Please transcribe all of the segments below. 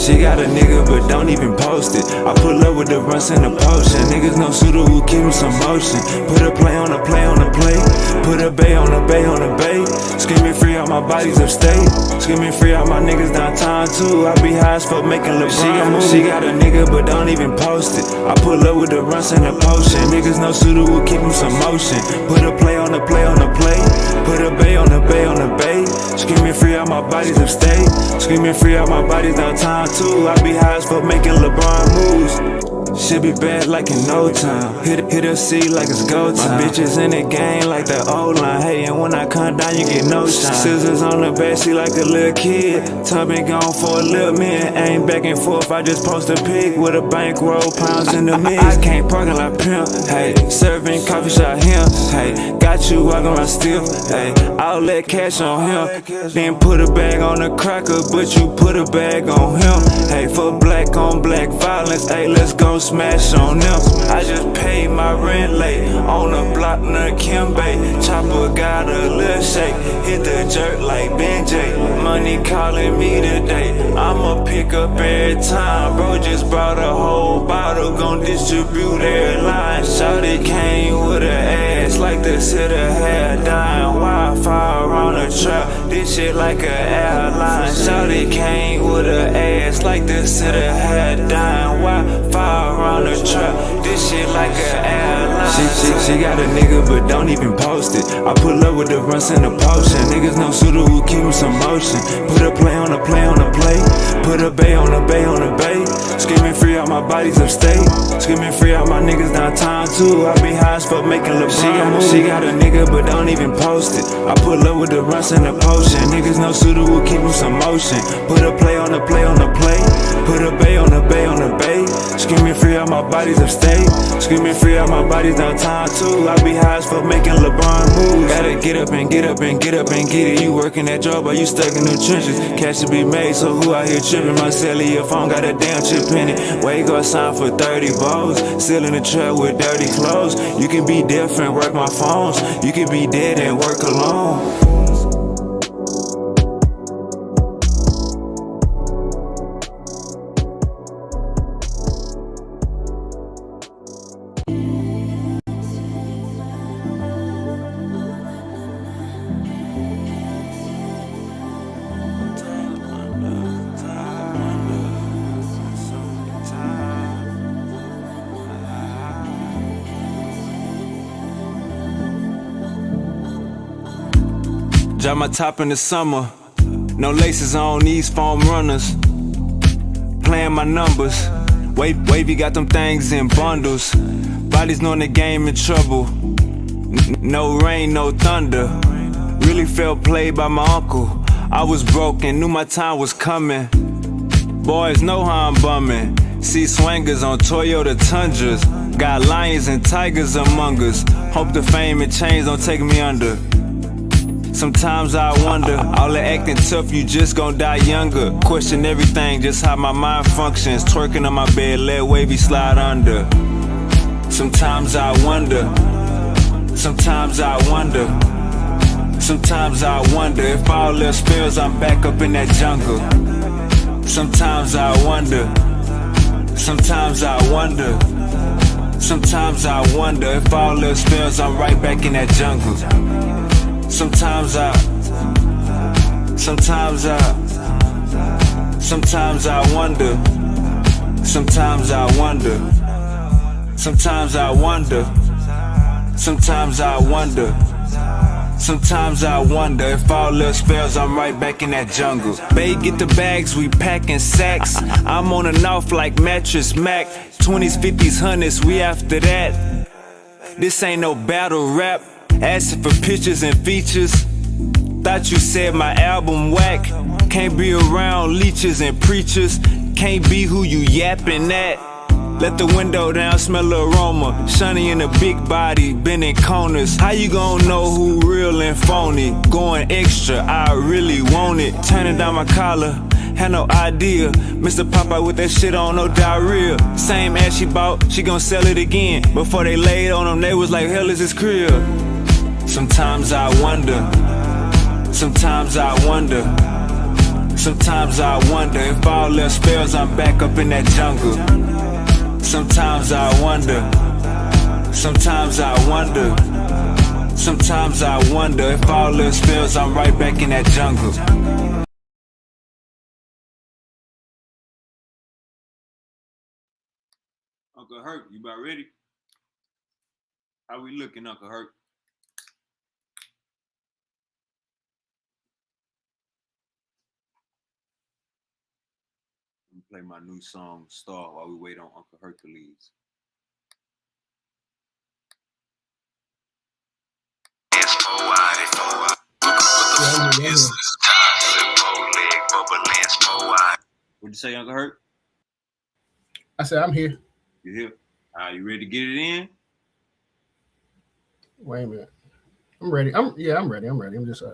She got a nigga but don't even post it. I pull up with the runs and the potion. Niggas no suitor who keep him some motion. Put a play on a play on a play. Put a bay on a bay on a bay. Screaming free out my bodies upstate. Screaming free out my niggas downtown too. I be high as fuck making LeBron moves. She got a nigga but don't even post it. I pull up with the runs and the potion. Niggas no suitor who keep him some motion. Put a play on a play on a play. Put a bay on a bay on a bay. Screaming free out my bodies upstate. Screaming free out my bodies downtown too. I be high as fuck making LeBron moves. Should be bad like in no time. Hit a C like it's go time. My bitches in the game like the old line. Hey, and when I come down, you get no shine. Scissors on the backseat like a little kid. Time been gone for a little minute. Ain't back and forth, I just post a pic with a bankroll, pounds in the mix. I can't parking like pimp. Hey, serving coffee shop him. Hey, got you walking around still. Hey, I'll let cash on him. Then put a bag on the cracker, but you put a bag on him. Hey, for black on black violence. Hey, let's go smash on them. I just paid my rent late on the block near Kimbe. Chopper got a little shake, hit the jerk like Ben J. Money calling me today, I'ma pick up every time. Bro just brought a whole bottle, gon' distribute every line. Shawty came with her ass like the city had dying. Wi-Fi around the trap, this shit like a airline. Shawty came with her ass like the city had dying. Wi-Fi around the trap, this shit like an airline. She got a nigga but don't even post it. I pull up with the runs and the potion. Niggas no suitor who keep him some motion. Put a play on a play on a play. Put a bay on a bay on a bay. Screaming free out my bodies upstate. Screaming free out my niggas downtown too. I be high as fuck making LeBron moves. She got a nigga but don't even post it. I pull up with the runs and the potion. Niggas no suitor who keep him some motion. Put a play on a play on a play. Put a bay on a bay on a bay. Screaming free out my bodies upstate. Screaming free out my bodies downtown too. I be high as fuck making LeBron moves. Gotta get up and get up and get up and get it. You working that job or you stuck in the trenches. Cash to be made, so who out here tripping? My cellular phone got a damn chip in it. Where you gonna sign for 30 balls? Still in the trap with dirty clothes. You can be different, work my phones. You can be dead and work alone. Drop my top in the summer, no laces on these foam runners. Playing my numbers, wavy got them things in bundles. Bodies knowing the game in trouble, no rain, no thunder. Really felt played by my uncle. I was broke and knew my time was coming. Boys know how I'm bumming. See swangers on Toyota Tundras. Got lions and tigers among us. Hope the fame and change don't take me under. Sometimes I wonder, all the acting tough, you just gon' die younger. Question everything, just how my mind functions. Twerking on my bed, let wavy slide under. Sometimes I wonder, sometimes I wonder, sometimes I wonder if all else fails, I'm back up in that jungle. Sometimes I wonder, sometimes I wonder, sometimes I wonder if all else fails, I'm right back in that jungle. Sometimes I wonder, sometimes I wonder, sometimes I wonder, sometimes I wonder, sometimes I wonder if all else fails, I'm right back in that jungle. Babe, get the bags, we packing sacks. I'm on and off like Mattress Mac. 20s, 50s, 100s, we after that. This ain't no battle rap. Asking for pictures and features. Thought you said my album whack. Can't be around leeches and preachers. Can't be who you yapping at. Let the window down, smell the aroma. Shiny in a big body, bending corners. How you gon' know who real and phony? Going extra, I really want it. Turning down my collar, had no idea. Mr. Popeye with that shit on, no diarrhea. Same ass she bought, she gon' sell it again. Before they laid on them, they was like, hell is this crib? Sometimes I wonder, sometimes I wonder, Sometimes I wonder if all else fails, I'm back up in that jungle. Sometimes I wonder. Sometimes I wonder. Sometimes I wonder if all else fails, I'm right back in that jungle. Uncle Herc, you about ready? How we looking, Uncle Herc? Play my new song Star while we wait on Uncle Hercules. What'd you say, Uncle Herc? I said I'm here. You here? You ready to get it in? Wait a minute. I'm ready. I'm ready. I'm just all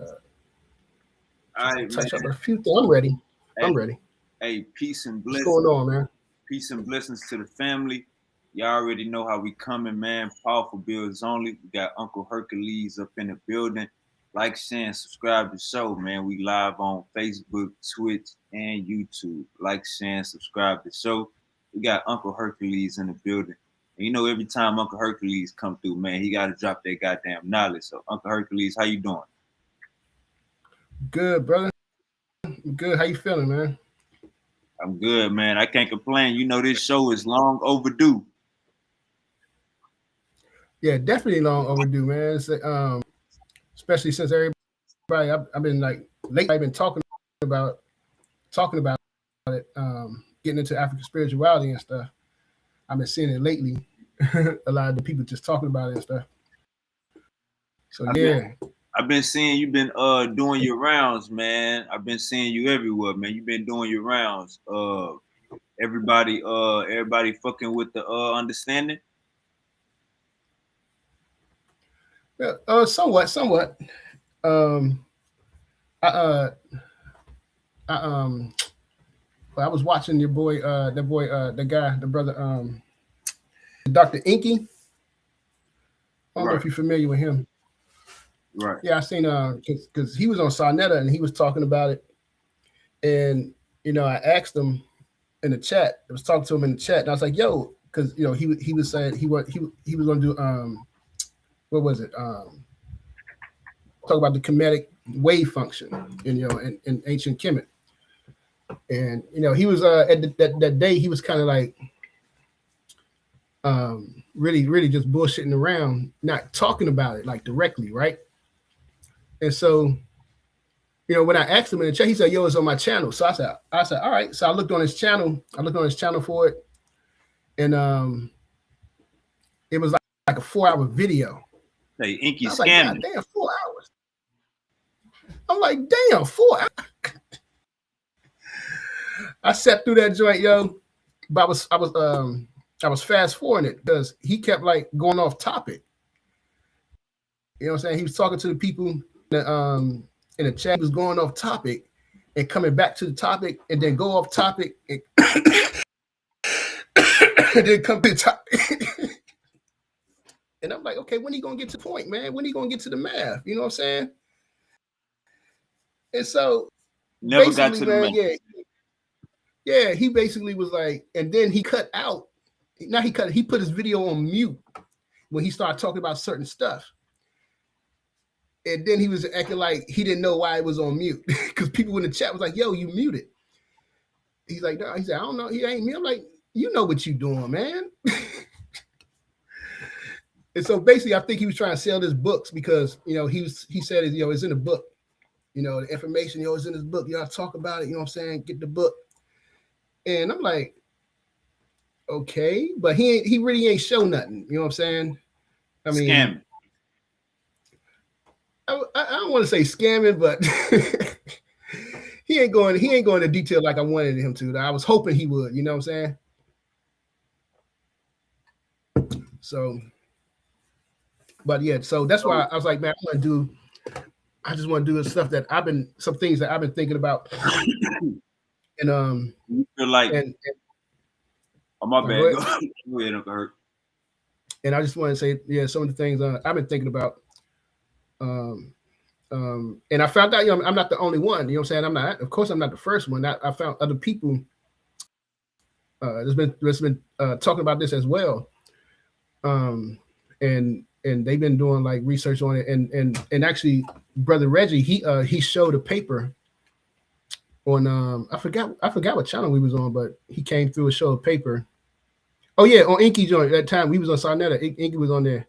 right, touch man. up a few things. I'm ready. Hey, I'm ready. Hey, peace and blessings. What's going on, man? Peace and blessings to the family. Y'all already know how we coming, man. Powerful builds only. We got Uncle Hercules up in the building. Like, share, and subscribe to the show, man. We live on Facebook, Twitch, and YouTube. Like, share, and subscribe to the show. We got Uncle Hercules in the building. And you know, every time Uncle Hercules come through, man, he got to drop that goddamn knowledge. So, Uncle Hercules, how you doing? Good, brother. Good. How you feeling, man? I'm good, man. I can't complain. You know, this show is long overdue. Yeah, definitely long overdue, man. It's, especially since everybody, I've been like lately, I've been talking about it, getting into African spirituality and stuff. I've been seeing it lately. A lot of the people just talking about it and stuff. So I've been seeing you've been doing your rounds, man. I've been seeing you everywhere, man. You've been doing your rounds. Everybody fucking with the understanding. Yeah, somewhat. I was watching your boy, the brother, Dr. Inky. I don't know if you're familiar with him. Right. Yeah, I seen because he was on Sarnetta and he was talking about it, and I asked him in the chat. I was talking to him in the chat, and I was like, "Yo," because he was saying he was going to do what was it? Talk about the kinetic wave function, in ancient Kemet. And he was at that day he was kind of like really just bullshitting around, not talking about it like directly, right? And so when I asked him in the chat, he said, "Yo, it's on my channel." So I said, all right. So I looked on his channel. For it, and it was like a 4-hour video. Hey, Inky scamming. Like, damn, 4 hours. I'm like, damn, 4 hours. I sat through that joint, yo. But I was fast forwarding it because he kept like going off topic. You know what I'm saying? He was talking to the people that, in the chat. He was going off topic and coming back to the topic, and then go off topic and, and then come to the topic. And I'm like, okay, when are you gonna get to the point, man? When are you gonna get to the math? You know what I'm saying? And so never got to the math. Yeah, he basically was like, and then he cut out. Now he put his video on mute when he started talking about certain stuff. And then he was acting like he didn't know why it was on mute because people in the chat was like, "Yo, you muted." He's like, "No," he said, "I don't know. He ain't me." I'm like, "You know what you doing, man." And so basically, I think he was trying to sell his books because he said it's in the book. The information is in his book. Y'all talk about it. You know what I'm saying? Get the book. And I'm like, okay, but he really ain't show nothing. You know what I'm saying? I mean, scamming. I don't want to say scamming, but he ain't going into detail like I wanted him to. I was hoping he would. You know what I'm saying? So, but yeah, so that's why I was like, man, I just want to do the stuff that some things that I've been thinking about. And you feel like, oh my bad. Go ahead, Uncle Herc. And I just want to say, yeah, some of the things I've been thinking about. And I found out, I'm not the only one. You know what I'm saying? Of course, I'm not the first one. I found other people. There's been talking about this as well. And they've been doing like research on it. And actually, Brother Reggie, he showed a paper on I forgot what channel we was on, but he came through and showed a paper. Oh yeah, on Inky joint. At that time we was on Sarnetta. Inky was on there,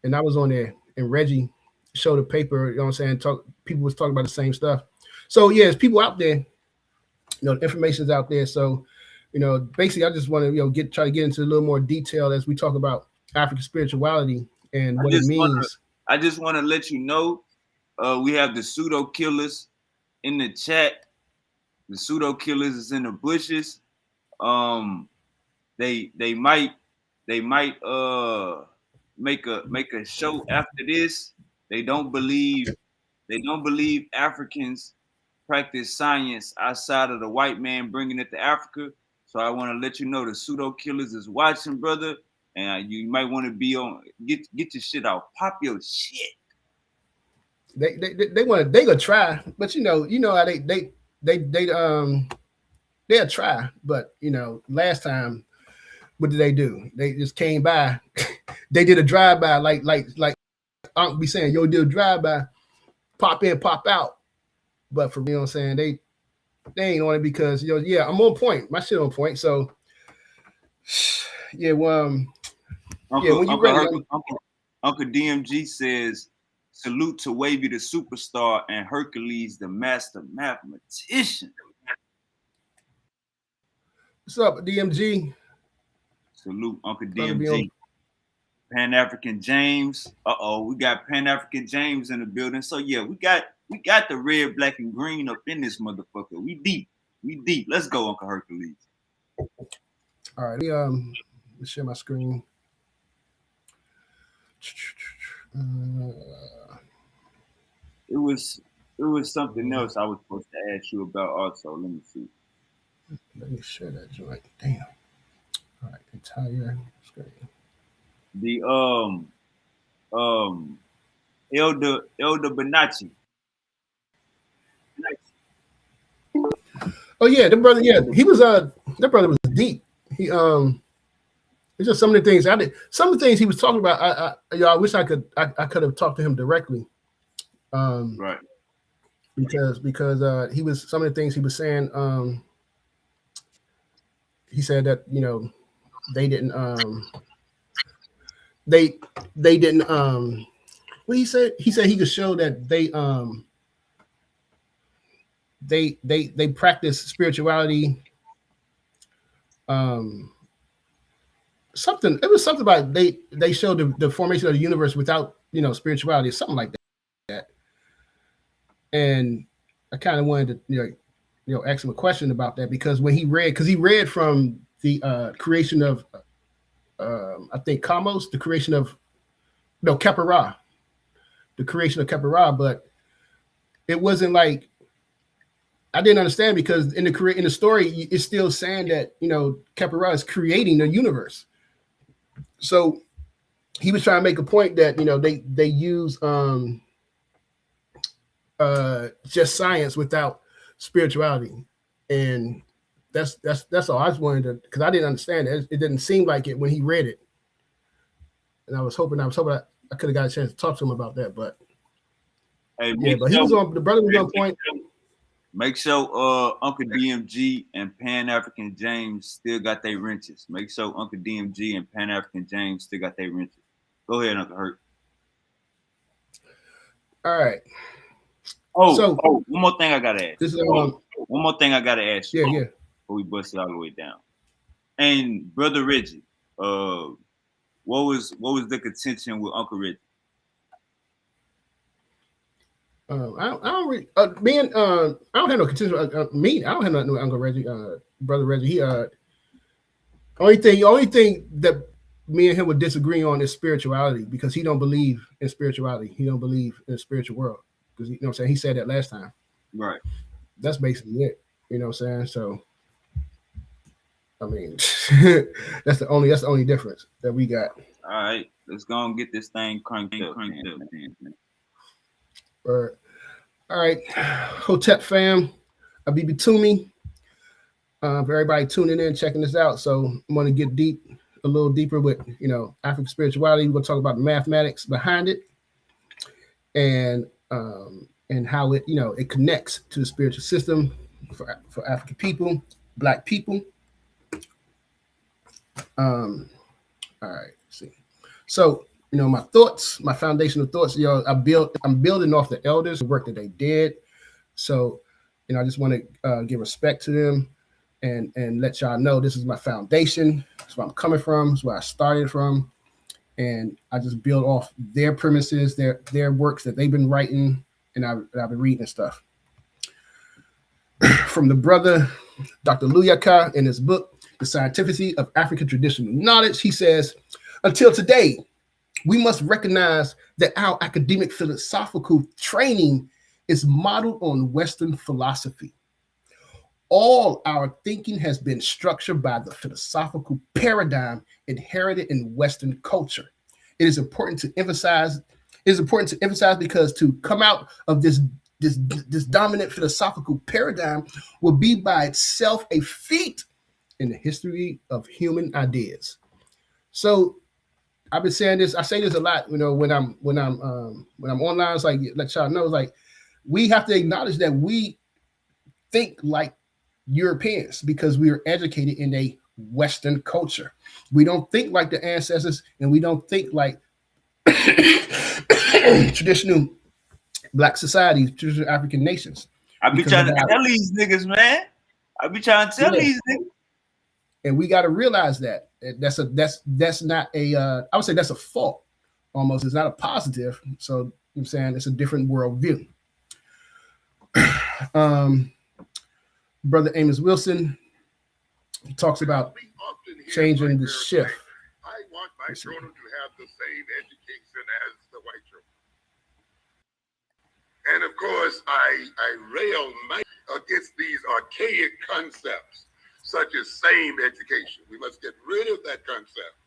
and I was on there, and Reggie showed a paper. You know what I'm saying? People was talking about the same stuff. So yeah, there's people out there. The information's out there. So, basically, I just want to try to get into a little more detail as we talk about African spirituality and what it means. I just want to let you know, we have the pseudo killers in the chat. The pseudo killers is in the bushes. They might make a show after this. They don't believe Africans practice science outside of the white man bringing it to Africa. So I want to let you know the pseudo killers is watching, brother, and you might want to be on. Get your shit out. Pop your shit. They gonna try, but you know how they'll try, but last time, what did they do? They just came by. They did a drive by, like Unc be saying, yo, do a drive by, pop in, pop out. But for me, I'm saying, they ain't on it because yeah, I'm on point. My shit on point. So yeah, when you ready, Uncle DMG says, salute to Wavy the superstar and Hercules the master mathematician. What's up, DMG? Salute, Uncle DMG. Pan-African James. We got Pan-African James in the building. So yeah, we got the red, black, and green up in this motherfucker. We deep. Let's go, Uncle Hercules. All right, let me share my screen. It was something else I was supposed to ask you about also. Let me see. Let me share that joint. Damn. All right, entire screen. The Elder Benacci. Oh yeah, the brother. Yeah, he was. That brother was deep. He It's just some of the things I did. Some of the things he was talking about. I wish I could have talked to him directly. Right. Because he was some of the things he was saying. He said that they didn't. They didn't. What he said? He said he could show that they practice spirituality. Something. It was something about they showed the formation of the universe without spirituality, something like that. And I kind of wanted to ask him a question about that because when he read from the creation of I think Kamos, the creation of Khepera, the creation of Khepera, but it wasn't like I didn't understand because in the story it's still saying that Khepera is creating the universe. So he was trying to make a point that they use just science without spirituality, and that's all I was wanted to, because I didn't understand it. It didn't seem like it when he read it, and I was hoping I could have got a chance to talk to him about that, but hey, but he was on. The brother was on point. Make sure Uncle DMG and Pan African James still got their wrenches. Make sure Uncle DMG and Pan African James still got their wrenches. Go ahead, Uncle Hurt. All right. So one more thing I gotta ask. This is one more thing I gotta ask you. Yeah. Before we bust it all the way down. And Brother Reggie, what was the contention with Uncle Reggie? I don't really, I don't have no contention. I don't have nothing with Uncle Reggie, Brother Reggie. He only thing that me and him would disagree on is spirituality, because he don't believe in spirituality. He don't believe in the spiritual world, because what I'm saying, he said that last time. Right. That's basically it. You know what I'm saying? So I mean, that's the only difference that we got. All right, let's go and get this thing cranked up. All right, Hotep fam, Abibi Toomey. For everybody tuning in, checking this out. So I'm going to get a little deeper with, African spirituality. We're going to talk about the mathematics behind it, and how it, it connects to the spiritual system for African people, Black people. All right, let's see. So, my thoughts, my foundational thoughts, I'm building off the elders, the work that they did. So, I just want to give respect to them and let y'all know this is my foundation. That's where I'm coming from. It's where I started from. And I just build off their premises, their works that they've been writing, and I've been reading and stuff. From the brother, Dr. Luyaka, in his book, The Scientificity of African Traditional Knowledge, he says, until today, we must recognize that our academic philosophical training is modeled on Western philosophy. All our thinking has been structured by the philosophical paradigm inherited in Western culture. It is important to emphasize because to come out of this dominant philosophical paradigm will be by itself a feat in the history of human ideas. So I've been saying this. I say this a lot, when I'm online. It's like, let y'all know, it's like we have to acknowledge that we think like Europeans because we are educated in a Western culture. We don't think like the ancestors, and we don't think like traditional Black societies, traditional African nations. I be trying to tell these niggas, man. I be trying to tell these niggas. And we got to realize that that's not a I would say that's a fault almost. It's not a positive. So I'm saying it's a different worldview. Brother Amos Wilson, he talks about changing the shift. I want my children to have the same education as the white children. And of course, I rail against these archaic concepts, such as same education. We must get rid of that concept.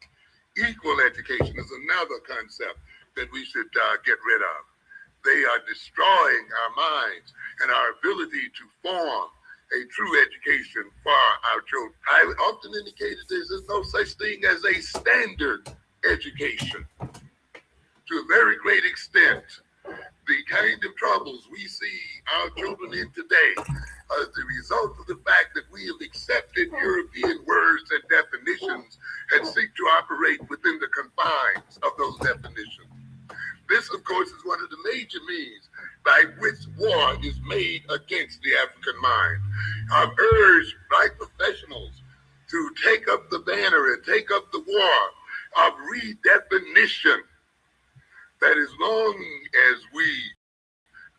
Equal education is another concept that we should get rid of. They are destroying our minds and our ability to form a true education for our children. I often indicated there's no such thing as a standard education. To a very great extent, the kind of troubles we see our children in today as the result of the fact that we have accepted European words and definitions and seek to operate within the confines of those definitions. This, of course, is one of the major means by which war is made against the African mind. I've urged Black professionals to take up the banner and take up the war of redefinition. That as long as we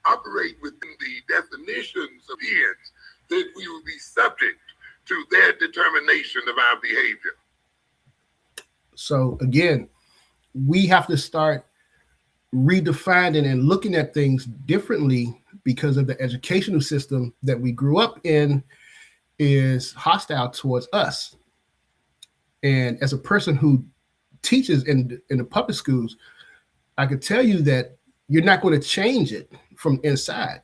operate within the definitions of beings, that we will be subject to their determination of our behavior. So again, we have to start redefining and looking at things differently because of the educational system that we grew up in is hostile towards us. And as a person who teaches in the public schools, I could tell you that you're not going to change it from inside.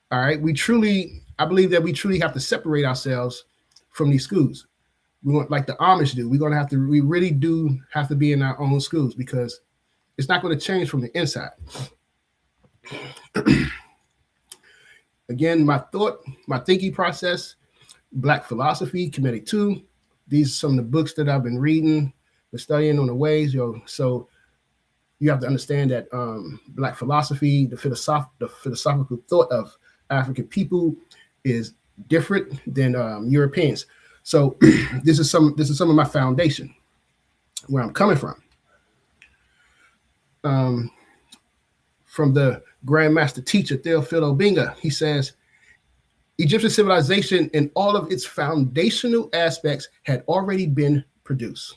All right. I believe that we truly have to separate ourselves from these schools. We want, like the Amish do. We really do have to be in our own schools because it's not going to change from the inside. Again, my thinking process, Black philosophy, Committee 2. These are some of the books that I've been reading, been studying on the ways. So you have to understand that Black philosophy, the philosophical thought of African people is different than Europeans. So this is some of my foundation, where I'm coming from. From the Grandmaster teacher, Theophilo Obenga, he says, Egyptian civilization in all of its foundational aspects had already been produced.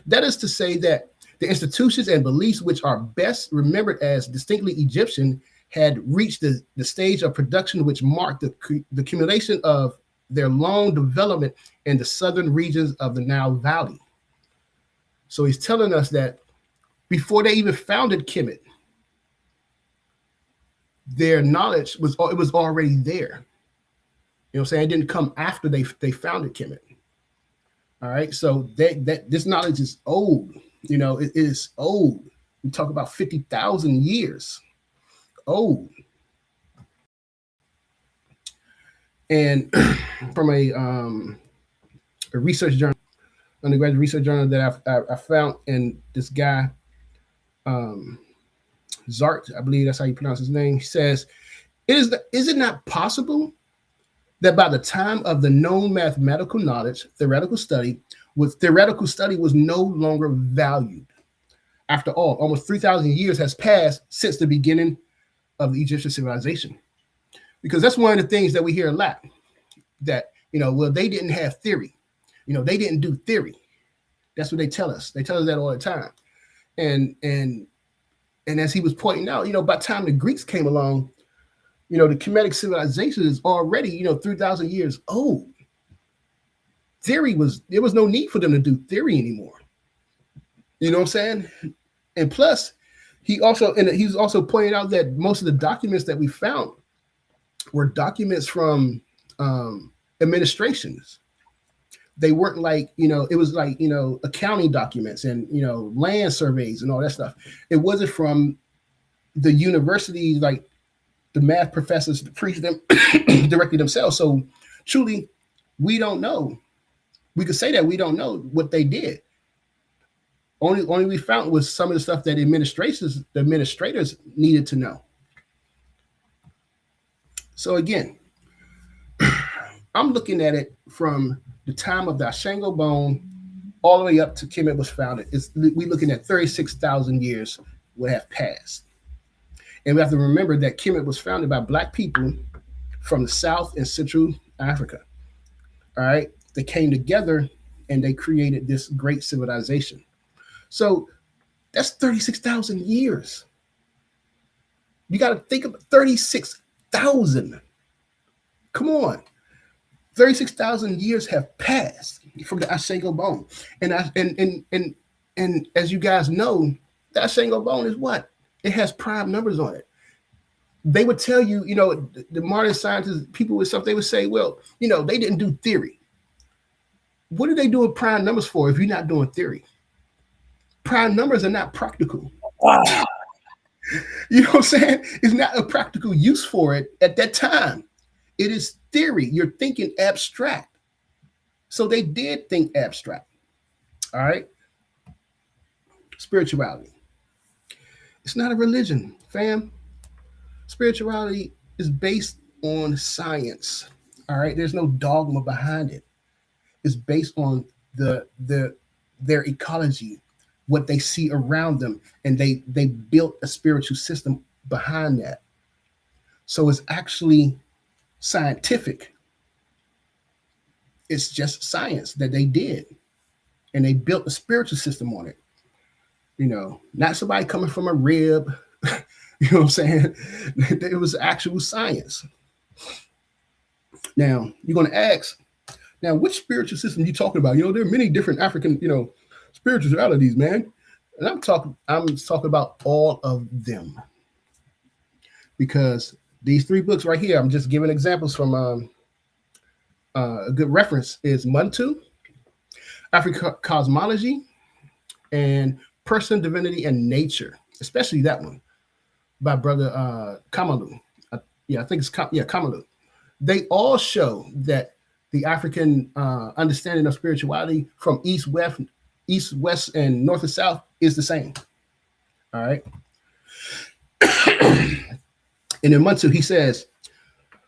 That is to say that the institutions and beliefs which are best remembered as distinctly Egyptian had reached the stage of production which marked the accumulation of their long development in the southern regions of the Nile Valley. So he's telling us that before they even founded Kemet, their knowledge was already there. You know what I'm saying? It didn't come after they founded Kemet. All right. So that this knowledge is old. You know, it is old. We talk about 50,000 years old. And from a research journal, undergraduate research journal that I found, and this guy, Zart, I believe that's how you pronounce his name, he says, is it not possible that by the time of the known mathematical knowledge, theoretical study was no longer valued? After all, almost 3,000 years has passed since the beginning of the Egyptian civilization. Because that's one of the things that we hear a lot, that, you know, well, they didn't have theory. You know, they didn't do theory. That's what they tell us. They tell us that all the time. And as he was pointing out, you know, by the time the Greeks came along, you know, the Kemetic civilization is already, you know, 3,000 years old. There was no need for them to do theory anymore. You know what I'm saying? And plus, he's also pointing out that most of the documents that we found were documents from administrations. They weren't like, you know, it was like, you know, accounting documents and, you know, land surveys and all that stuff. It wasn't from the university, like the math professors preached them directly themselves. So truly, we don't know. We could say that we don't know what they did. Only we found was some of the stuff that the administrators needed to know. So again, I'm looking at it from the time of the Ashango bone all the way up to Kemet was founded. We're looking at 36,000 years would have passed. And we have to remember that Kemet was founded by Black people from the South and Central Africa. All right. They came together and they created this great civilization. So that's 36,000 years. You got to think of 36,000. Come on. 36,000 years have passed from the Ashango bone. And as you guys know, the Ashango bone is what? It has prime numbers on it. They would tell you, you know, the modern scientists, people with stuff, they would say, well, you know, they didn't do theory. What are they doing prime numbers for if you're not doing theory? Prime numbers are not practical. Wow. You know what I'm saying? It's not a practical use for it at that time. It is theory. You're thinking abstract. So they did think abstract. All right. Spirituality. It's not a religion, fam. Spirituality is based on science. All right. There's no dogma behind it. It's based on their ecology, what they see around them, and they built a spiritual system behind that. So it's actually scientific. It's just science that they did, and they built a spiritual system on it. You know, not somebody coming from a rib. You know what I'm saying? It was actual science. Now you're going to ask, now which spiritual system are you talking about? You know, there are many different African, you know, spiritualities, man. And I'm talking about all of them, because these three books right here, I'm just giving examples from a good reference is Muntu, African Cosmology, and Person, Divinity, and Nature, especially that one by Brother Kamalu. I think it's Kamalu. They all show that the African understanding of spirituality from East, West, and North and South is the same. All right. And in Muntu, he says,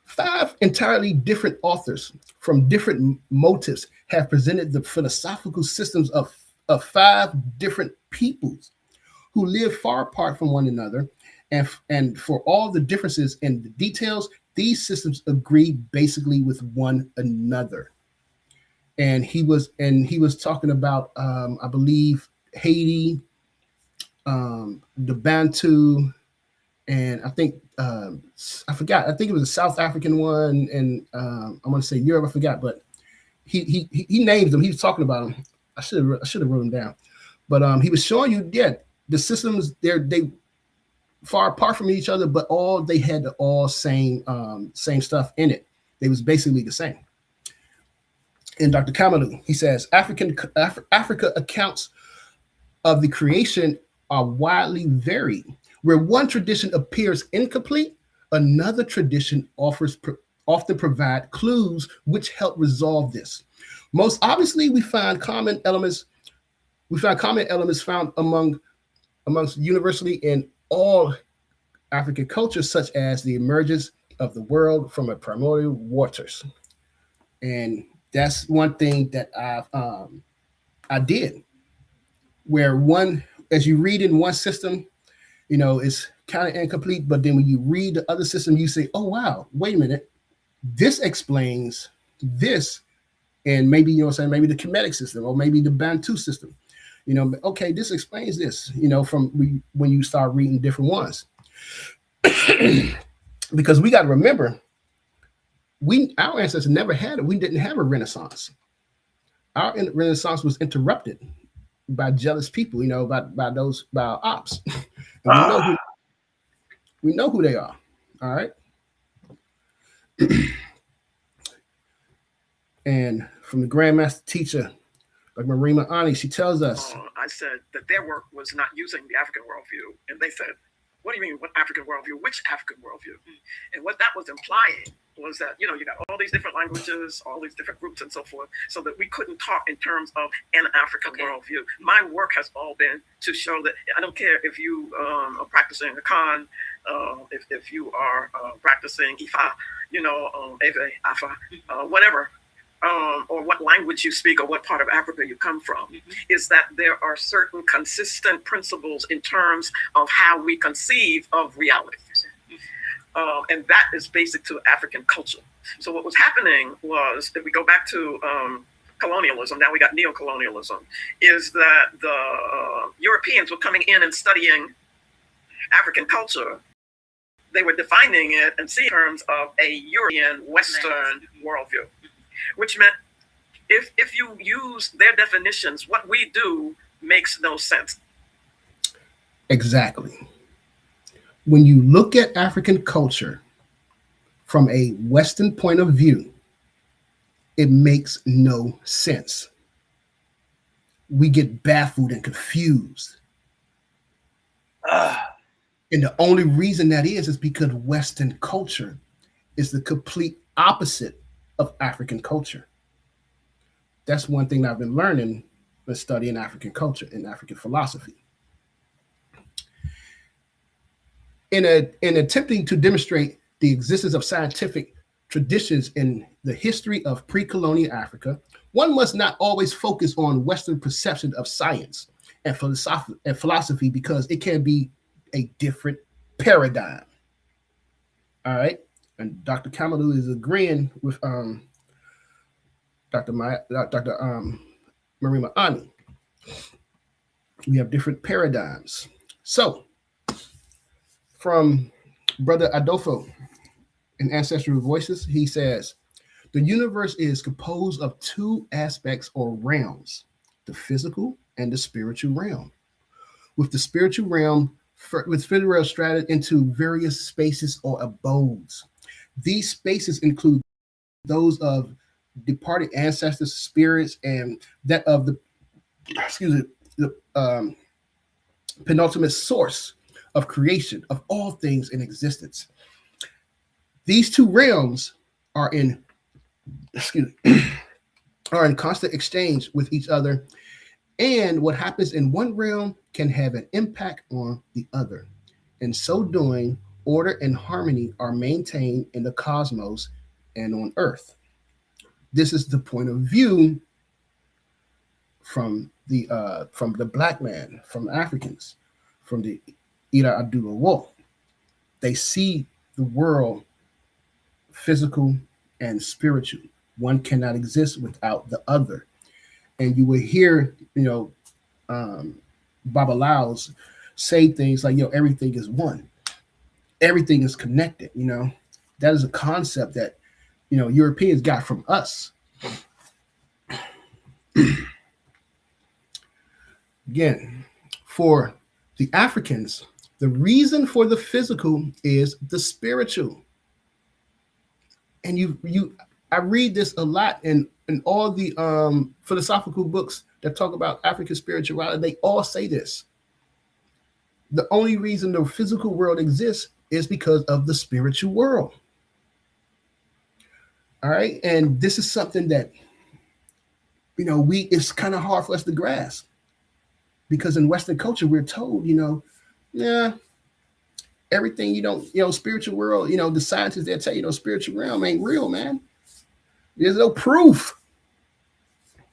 5 entirely different authors from different motives have presented the philosophical systems of 5 different peoples who live far apart from one another. And for all the differences in the details, these systems agree basically with one another. And he was talking about, I believe, Haiti, the Bantu, and I think I forgot. I think it was a South African one, and I want to say Europe. I forgot, but he named them. He was talking about them. I should have wrote them down, but he was showing you, the systems they far apart from each other, but they had the all same stuff in it. They was basically the same. And Dr. Kamalu, he says, Africa accounts of the creation are widely varied. Where one tradition appears incomplete, another tradition often provide clues which help resolve this. Most obviously, we find common elements found amongst universally in all African cultures, such as the emergence of the world from a primordial waters. And that's one thing that I did, where as you read in one system, it's kind of incomplete, but then when you read the other system, you say, oh, wow, wait a minute, this explains this. And maybe, maybe the Kemetic system or maybe the Bantu system, okay, this explains this, from when you start reading different ones. Because we got to remember, our ancestors never had it. We didn't have a Renaissance. Our Renaissance was interrupted by jealous people, by our ops. And we know who they are. All right. And from the Grandmaster teacher, like Marima Ani, she tells us. I said that their work was not using the African worldview. And they said, what do you mean, what African worldview? Which African worldview? And what that was implying was that, you got all these different languages, all these different groups and so forth, so that we couldn't talk in terms of an African worldview. My work has all been to show that I don't care if you are practicing Akan, if you are practicing Ifa, Ewe, Afa, whatever, or what language you speak or what part of Africa you come from, is that there are certain consistent principles in terms of how we conceive of reality. And that is basic to African culture. So what was happening was, if we go back to colonialism, now we got neocolonialism, is that the Europeans were coming in and studying African culture. They were defining it and seeing in terms of a European Western worldview, which meant if you use their definitions, what we do makes no sense. Exactly. When you look at African culture from a Western point of view, it makes no sense. We get baffled and confused. And the only reason that is because Western culture is the complete opposite of African culture. That's one thing I've been learning when studying African culture and African philosophy. In attempting to demonstrate the existence of scientific traditions in the history of pre-colonial Africa, one must not always focus on Western perception of science and philosophy because it can be a different paradigm. All right. And Dr. Kamalu is agreeing with Dr. Marima Ani. We have different paradigms. So, from Brother Adolfo in Ancestral Voices, he says, the universe is composed of two aspects or realms, the physical and the spiritual realm. With the spiritual realm stratified into various spaces or abodes. These spaces include those of departed ancestors, spirits, and that of the penultimate source of creation of all things in existence. These two realms are in constant exchange with each other, and what happens in one realm can have an impact on the other. In so doing, order and harmony are maintained in the cosmos and on Earth. This is the point of view from the Black man, from Africans, from the Ira Abdullah Wolf. They see the world physical and spiritual. One cannot exist without the other. And you will hear, Babalaos say things like, everything is one. Everything is connected, That is a concept that, Europeans got from us. Again, for the Africans, The reason for the physical is the spiritual. And I read this a lot in all the philosophical books that talk about African spirituality. They all say this. The only reason the physical world exists is because of the spiritual world. All right. And this is something that, it's kind of hard for us to grasp, because in Western culture, we're told, everything spiritual world, the scientists, they'll tell you, spiritual realm ain't real, man. There's no proof.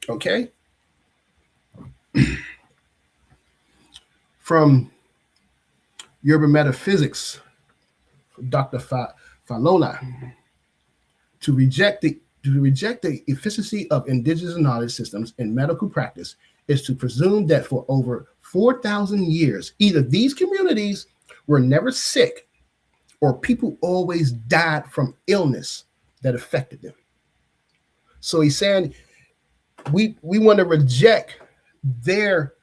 Okay. From Yoruba metaphysics, Dr. Falola, to reject the efficiency of indigenous knowledge systems in medical practice is to presume that for over 4,000 years, either these communities were never sick or people always died from illness that affected them. So he's saying we want to reject their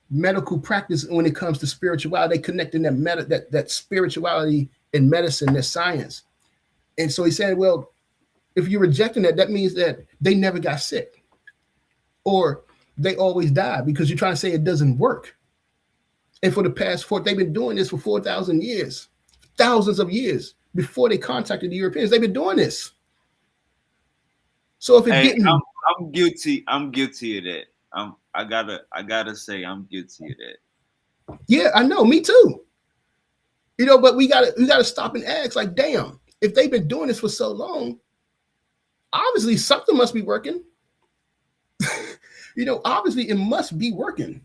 medical practice when it comes to spirituality. They connecting that spirituality and medicine, their science. And so he said, well, if you're rejecting that means that they never got sick or they always died, because you're trying to say it doesn't work. And for the past they've been doing this for 4,000 years, thousands of years before they contacted the Europeans. They've been doing this. So if it didn't, I'm guilty. I'm guilty of that. I gotta say I'm guilty of that. Yeah, I know, me too. But we gotta stop and ask, like, damn, if they've been doing this for so long, obviously something must be working. Obviously it must be working.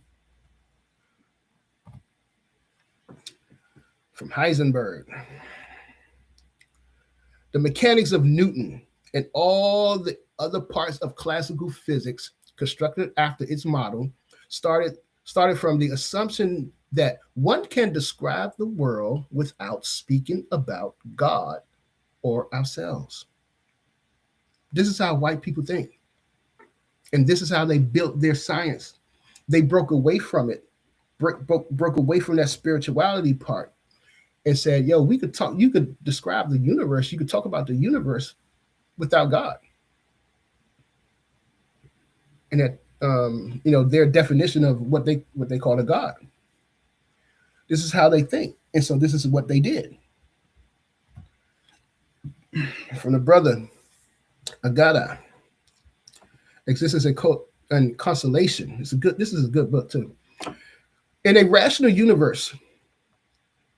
From Heisenberg, the mechanics of Newton and all the other parts of classical physics constructed after its model started from the assumption that one can describe the world without speaking about God or ourselves. This is how white people think. And this is how they built their science. They broke away from it, broke away from that spirituality part, and said, yo, we could talk, you could describe the universe, you could talk about the universe without God. And that, their definition of what they call a God. This is how they think. And so this is what they did. From the brother, Agata, Existence and Constellation. This is a good book too. In a rational universe,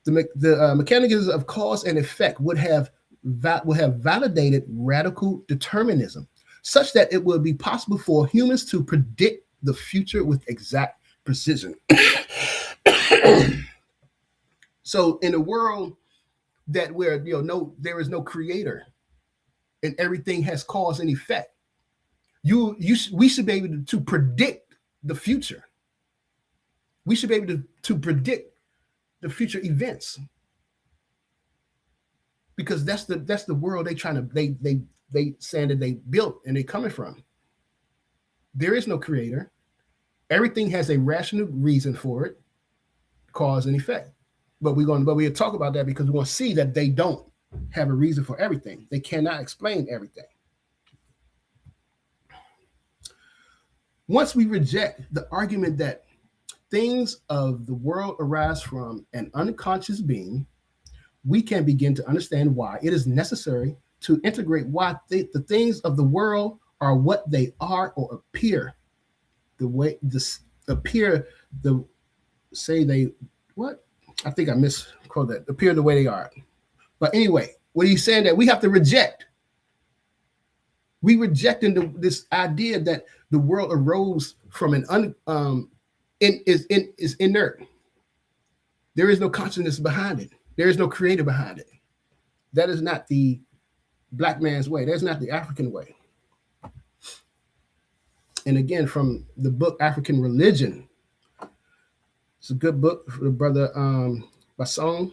the mechanics of cause and effect would have validated radical determinism, such that it would be possible for humans to predict the future with exact precision. So in a world that where there is no creator and everything has cause and effect, we should be able to predict the future. We should be able to predict the future events, because that's the world they saying that they built and they coming from. There is no creator. Everything has a rational reason for it, cause and effect. But we'll talk about that, because we want to see that they don't have a reason for everything. They cannot explain everything. Once we reject the argument that things of the world arise from an unconscious being, we can begin to understand why it is necessary to integrate why the things of the world are what they are or appear the way I think I misquoted that. Appear the way they are. But anyway, what he's saying that we have to reject. We rejecting this idea that the world arose from is inert. There is no consciousness behind it. There is no creator behind it. That is not the Black man's way. That's not the African way. And again, from the book African Religion, it's a good book for the brother Basson.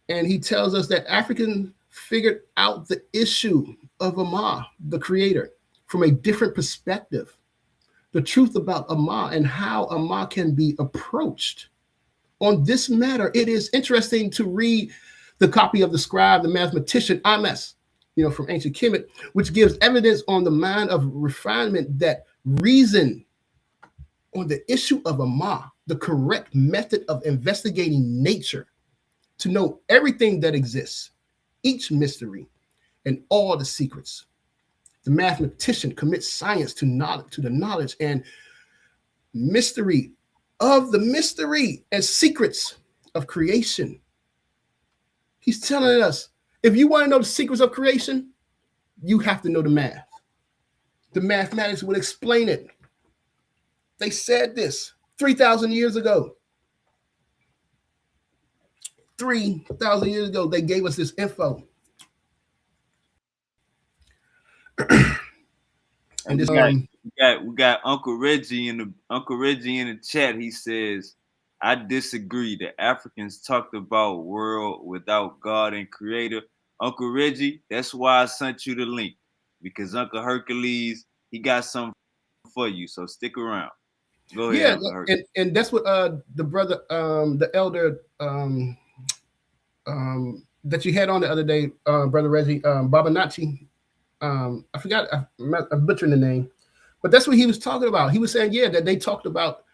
And he tells us that Africans figured out the issue of Amma, the creator, from a different perspective. The truth about Amma and how Amma can be approached on this matter, it is interesting to read the copy of the scribe, the mathematician Ames, from ancient Kemet, which gives evidence on the mind of refinement that reason on the issue of Ama, the correct method of investigating nature to know everything that exists, each mystery and all the secrets. The mathematician commits science to the knowledge and mystery of the mystery and secrets of creation. He's telling us, if you want to know the secrets of creation, you have to know the math. The mathematics will explain it. They said this 3,000 years ago. 3,000 years ago, they gave us this info. And this, we got Uncle Reggie in the chat. He says, I disagree. The Africans talked about world without God and creator. Uncle Reggie, that's why I sent you the link, because Uncle Hercules, he got something for you. So stick around. Go ahead. Yeah, Uncle Hercules. and that's what the brother, the elder that you had on the other day, Brother Reggie, Babanachi. I forgot, I'm butchering the name, but that's what he was talking about. He was saying, that they talked about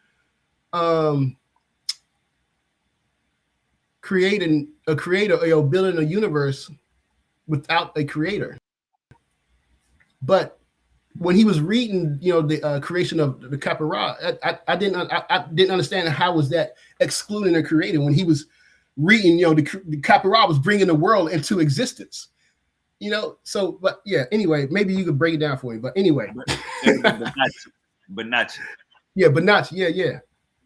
creating a creator, building a universe without a creator. But when he was reading, the creation of the Kapara, I didn't understand how was that excluding a creator when he was reading, the Kapara was bringing the world into existence. So, but yeah, anyway, maybe you could break it down for me. But anyway. But not you. Yeah, but not, yeah.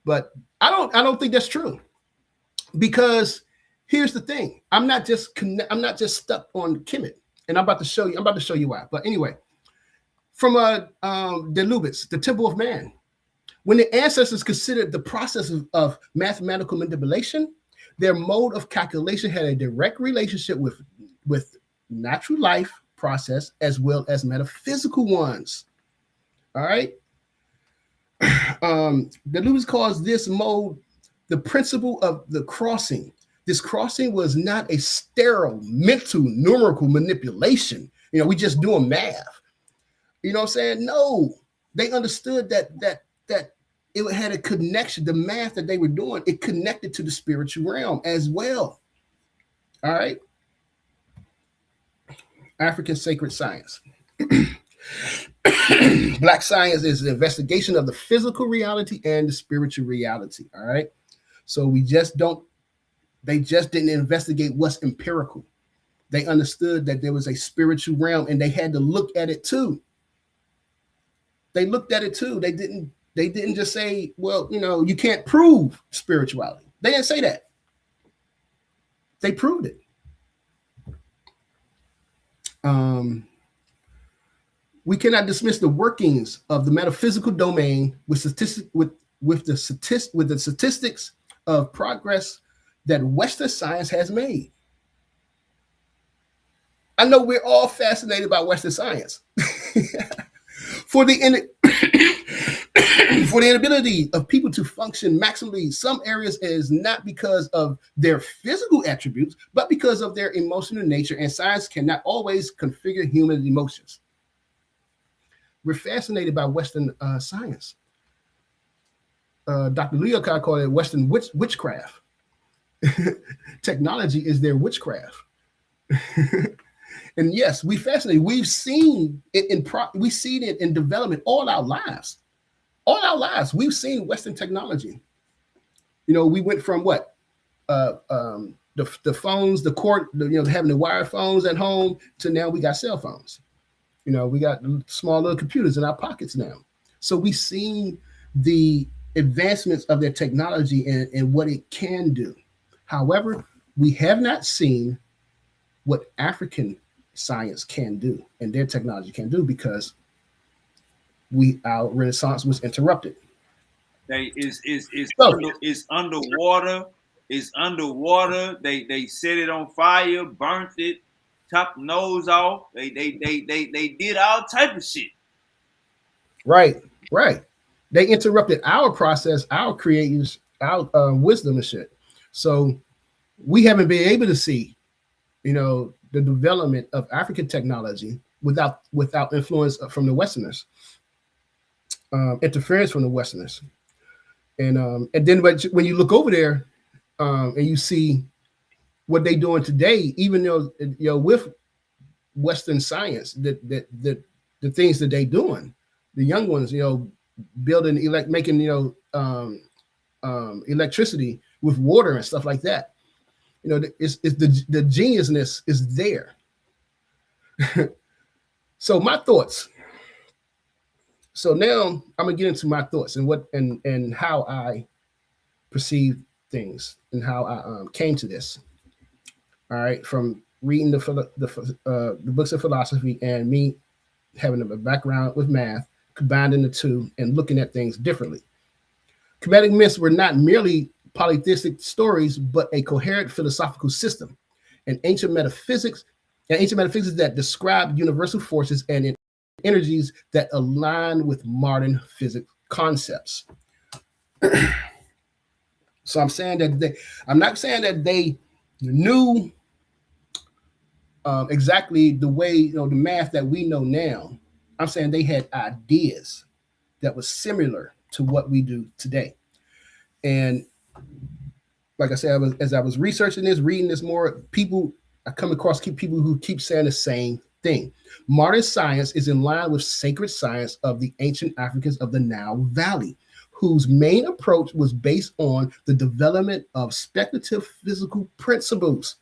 But I don't think that's true. Because here's the thing. I'm not just stuck on Kemet. And I'm about to show you why. But anyway, from the Lubitz, the Temple of Man, when the ancestors considered the process of mathematical manipulation, their mode of calculation had a direct relationship with natural life process as well as metaphysical ones. All right. The Lubitz calls this mode the principle of the crossing. This crossing was not a sterile mental numerical manipulation. We just doing math. You know what I'm saying? No, they understood that it had a connection. The math that they were doing, it connected to the spiritual realm as well. All right. African sacred science. Black science is the investigation of the physical reality and the spiritual reality. All right. So they just didn't investigate what's empirical. They understood that there was a spiritual realm and they had to look at it too. They looked at it too. They didn't just say, well, you can't prove spirituality. They didn't say that. They proved it. We cannot dismiss the workings of the metaphysical domain with the statistics of progress that Western science has made. I know we're all fascinated by Western science. For the inability of people to function maximally, some areas is not because of their physical attributes, but because of their emotional nature, and science cannot always configure human emotions. We're fascinated by Western science. Dr. Leokai called it Western witchcraft. Technology is their witchcraft. And yes, we fascinated. We've seen it in development all our lives. All our lives, we've seen Western technology. We went from what? The phones, having the wired phones at home to now we got cell phones. We got small little computers in our pockets now. So we've seen the advancements of their technology and what it can do. However, we have not seen what African science can do and their technology can do because our Renaissance was interrupted. It's underwater. It's underwater. They set it on fire, burnt it, chopped the nose off. They did all type of shit. Right. They interrupted our process, our creators, our wisdom and shit. So we haven't been able to see, the development of African technology without influence from the Westerners, interference from the Westerners. And then when you look over there and you see what they're doing today, even though with Western science, the things that they're doing, the young ones, building making electricity with water and stuff like that. It's the geniusness is there. So my thoughts. So now I'm gonna get into my thoughts and what and how I perceive things and how I came to this. All right, from reading the books of philosophy and me having a background with math, combining the two and looking at things differently. Comedic myths were not merely polytheistic stories, but a coherent philosophical system, and ancient metaphysics that describe universal forces and energies that align with modern physics concepts. So I'm saying that I'm not saying that they knew exactly the way, the math that we know now. I'm saying they had ideas that was similar to what we do today. And like I said, as I was researching this, reading this more, I come across people who keep saying the same thing. Modern science is in line with sacred science of the ancient Africans of the Nile Valley, whose main approach was based on the development of speculative physical principles,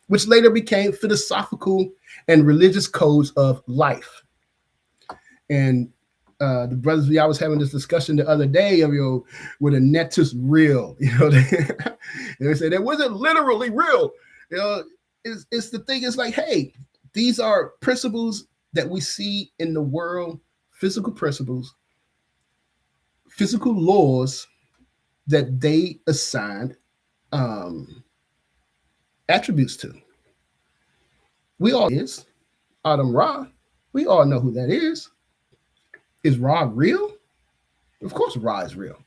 which later became philosophical and religious codes of life. And the brothers, I was having this discussion the other day of, were the Netus real? They said it wasn't literally real. It's the thing is like, hey, these are principles that we see in the world, physical principles, physical laws that they assigned attributes to. We all is Adam Ra. We all know who that is. Is Ra real? Of course Ra is real.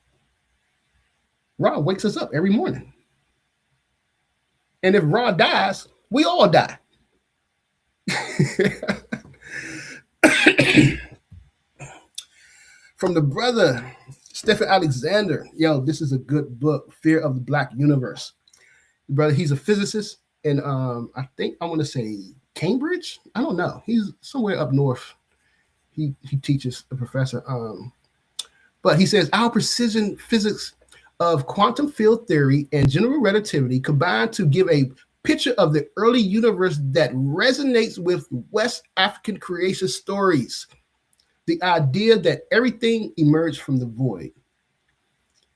Ra wakes us up every morning. And if Ra dies, we all die. From the brother Stephen Alexander, this is a good book, Fear of the Black Universe. The brother, he's a physicist in I think I want to say Cambridge. I don't know. He's somewhere up north. He teaches a professor. But he says our precision physics of quantum field theory and general relativity combine to give a picture of the early universe that resonates with West African creation stories. The idea that everything emerged from the void.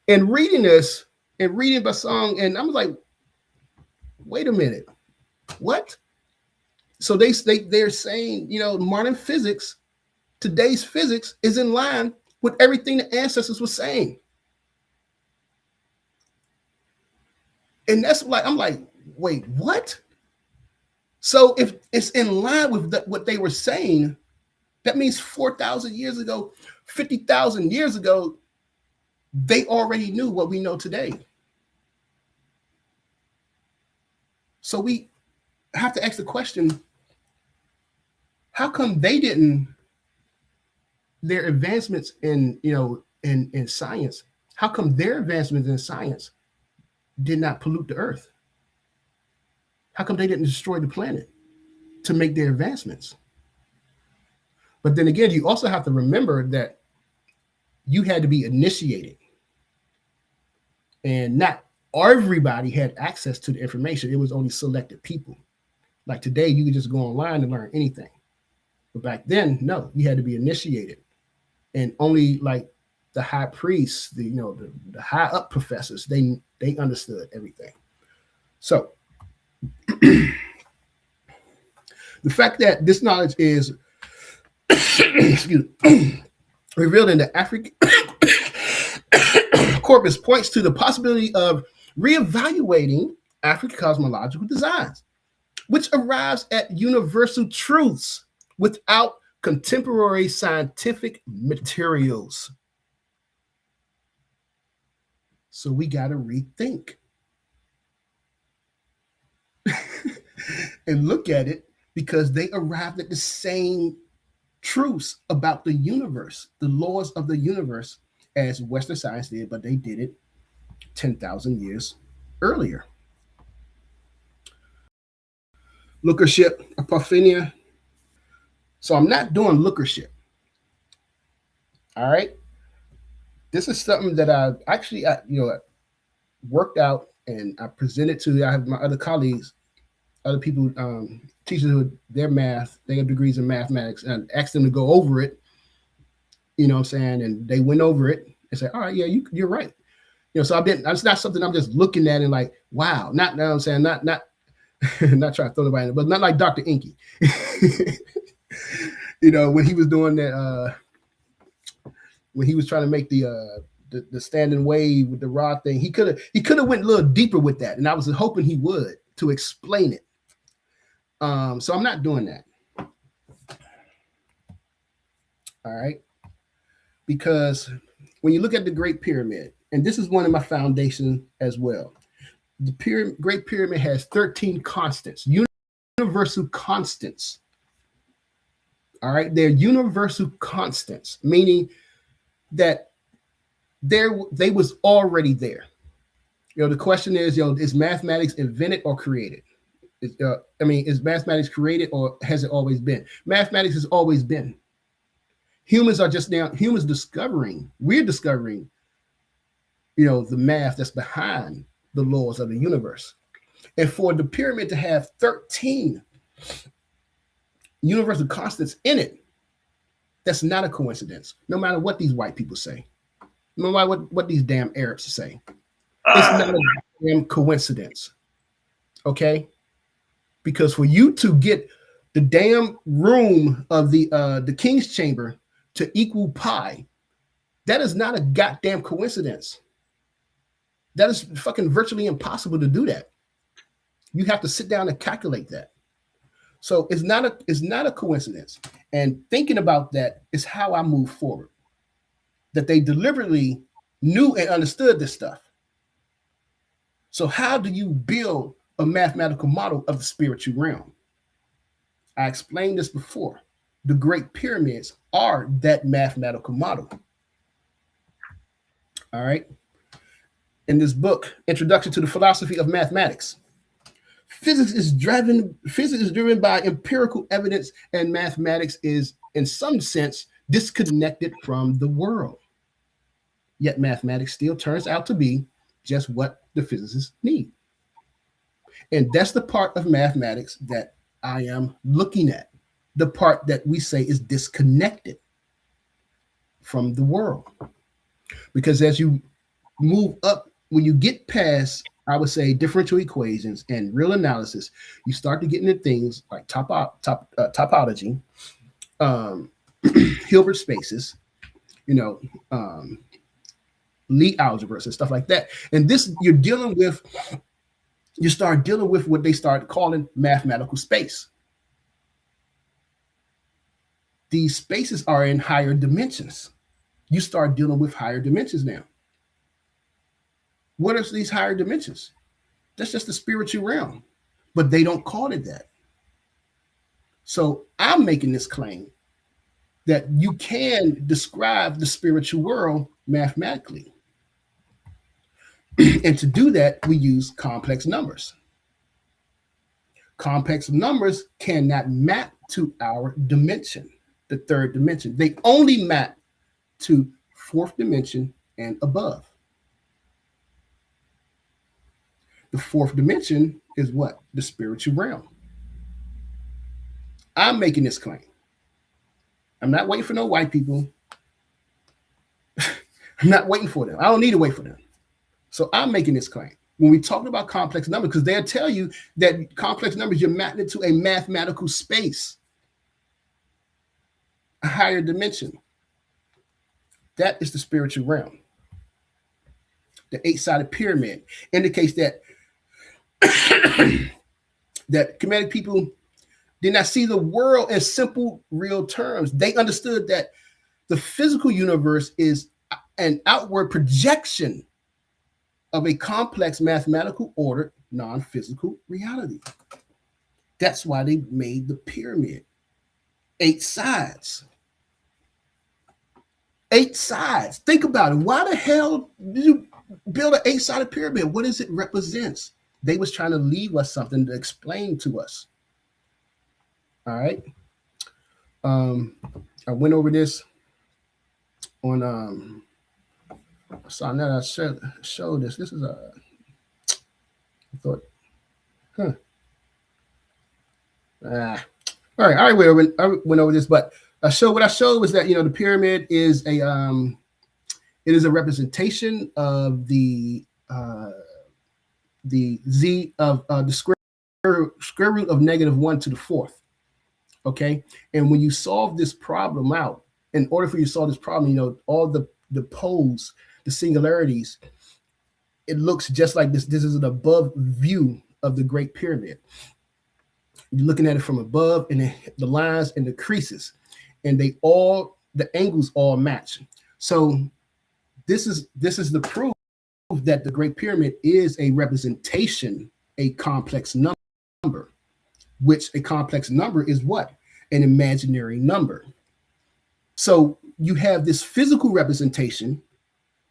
And reading this and reading by song, and I'm like, wait a minute, what? So they're saying, modern physics, today's physics is in line with everything the ancestors were saying. And that's like, I'm like, wait, what? So if it's in line with what they were saying, that means 4,000 years ago, 50,000 years ago, they already knew what we know today. So we have to ask the question, how come they didn't, their advancements in science, how come their advancements in science did not pollute the earth? How come they didn't destroy the planet to make their advancements? But then again, you also have to remember that you had to be initiated. And not everybody had access to the information. It was only selected people. Like today, you could just go online and learn anything. But back then, no, you had to be initiated. And only like the high priests, the high up professors, they understood everything. So the fact that this knowledge is revealed in the African corpus points to the possibility of reevaluating African cosmological designs, which arrives at universal truths without contemporary scientific materials. So we got to rethink. and look at it, because they arrived at the same truths about the universe, the laws of the universe, as Western science did, but they did it 10,000 years earlier. Lookership, apophenia. So I'm not doing lookership. All right. This is something that I actually, worked out and I presented to. I have my other colleagues, other people, teachers who their math, they have degrees in mathematics, and asked them to go over it. You know what I'm saying? And they went over it and said, all right, yeah, you're right. So it's not something I'm just looking at and like, wow, not, you know what I'm saying? Not not trying to throw nobody in it, but not like Dr. Inky. When he was doing that, when he was trying to make the standing wave with the rod thing, he could have went a little deeper with that. And I was hoping he would, to explain it. So I'm not doing that. All right. Because when you look at the Great Pyramid, and this is one of my foundations as well, the Great Pyramid has 13 constants, universal constants. All right. They're universal constants, meaning that they was already there. The question is, is mathematics invented or created? Is mathematics created or has it always been? Mathematics has always been. Humans are just now, we're discovering, the math that's behind the laws of the universe. And for the pyramid to have 13 universal constants in it, that's not a coincidence, no matter what these white people say, no matter what these damn Arabs say. It's not a damn coincidence, okay? Because for you to get the damn room of the king's chamber to equal pi, that is not a goddamn coincidence. That is fucking virtually impossible to do that. You have to sit down and calculate that. So it's not a coincidence. And thinking about that is how I move forward. That they deliberately knew and understood this stuff. So how do you build a mathematical model of the spiritual realm? I explained this before. The Great Pyramids are that mathematical model. All right. In this book, Introduction to the Philosophy of Mathematics, physics is driven by empirical evidence, and mathematics is, in some sense, disconnected from the world. Yet mathematics still turns out to be just what the physicists need. And that's the part of mathematics that I am looking at, the part that we say is disconnected from the world. Because as you move up, when you get past, I would say, differential equations and real analysis, you start to get into things like topology, Hilbert spaces, Lie algebras and stuff like that. And this, you start dealing with what they start calling mathematical space. These spaces are in higher dimensions. You start dealing with higher dimensions now. What are these higher dimensions? That's just the spiritual realm, but they don't call it that. So I'm making this claim that you can describe the spiritual world mathematically. And to do that, we use complex numbers. Complex numbers cannot map to our dimension, the third dimension. They only map to fourth dimension and above. The fourth dimension is what? The spiritual realm. I'm making this claim. I'm not waiting for no white people. I'm not waiting for them. I don't need to wait for them. So I'm making this claim. When we talk about complex numbers, because they'll tell you that complex numbers, you're mapping it to a mathematical space, a higher dimension. That is the spiritual realm. The eight-sided pyramid indicates that that Kemetic people did not see the world in simple, real terms. They understood that the physical universe is an outward projection of a complex mathematical order non-physical reality. That's why they made the pyramid. 8 sides. 8 sides. Think about it. Why the hell did you build an 8-sided pyramid? What does it represent? They was trying to leave us something to explain to us. All right. I went over this on so now I showed this. This is I thought, all right. I went over this, but what I showed was that the pyramid is a it is a representation of the z of the square root of -1 to the 4th. Okay, and when you solve this problem out, in order for you to solve this problem, all the poles, the singularities, it looks just like this. This is an above view of the Great Pyramid. You're looking at it from above, and the lines and the creases, and the angles all match. So this is the proof that the Great Pyramid is a representation, a complex number, which a complex number is what? An imaginary number. So you have this physical representation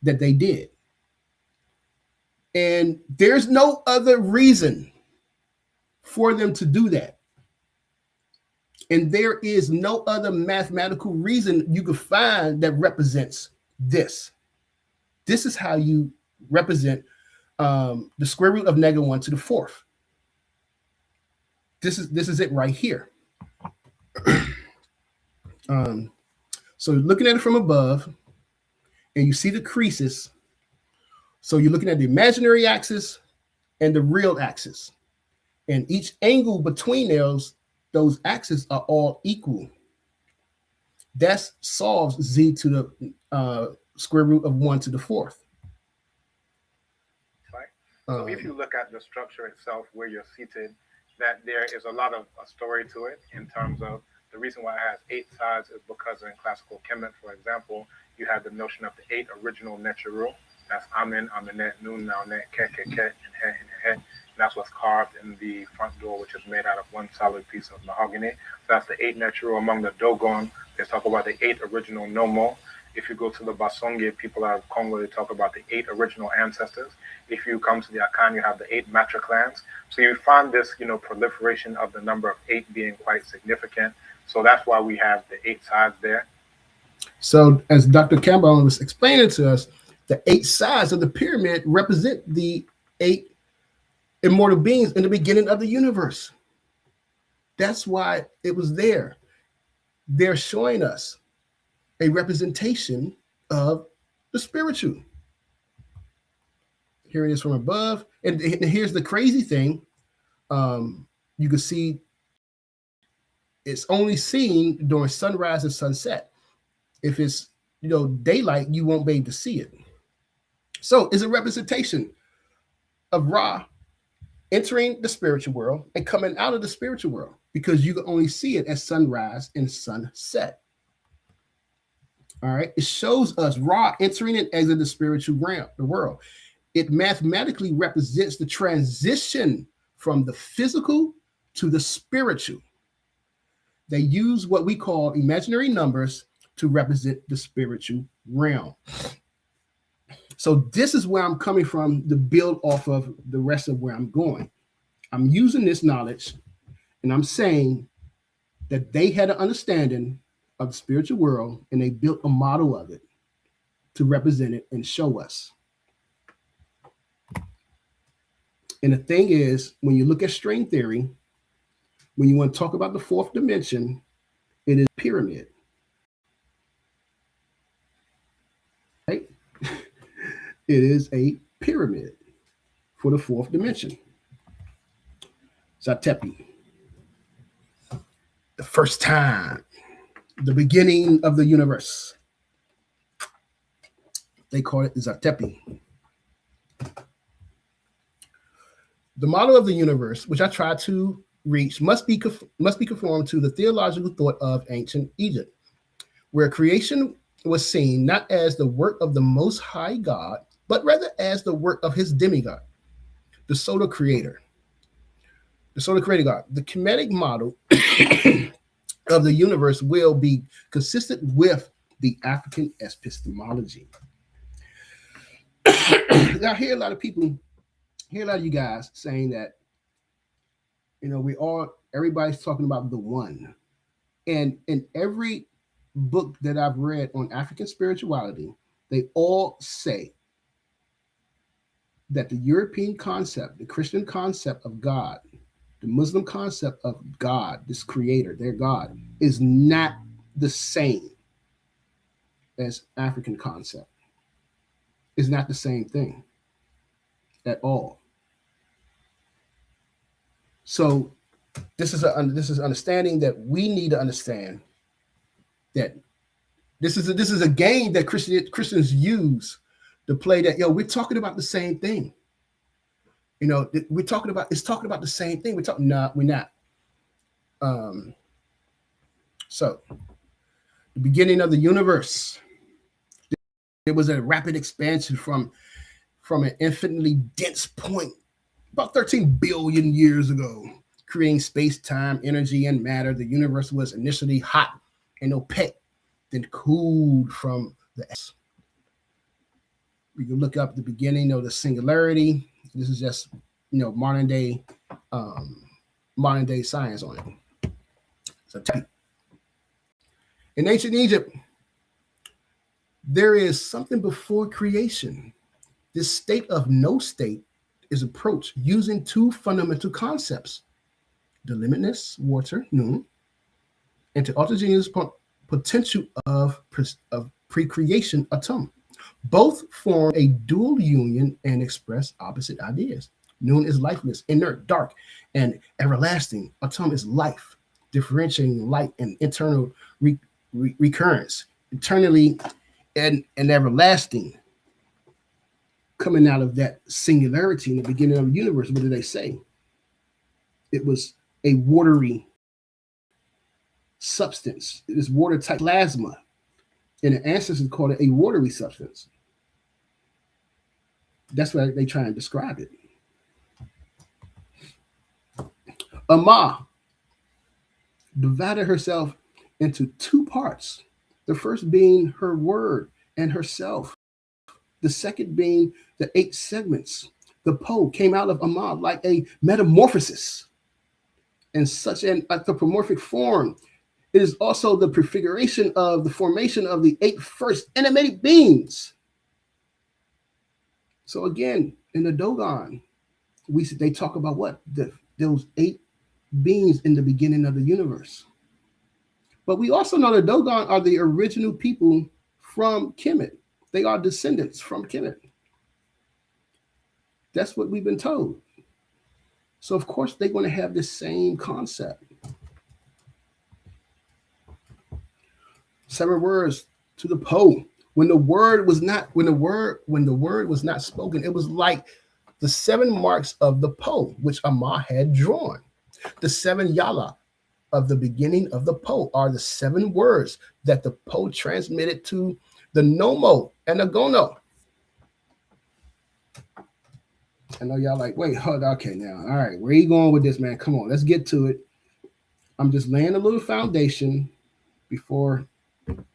that they did. And there's no other reason for them to do that. And there is no other mathematical reason you could find that represents this. This is how you represent the square root of -1 to the 4th. This is it right here. So looking at it from above, and you see the creases. So you're looking at the imaginary axis and the real axis. And each angle between those axes are all equal. That solves z to the square root of 1 to the 4th. Right. So if you look at the structure itself where you're seated, that there is a lot of a story to it in terms of the reason why it has 8 sides is because in classical Kemet, for example, you have the notion of the 8 original Necharu. That's Amen, Amenet, Nun, Naunet, Ket, Ket, Ket, and Het, and Het. And that's what's carved in the front door, which is made out of one solid piece of mahogany. So that's the 8 Necharu. Among the Dogon, they talk about the 8 original Nomo. If you go to the Basonge people out of Congo, they talk about the 8 original ancestors. If you come to the Akan, you have the 8 Matra clans. So you find this, proliferation of the number of 8 being quite significant. So that's why we have the 8 sides there. So as Dr. Campbell was explaining to us, the 8 sides of the pyramid represent the 8 immortal beings in the beginning of the universe. That's why it was there. They're showing us a representation of the spiritual. Here it is from above. And here's the crazy thing. You can see it's only seen during sunrise and sunset. If it's daylight, you won't be able to see it. So it's a representation of Ra entering the spiritual world and coming out of the spiritual world, because you can only see it at sunrise and sunset. All right. It shows us Ra entering and exiting the spiritual realm, the world. It mathematically represents the transition from the physical to the spiritual. They use what we call imaginary numbers to represent the spiritual realm. So this is where I'm coming from to build off of the rest of where I'm going. I'm using this knowledge, and I'm saying that they had an understanding of the spiritual world, and they built a model of it to represent it and show us. And the thing is, when you look at string theory, when you want to talk about the 4th dimension, it is pyramid. Right? It is a pyramid for the 4th dimension. Zatepi. The first time, the beginning of the universe. They call it Zatepi. The model of the universe, which I try to reach, must be conformed to the theological thought of ancient Egypt, where creation was seen not as the work of the Most High God, but rather as the work of his demigod. the solar creator. The solar creator God. The Kemetic model of the universe will be consistent with the African epistemology. Now, I hear a lot of people, hear a lot of you guys saying that, everybody's talking about the one. And in every book that I've read on African spirituality, they all say that the European concept, the Christian concept of God, the Muslim concept of God, this creator, their God, is not the same as African concept. It's not the same thing at all. So this is understanding that we need to understand that this is a game that Christians use to play that, we're talking about the same thing. We're talking about the same thing. We're not. So the beginning of the universe, there was a rapid expansion from an infinitely dense point about 13 billion years ago, creating space, time, energy, and matter. The universe was initially hot and opaque, then cooled from the S. We can look up the beginning of the singularity. This is just, modern day science on it. So in ancient Egypt, there is something before creation. This state of no state is approached using two fundamental concepts: the limitless water, noon, and the autogeneous potential of pre-creation, atom. Both form a dual union and express opposite ideas. Noon is lifeless, inert, dark, and everlasting. Atom is life, differentiating light and internal recurrence, eternally and everlasting. Coming out of that singularity in the beginning of the universe, what did they say? It was a watery substance. It is water-type plasma. And the ancestors called it a watery substance. That's why they try and describe it. Ama divided herself into two parts. The first being her word and herself. The second being the 8 segments. The Po came out of Ama like a metamorphosis in such an anthropomorphic form. It is also the prefiguration of the formation of the 8 first animated beings. So again, in the Dogon, they talk about what? Those 8 beings in the beginning of the universe. But we also know the Dogon are the original people from Kemet. They are descendants from Kemet. That's what we've been told. So of course they're going to have the same concept. 7 words to the Po. When the word was not spoken, it was like the 7 marks of the Po, which Ama had drawn. The 7 Yala of the beginning of the Po are the 7 words that the Po transmitted to the Nomo and the Gono. I know y'all like, wait, hold on, okay now. All right, where are you going with this, man? Come on, let's get to it. I'm just laying a little foundation before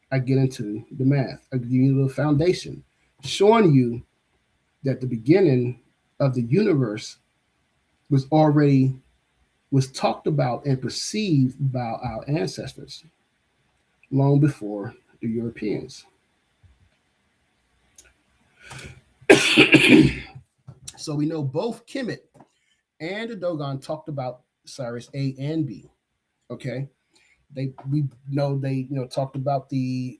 I get into the math. I'll give you a little foundation, showing you that the beginning of the universe was talked about and perceived by our ancestors long before the Europeans. So we know both Kemet and the Dogon talked about Cyrus A and B. Okay, we know they talked about the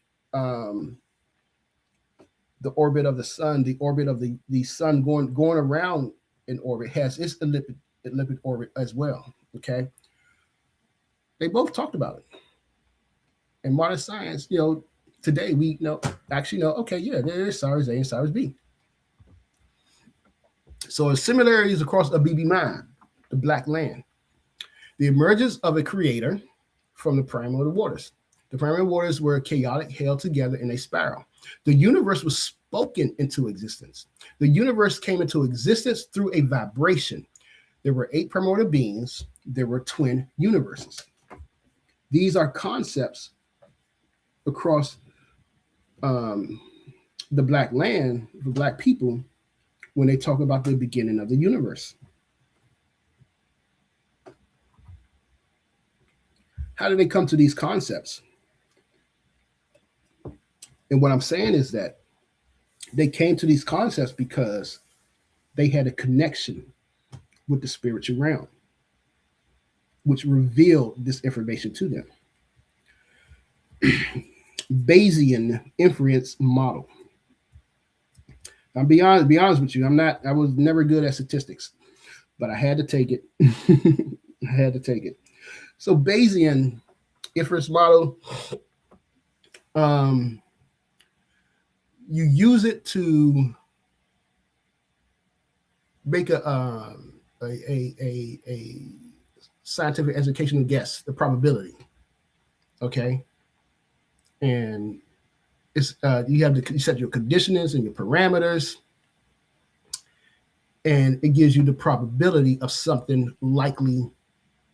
orbit of the sun, the orbit of the sun going around in orbit has its elliptic orbit as well. Okay, they both talked about it. In modern science, today we know. Okay, yeah, there is Cyrus A and Cyrus B. So similarities across a BB mind, the black land. The emergence of a creator from the primordial waters. The primordial waters were chaotic, held together in a spiral. The universe was spoken into existence. The universe came into existence through a vibration. There were 8 primordial beings. There were twin universes. These are concepts across the Black land, the Black people, when they talk about the beginning of the universe. How did they come to these concepts? And what I'm saying is that they came to these concepts because they had a connection with the spiritual realm, which revealed this information to them. Bayesian inference model. I'll be honest with you. I was never good at statistics, but I had to take it. I had to take it. So Bayesian inference model, you use it to make a scientific educational guess, the probability. Okay. And it's you set your conditionings and your parameters, and it gives you the probability of something likely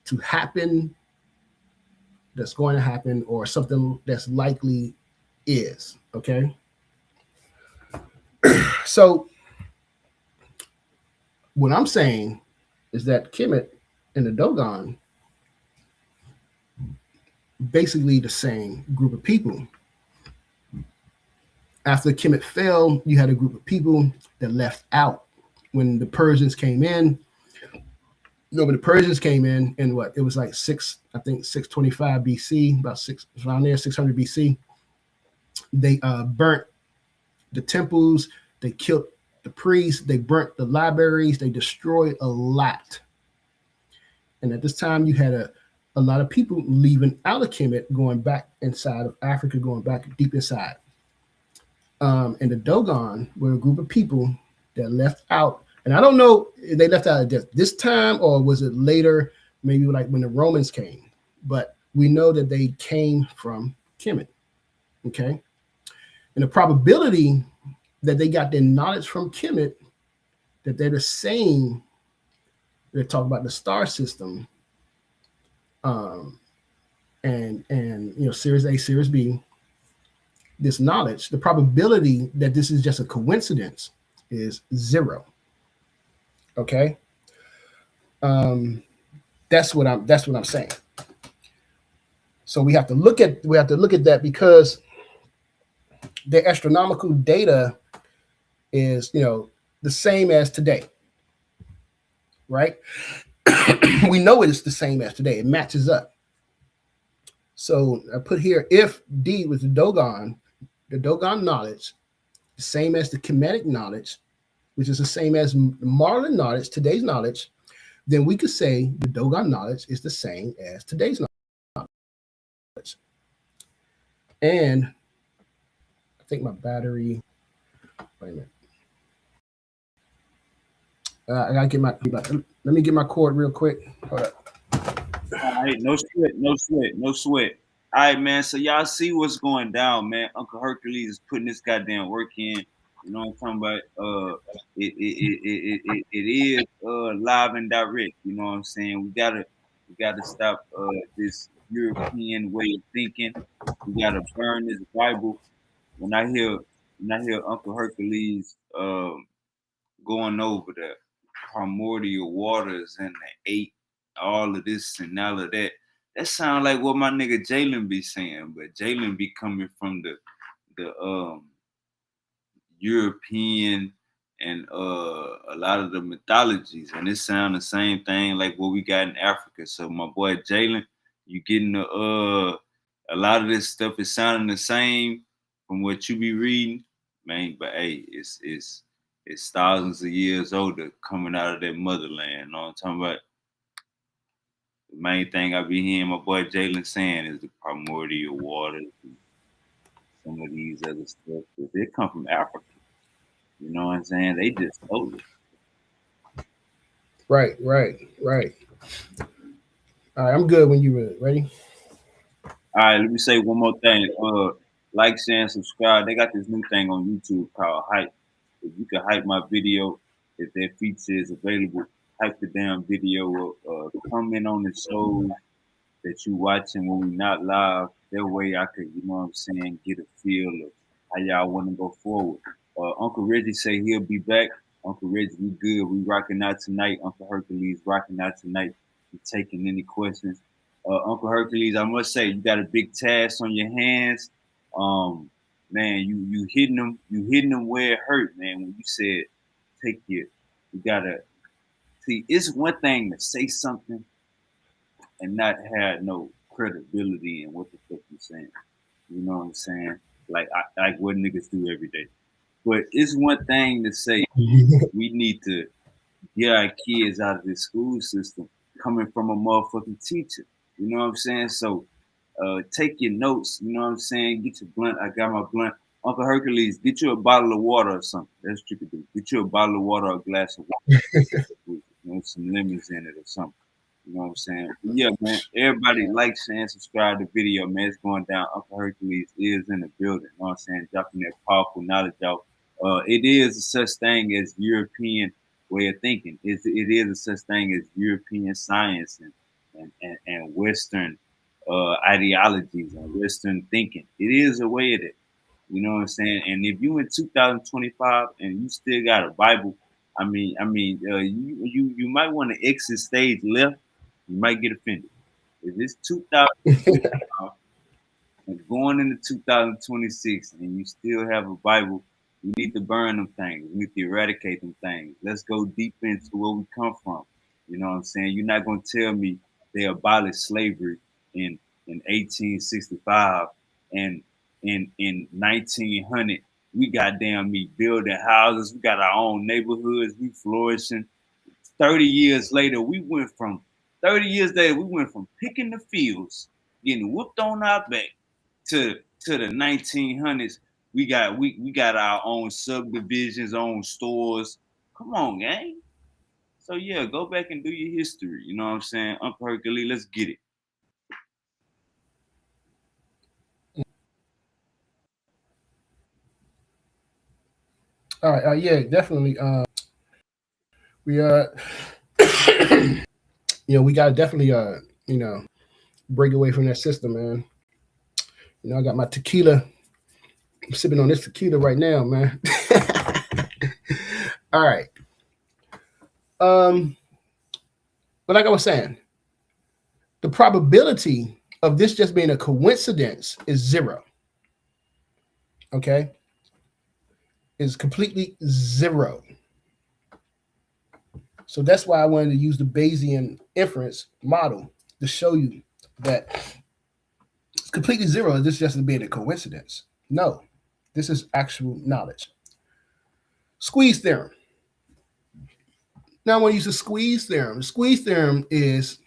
to happen, that's going to happen, or something that's likely is. Okay. So what I'm saying is that Kemet and the Dogon, basically the same group of people. After Kemet fell, you had a group of people that left out. When the Persians came in, when the Persians came in what? It was like 625 BC, around there, 600 BC. They burnt the temples, they killed the priests, they burnt the libraries, they destroyed a lot. And at this time, you had a lot of people leaving out of Kemet, going back inside of Africa, going back deep inside. And the Dogon were a group of people that left out. And I don't know if they left out at this time or was it later, maybe like when the Romans came. But we know that they came from Kemet. Okay. And the probability that they got their knowledge from Kemet, that they're the same, they're talking about the star system, and Series A, Series B, this knowledge, the probability that this is just a coincidence is 0. Okay. That's what I'm saying. So we have to look at that because the astronomical data is, the same as today, right? We know it is the same as today. It matches up. So I put here, if D was the Dogon knowledge, the same as the Kemetic knowledge, which is the same as Marlin knowledge, today's knowledge, then we could say the Dogon knowledge is the same as today's knowledge. And I think my battery, wait a minute. I gotta get let me get my cord real quick. Hold up. All right, no sweat. All right, man. So y'all see what's going down, man. Uncle Hercules is putting this goddamn work in. You know what I'm talking about? It is live and direct. You know what I'm saying? We gotta stop this European way of thinking. We gotta burn this Bible. When I hear Uncle Hercules going over the primordial waters and the 8, all of this and all of that, that sound like what my nigga Jalen be saying, but Jalen be coming from the European and a lot of the mythologies, and it sound the same thing like what we got in Africa. So my boy Jalen, you getting a lot of this stuff is sounding the same from what you be reading, man. But hey, it's thousands of years older coming out of that motherland. You know what I'm talking about? The main thing I be hearing my boy Jalen saying is the primordial waters and some of these other stuff. They come from Africa. You know what I'm saying? They just told it. Right. All right, I'm good when you're ready. All right, let me say one more thing. like, share, and subscribe. They got this new thing on YouTube called Hype. If you can hype my video, if that feature is available, hype the damn video up. Comment on the shows that you watching when we not live. That way I could, you know what I'm saying, get a feel of how y'all want to go forward. Uncle Reggie say he'll be back. Uncle Reggie, we good. We rocking out tonight. Uncle Hercules rocking out tonight. We taking any questions. Uncle Hercules, I must say you got a big task on your hands. Man, you hitting them where it hurt, man. When you said you gotta see. It's one thing to say something and not have no credibility in what the fuck you saying. You know what I'm saying? Like what niggas do every day. But it's one thing to say we need to get our kids out of the school system coming from a motherfucking teacher. You know what I'm saying? So take your notes, you know what I'm saying? Get your blunt. I got my blunt. Uncle Hercules, get you a bottle of water or something. That's what you could do. Get you a bottle of water or a glass of water. With, you know, some lemons in it or something. You know what I'm saying? But yeah, man. Everybody like, share, and subscribe to the video, man. It's going down. Uncle Hercules is in the building. You know what I'm saying? Dropping that powerful knowledge out. It is a such thing as European way of thinking. It is a such thing as European science and Western ideologies and Western thinking. It is a way of it. You know what I'm saying? And if you in 2025 and you still got a Bible, you might want to exit stage left. You might get offended. If it's 2025 and going into 2026 and you still have a Bible, we need to burn them things. We need to eradicate them things. Let's go deep into where we come from. You know what I'm saying? You're not gonna tell me they abolished slavery in 1865 and in 1900 we goddamn me building houses. We got our own neighborhoods. We flourishing. 30 years later, we went from picking the fields, getting whooped on our back, to the 1900s. We got our own subdivisions, own stores. Come on, gang. So yeah, go back and do your history. You know what I'm saying? Uncle Hercules, let's get it. All right, yeah, definitely. We we gotta definitely break away from that system, man. I got my tequila. I'm sipping on this tequila right now, man. All right. But like I was saying, the probability of this just being a coincidence is 0. Okay? Is completely 0. So that's why I wanted to use the Bayesian inference model to show you that it's completely 0. This just being a coincidence. No, this is actual knowledge. Squeeze theorem. Now I want to use the squeeze theorem. The squeeze theorem is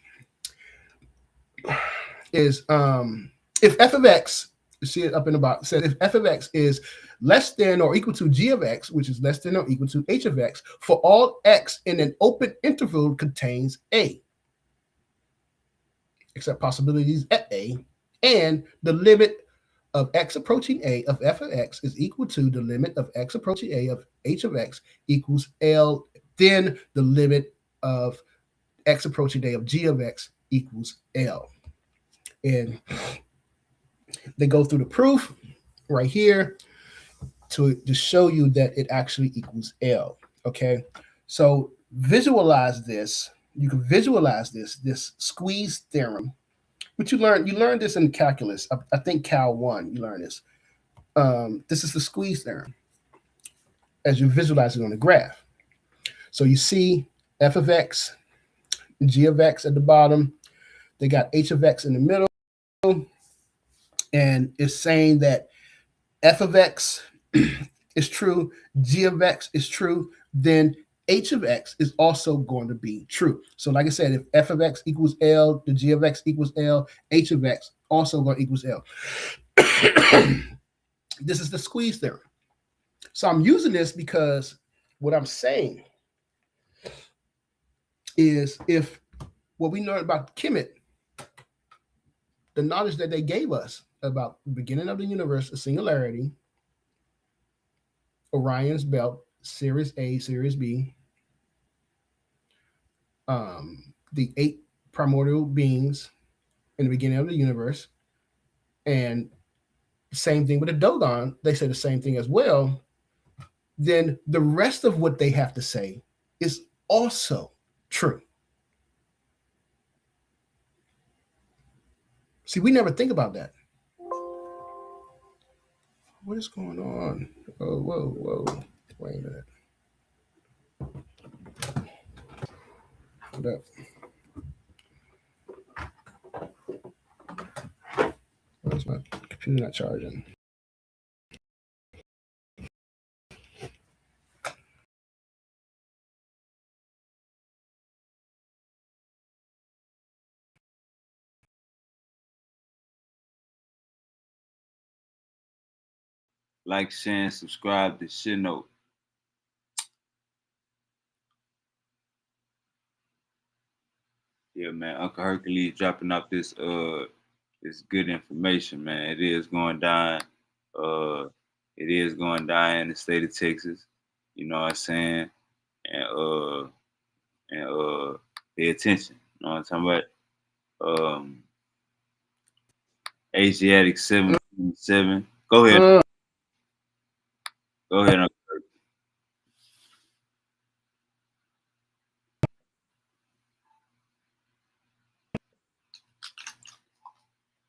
if f of x, you see it up in the box, says if f of x is less than or equal to g of x, which is less than or equal to h of x, for all x in an open interval contains a, except possibilities at a, and the limit of x approaching a of f of x is equal to the limit of x approaching a of h of x equals L, then the limit of x approaching a of g of x equals L. And they go through the proof right here to show you that it actually equals L. Okay, so visualize this. You can visualize this squeeze theorem, which you learned this in calculus. I think Cal 1, you learned this. This is the squeeze theorem as you visualize it on the graph. So you see f of x, g of x at the bottom. They got h of x in the middle. And it's saying that f of x is true, g of x is true, then h of x is also going to be true. So like I said, if f of x equals L, the g of x equals L, h of x also going to equals L. This is the squeeze theorem. So I'm using this because what I'm saying is if what we learned about Kemet, the knowledge that they gave us about the beginning of the universe, the singularity, Orion's belt, Sirius A, Sirius B, the 8 primordial beings in the beginning of the universe, and same thing with the Dogon, they say the same thing as well, then the rest of what they have to say is also true. See, we never think about that. What is going on? Oh, whoa. Wait a minute. Hold up. Where's my computer not charging? Like, share, and subscribe to Shit Note. Yeah, man. Uncle Hercules dropping off this good information, man. It is going down. It is going down in the state of Texas. You know what I'm saying? And pay attention. You know what I'm talking about? Asiatic 727. Go ahead. Go ahead, Uncle Herc.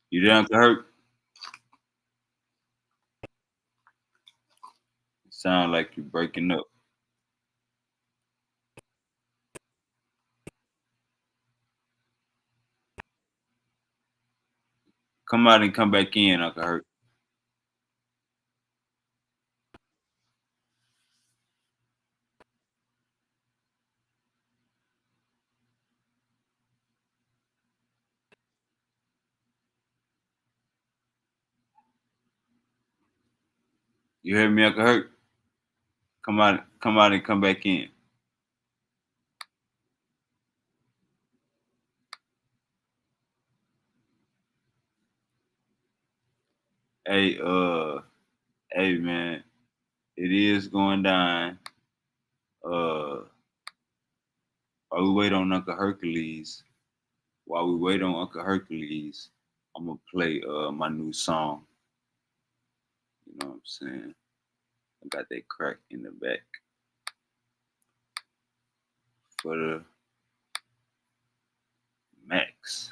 You there, Uncle Herc? Sound like you're breaking up. Come out and come back in, Uncle Herc. You hear me, Uncle Herc? Come out and come back in. Hey, man, it is going down. While we wait on Uncle Hercules, I'm gonna play my new song. You know what I'm saying? I got that crack in the back for the max.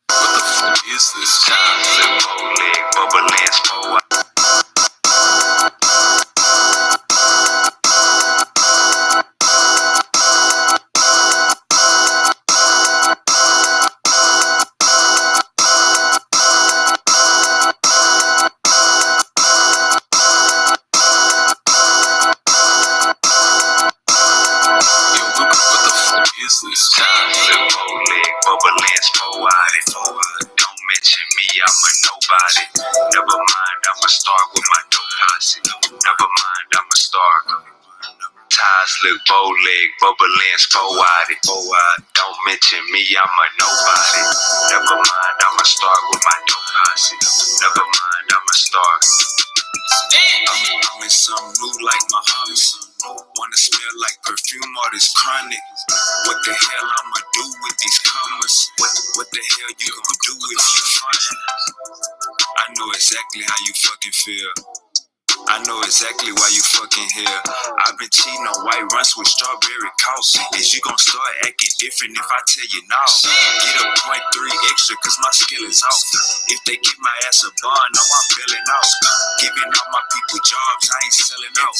What the fuck is this? Time leg, bubble lens, don't mention me, I'm a nobody. Never mind, I'ma start with my dope posse. Never mind, I'm a star. Ties look bow leg, bubble lens, don't mention me, I'm a nobody. Never mind, I'ma start with my dope posse. Never mind, I'm a star. I'm in something new like Muhammad. Wanna smell like perfume or this chronic? What the hell I'ma do with these commas? What the hell you gonna do if you frontin'? I know exactly how you fucking feel. I know exactly why you fucking here. I've been cheating on white runs with strawberry caution. Is you gonna start acting different if I tell you no? Get a 0.3 extra cause my skill is off. If they give my ass a bond, no, I'm billing out. Giving all my people jobs, I ain't selling out.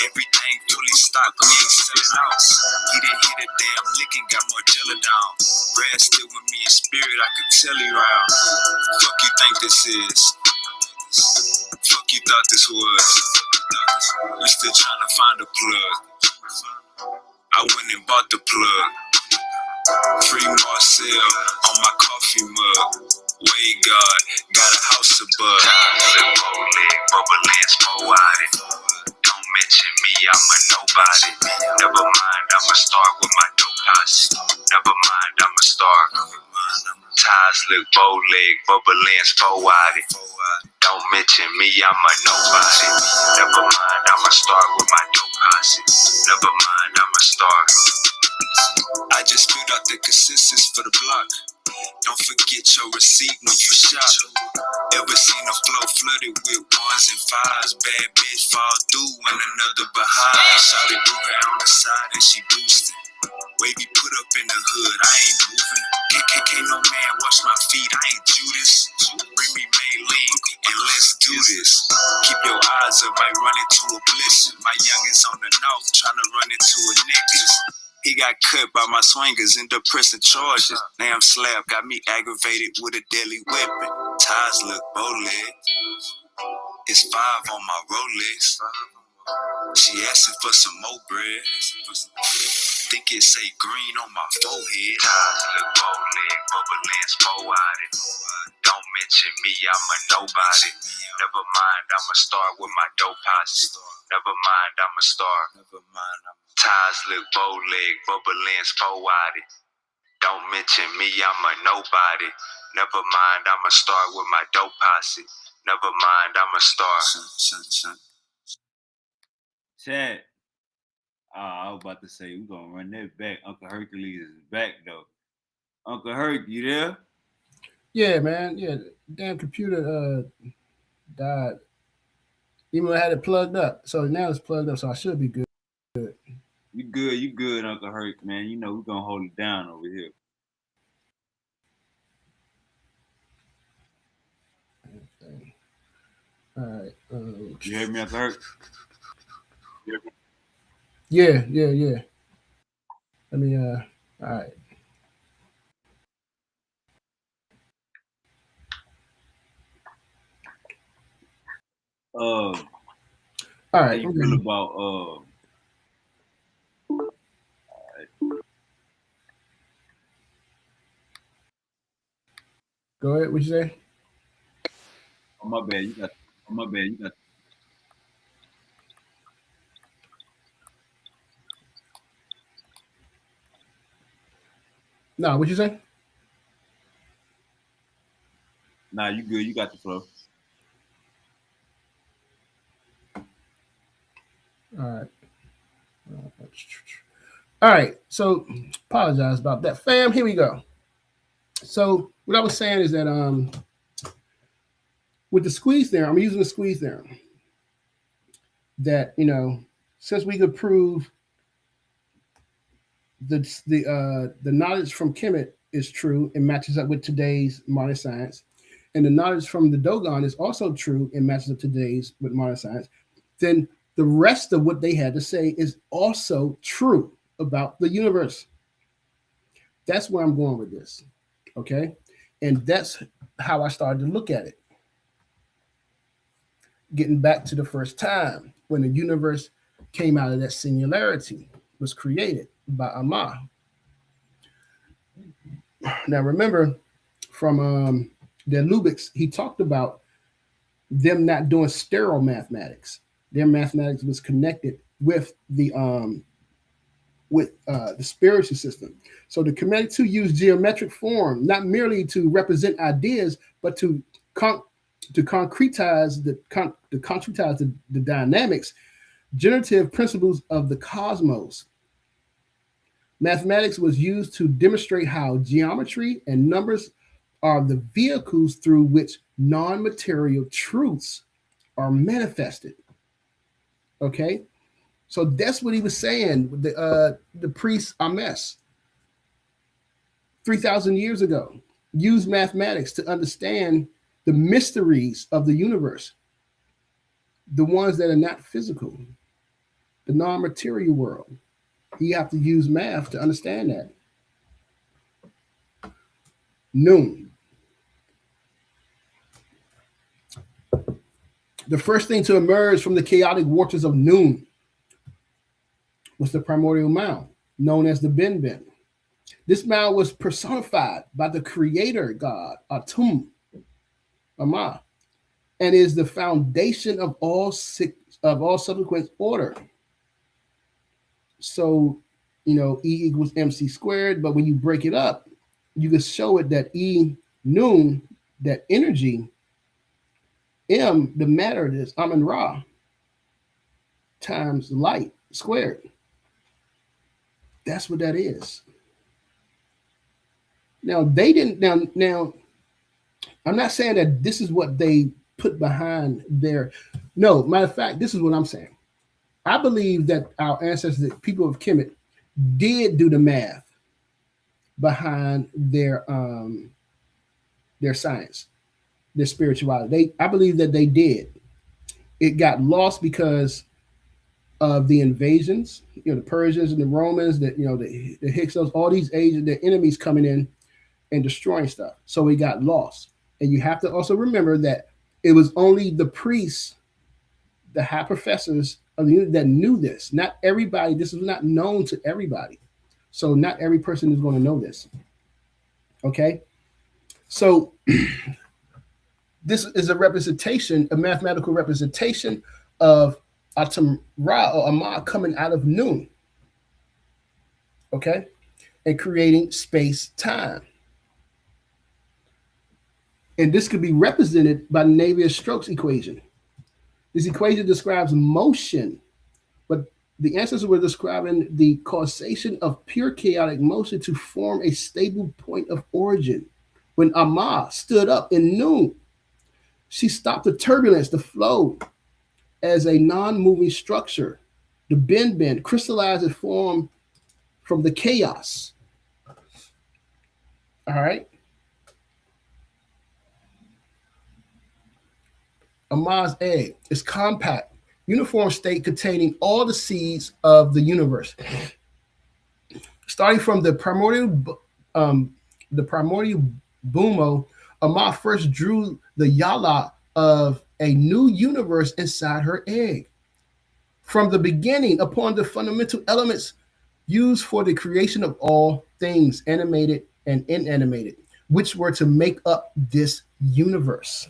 Everything fully stocked, we ain't selling out. He didn't hit a damn lick and got more jelly down. Brad still with me in spirit, I could tell you round. Fuck you think this is? Fuck you thought this was? You still trying to find a plug. I went and bought the plug. Free Marcel on my coffee mug. Way God, got a house above. Bubble lens, don't mention me, I'm a nobody. Never mind, I'ma start with my dope posse. Never mind, I'm a star. Ties look bow leg, bubble lens, four-eyed. Don't mention me, I'm a nobody. Never mind, I'ma start with my dope posse. Never mind, I'ma start. I just spit out the consensus for the block. Don't forget your receipt when you shop. Ever seen a flow flooded with ones and fives? Bad bitch fall through when another behind. Shawty do her on the side and she boosting. Wavy put up in the hood, I ain't moving. Can't no man wash my feet, I ain't Judas. Bring me Maylene and let's do this. Keep your eyes up, might run into a bliss. My youngins on the north tryna run into a niggas. He got cut by my swingers, end up pressing charges. Damn slab got me aggravated with a deadly weapon. Ties look bow-leg. It's 5 on my Rolex. She asking for some more bread. Think it say green on my forehead. Ties look bow-leg, bubble lens, four-eyed. Don't mention me, I'm a nobody. Never mind, I'ma start with my dope posse. Never mind, I'ma start. Ties look bow-leg, bubble lens, four-eyed. Don't mention me, I'm a nobody. Never mind, I'ma start with my dope posse. Never mind, I'ma start. Chad. I was about to say we're gonna run that back. Uncle Hercules is back though. Uncle Herc, you there? Yeah, man. Yeah, damn computer died. Even though I had it plugged up, so now it's plugged up, so I should be good. You good, Uncle Herc, man. You know we're gonna hold it down over here. All right. You heard me, Uncle Herc? Yeah. Let me. All right. All right. How you feel about Go ahead. What you say? Oh, my bad. You got. No, what you say? Nah, you good. You got the flow. All right. So apologize about that, fam. Here we go. So what I was saying is that with the squeeze theorem, I'm using the squeeze theorem. That since we could prove the knowledge from Kemet is true and matches up with today's modern science, and the knowledge from the Dogon is also true and matches up today's with modern science, then the rest of what they had to say is also true about the universe. That's where I'm going with this, okay? And that's how I started to look at it. Getting back to the first time when the universe came out of that singularity, was created by Allah. Now remember, from the Lubics, he talked about them not doing sterile mathematics. Their mathematics was connected with the spiritual system. So the Kemetic II used geometric form, not merely to represent ideas, but to concretize the dynamics, generative principles of the cosmos. Mathematics was used to demonstrate how geometry and numbers are the vehicles through which non-material truths are manifested. Okay, so that's what he was saying. The priest Ames, 3,000 years ago, used mathematics to understand the mysteries of the universe, the ones that are not physical, the non-material world. You have to use math to understand that. Noon. The first thing to emerge from the chaotic waters of noon was the primordial mound, known as the Ben Ben. This mound was personified by the creator god, Atum, Ama, and is the foundation of all subsequent order. So, E equals MC squared, but when you break it up, you can show it that E noon, that energy, M, the matter is Amun Ra times light squared. That's what that is. Now they didn't now I'm not saying that this is what they put behind their no, matter of fact, this is what I'm saying. I believe that our ancestors, the people of Kemet, did do the math behind their science, their spirituality. I believe that they did. It got lost because of the invasions, the Persians and the Romans, the Hyksos, all these Asian, the enemies coming in and destroying stuff. So it got lost. And you have to also remember that it was only the priests, the high professors of the unit that knew this. Not everybody, this is not known to everybody. So not every person is going to know this. Okay? So this is a representation, a mathematical representation of Atum Ra or Amah coming out of noon. Okay? And creating space-time. And this could be represented by Navier-Stokes equation. This equation describes motion, but the ancestors were describing the causation of pure chaotic motion to form a stable point of origin. When Amah stood up in noon, she stopped the turbulence, the flow, as a non-moving structure. The bin crystallized and formed from the chaos. All right? Amah's egg is compact, uniform state containing all the seeds of the universe. Starting from the primordial Bumo, Amah first drew the Yala of a new universe inside her egg. From the beginning, upon the fundamental elements used for the creation of all things, animated and inanimated, which were to make up this universe.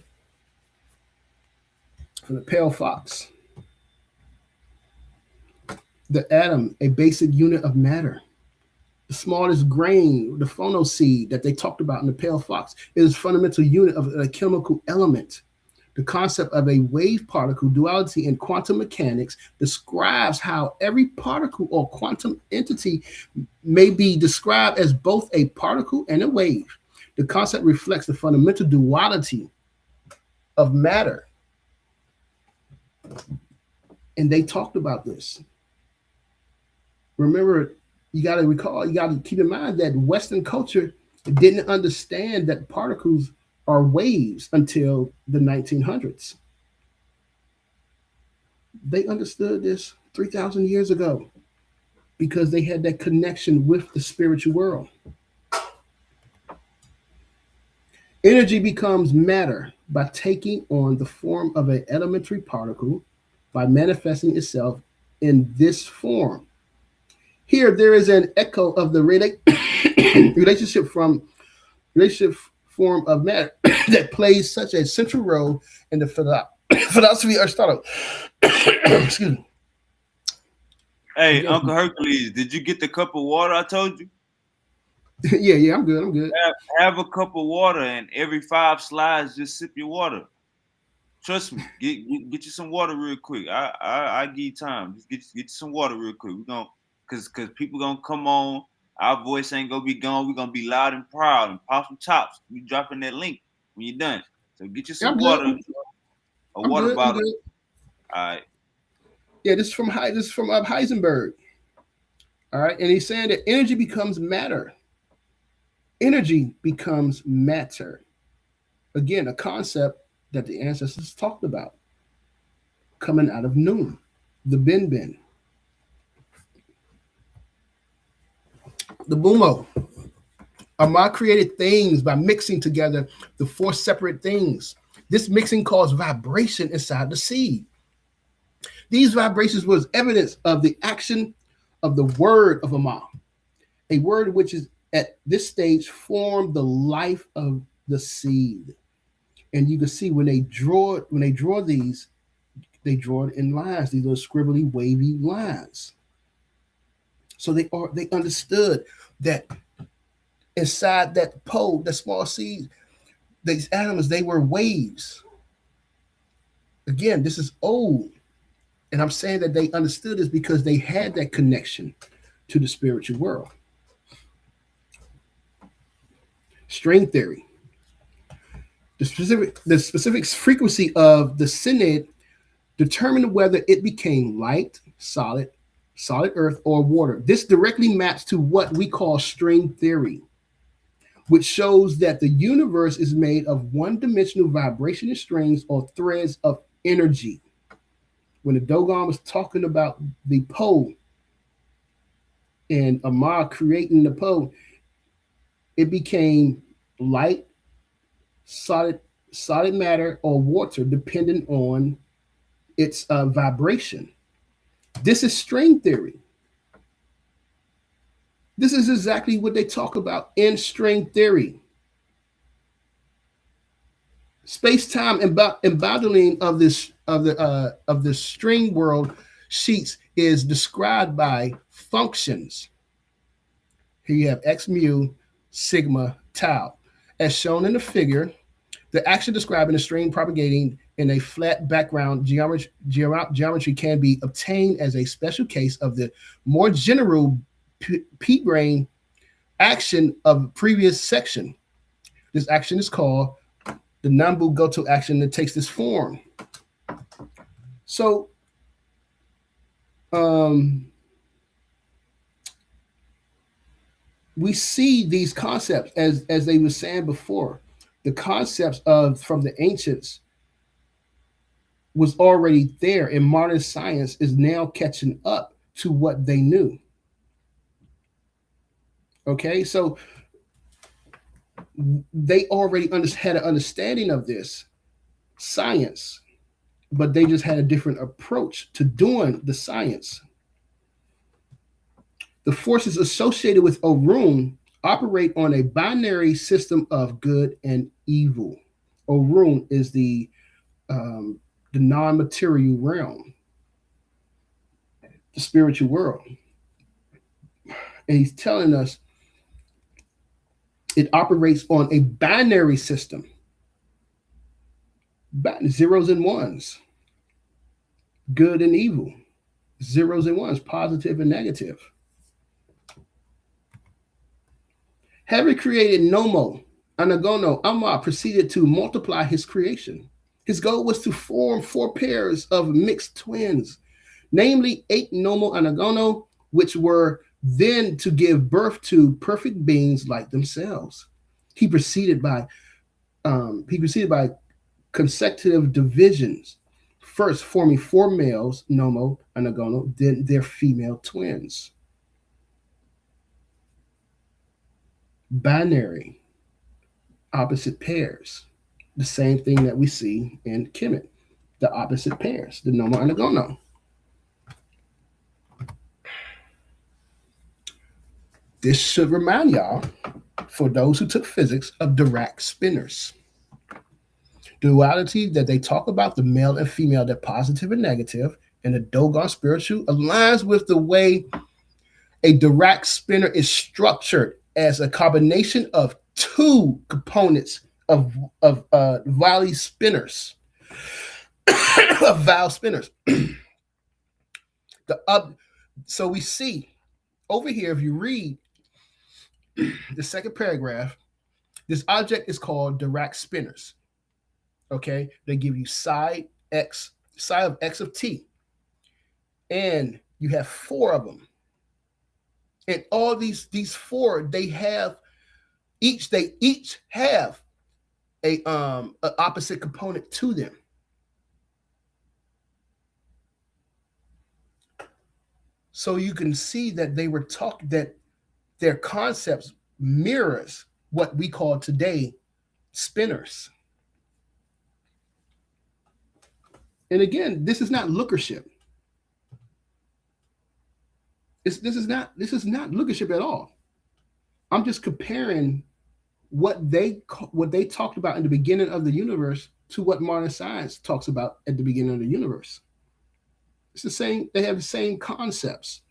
From the pale fox. The atom, a basic unit of matter. The smallest grain, the phonoseed that they talked about in the pale fox, is a fundamental unit of a chemical element. The concept of a wave particle duality in quantum mechanics describes how every particle or quantum entity may be described as both a particle and a wave. The concept reflects the fundamental duality of matter. And they talked about this. Remember, you got to keep in mind that Western culture didn't understand that particles are waves until the 1900s. They understood this 3,000 years ago because they had that connection with the spiritual world. Energy becomes matter by taking on the form of an elementary particle by manifesting itself in this form. Here, there is an echo of the relationship form of matter that plays such a central role in the philosophy of Aristotle. Excuse me. Hey, Uncle Hercules, did you get the cup of water I told you? Yeah, I'm good. Have a cup of water, and every 5 slides, just sip your water. Trust me. Get you some water real quick. I give you time. Just get you some water real quick. We're gonna, cause people gonna come on. Our voice ain't gonna be gone. We're gonna be loud and proud and pop some chops. We dropping that link when you're done. So get you some water. A water bottle. All right. Yeah, this is from Heisenberg. All right, and he's saying that energy becomes matter. Energy becomes matter. Again, a concept that the ancestors talked about coming out of noon, the bin. The Bumo. Amah created things by mixing together the 4 separate things. This mixing caused vibration inside the seed. These vibrations was evidence of the action of the word of Amah, a word which is at this stage formed the life of the seed. And you can see when they draw these, they draw it in lines, these little scribbly, wavy lines. So they understood that inside that pole, that small seed, these atoms, they were waves. Again, this is old. And I'm saying that they understood this because they had that connection to the spiritual world. String theory. The specific frequency of the synod determined whether it became light, solid earth, or water. This directly maps to what we call string theory, which shows that the universe is made of one-dimensional vibration strings or threads of energy. When the Dogon was talking about the pole and Amar creating the pole, it became light, solid matter, or water, depending on its vibration. This is string theory. This is exactly what they talk about in string theory. Space-time embodying of the string world sheets is described by functions. Here you have x mu, sigma, tau. As shown in the figure, the action describing a string propagating in a flat background geometry can be obtained as a special case of the more general P-brain action of the previous section. This action is called the Nambu Goto action that takes this form. So, we see these concepts as they were saying before. The concepts from the ancients was already there, and modern science is now catching up to what they knew. Okay, so they already had an understanding of this science, but they just had a different approach to doing the science. The forces associated with Orun operate on a binary system of good and evil. Orun is the non-material realm, the spiritual world. And he's telling us it operates on a binary system. Zeros and ones, good and evil, zeros and ones, positive and negative. Having created Nomo, Anagono, Amma proceeded to multiply his creation. His goal was to form 4 pairs of mixed twins, namely 8 Nomo Anagono, which were then to give birth to perfect beings like themselves. He proceeded by consecutive divisions, first forming 4 males, Nomo Anagono, then their female twins. Binary, opposite pairs, the same thing that we see in Kemet, the opposite pairs, the Nomo Anagono. This should remind y'all, for those who took physics, of Dirac spinors. Duality that they talk about, the male and female, they're positive and negative, and the Dogon spiritual aligns with the way a Dirac spinor is structured as a combination of 2 components of Wily spinners, of Val spinners. So we see over here, if you read the second paragraph, this object is called Dirac spinors. Okay, they give you psi of x of t, and you have 4 of them. And all these 4, they each have a opposite component to them. So you can see that they were talking, that their concepts mirrors what we call today spinners. And again, this is not lookership. This is not lookership at all. I'm just comparing what they talked about in the beginning of the universe to what modern science talks about at the beginning of the universe. It's the same. They have the same concepts,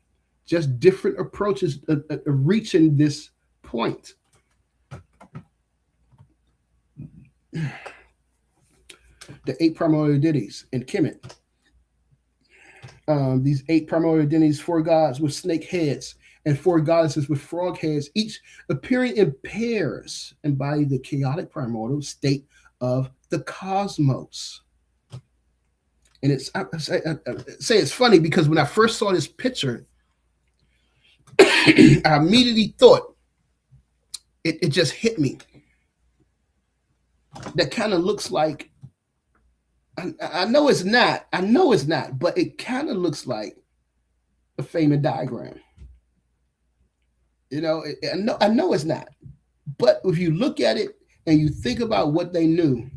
just different approaches of reaching this point. the 8 primordial deities in Kemet. These 8 primordial deities, 4 gods with snake heads and 4 goddesses with frog heads, each appearing in pairs, embody the chaotic primordial state of the cosmos. And I say it's funny because when I first saw this picture, I immediately thought, it just hit me. That kind of looks like, I know it's not, but it kind of looks like a Feynman diagram. You know, I know it's not. But if you look at it and you think about what they knew,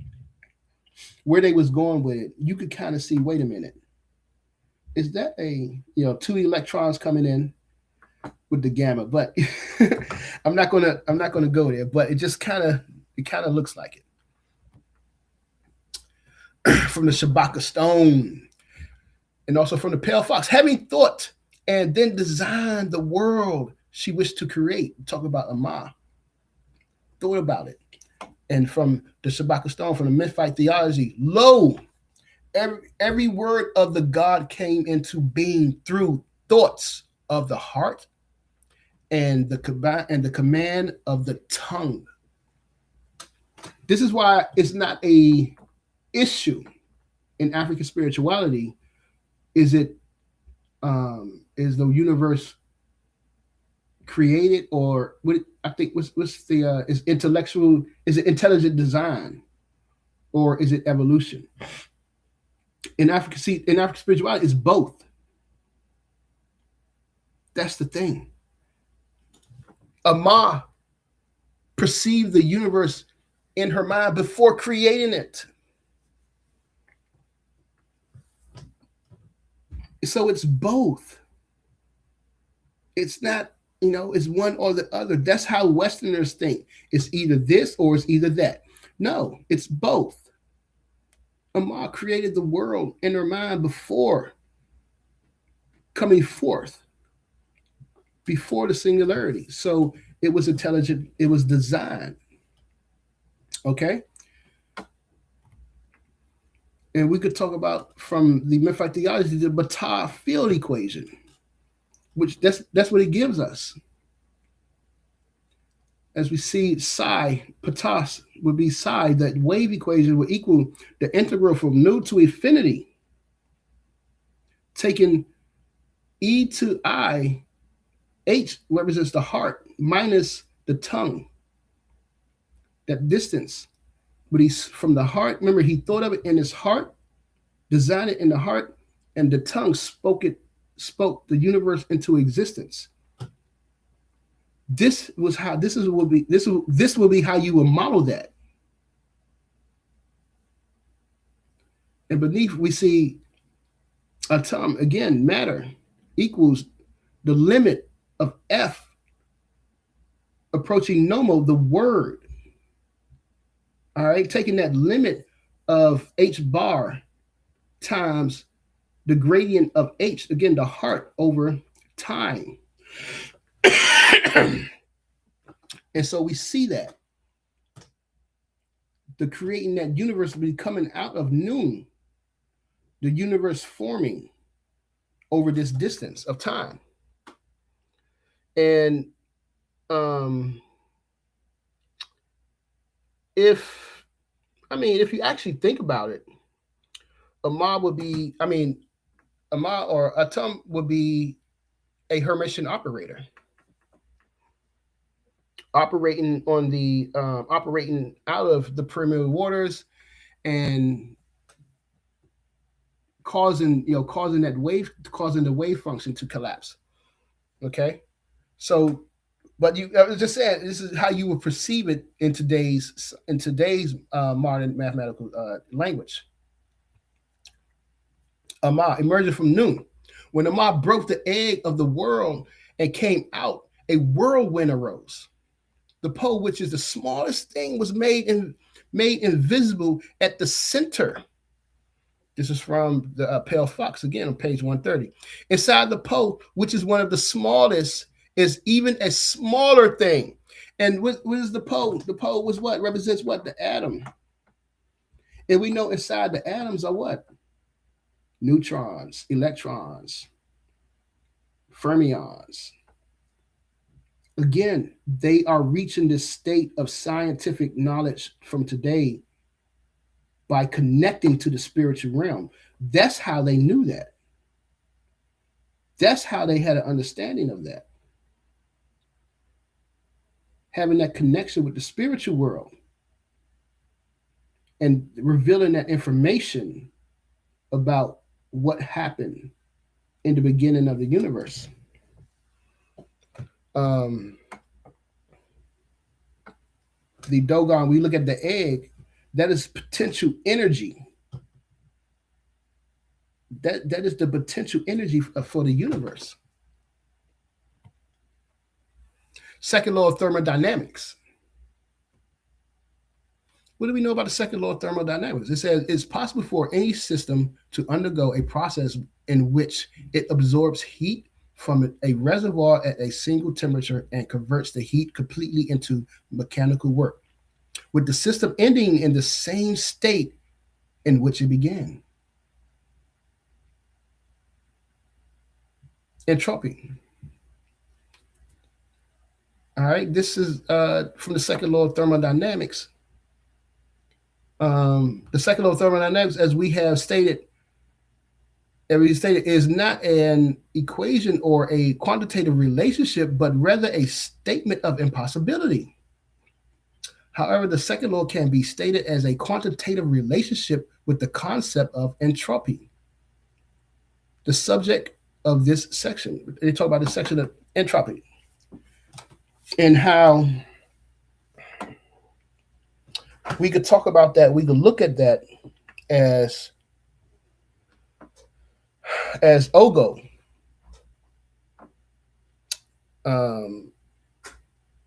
where they was going with it, you could kind of see, wait a minute. Is that 2 electrons coming in with the gamma? But I'm not gonna go there, but it kind of looks like it. From the Shabaka stone, and also from the pale fox, having thought and then designed the world she wished to create. Talk about Ama. Thought about it. And from the Shabaka stone, from the Memphite theology, lo, every word of the God came into being through thoughts of the heart and the command of the tongue. This is why it's not a issue in African spirituality. Is the universe created, or I think what's the is intellectual? Is it intelligent design, or is it evolution? In African spirituality, it's both. That's the thing. Ama perceived the universe in her mind before creating it. So it's both. It's not, it's one or the other. That's how Westerners think. It's either this or it's either that. No, it's both. Ama created the world in her mind before coming forth, before the singularity. So it was intelligent. It was designed. Okay? And we could talk about, from the Memphite theology, the Bata field equation, which that's what it gives us. As we see psi, patas would be psi, that wave equation would equal the integral from nu to infinity, taking e to I, h represents the heart, minus the tongue. That distance. But he's from the heart. Remember, he thought of it in his heart, designed it in the heart, and the tongue spoke the universe into existence. This will be how you will model that. And beneath we see atom, again, matter equals the limit of F approaching nomo, the word. All right, taking that limit of H bar times the gradient of H, again, the heart, over time. And so we see that the creating that universe will be coming out of noon, the universe forming over this distance of time. And if you actually think about it, Ama or Atum would be a Hermitian operator, operating out of the primordial waters and causing the wave function to collapse. Okay, so. But I was just saying, this is how you would perceive it in today's modern mathematical language. Ama, emerging from noon. When Ama broke the egg of the world and came out, a whirlwind arose. The pole, which is the smallest thing, was made invisible at the center. This is from the Pale Fox, again, on page 130. Inside the pole, which is one of the smallest, is even a smaller thing. And what is the pole? The pole was what? Represents what? The atom. And we know inside the atoms are what? Neutrons, electrons, fermions. Again, they are reaching this state of scientific knowledge from today by connecting to the spiritual realm. That's how they knew that. That's how they had an understanding of that. Having that connection with the spiritual world and revealing that information about what happened in the beginning of the universe. The Dogon, we look at the egg, that is potential energy. That is the potential energy for the universe. Second law of thermodynamics. What do we know about the second law of thermodynamics? It says it's possible for any system to undergo a process in which it absorbs heat from a reservoir at a single temperature and converts the heat completely into mechanical work, with the system ending in the same state in which it began. Entropy. All right, this is from the second law of thermodynamics. The second law of thermodynamics, as we have stated, is not an equation or a quantitative relationship, but rather a statement of impossibility. However, the second law can be stated as a quantitative relationship with the concept of entropy. The subject of this section, they talk about the section of entropy and how we could talk about that. We could look at that as Ogo,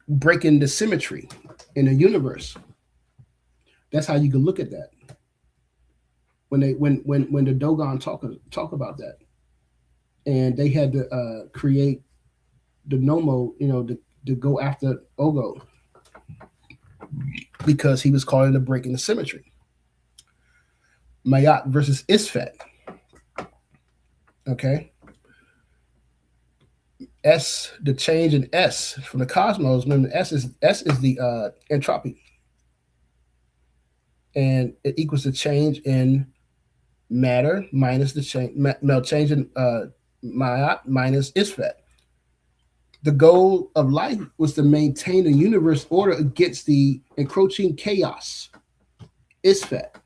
breaking the symmetry in the universe. That's how you can look at that. When the Dogon talk about that, and they had to create the Nomo, to go after Ogo because he was calling it breaking the symmetry. Mayat versus Isfet. Okay. S, the change in S from the cosmos. Remember, S is the entropy, and it equals the change in matter minus the change in Mayat minus Isfet. The goal of life was to maintain the universe order against the encroaching chaos. Isfet.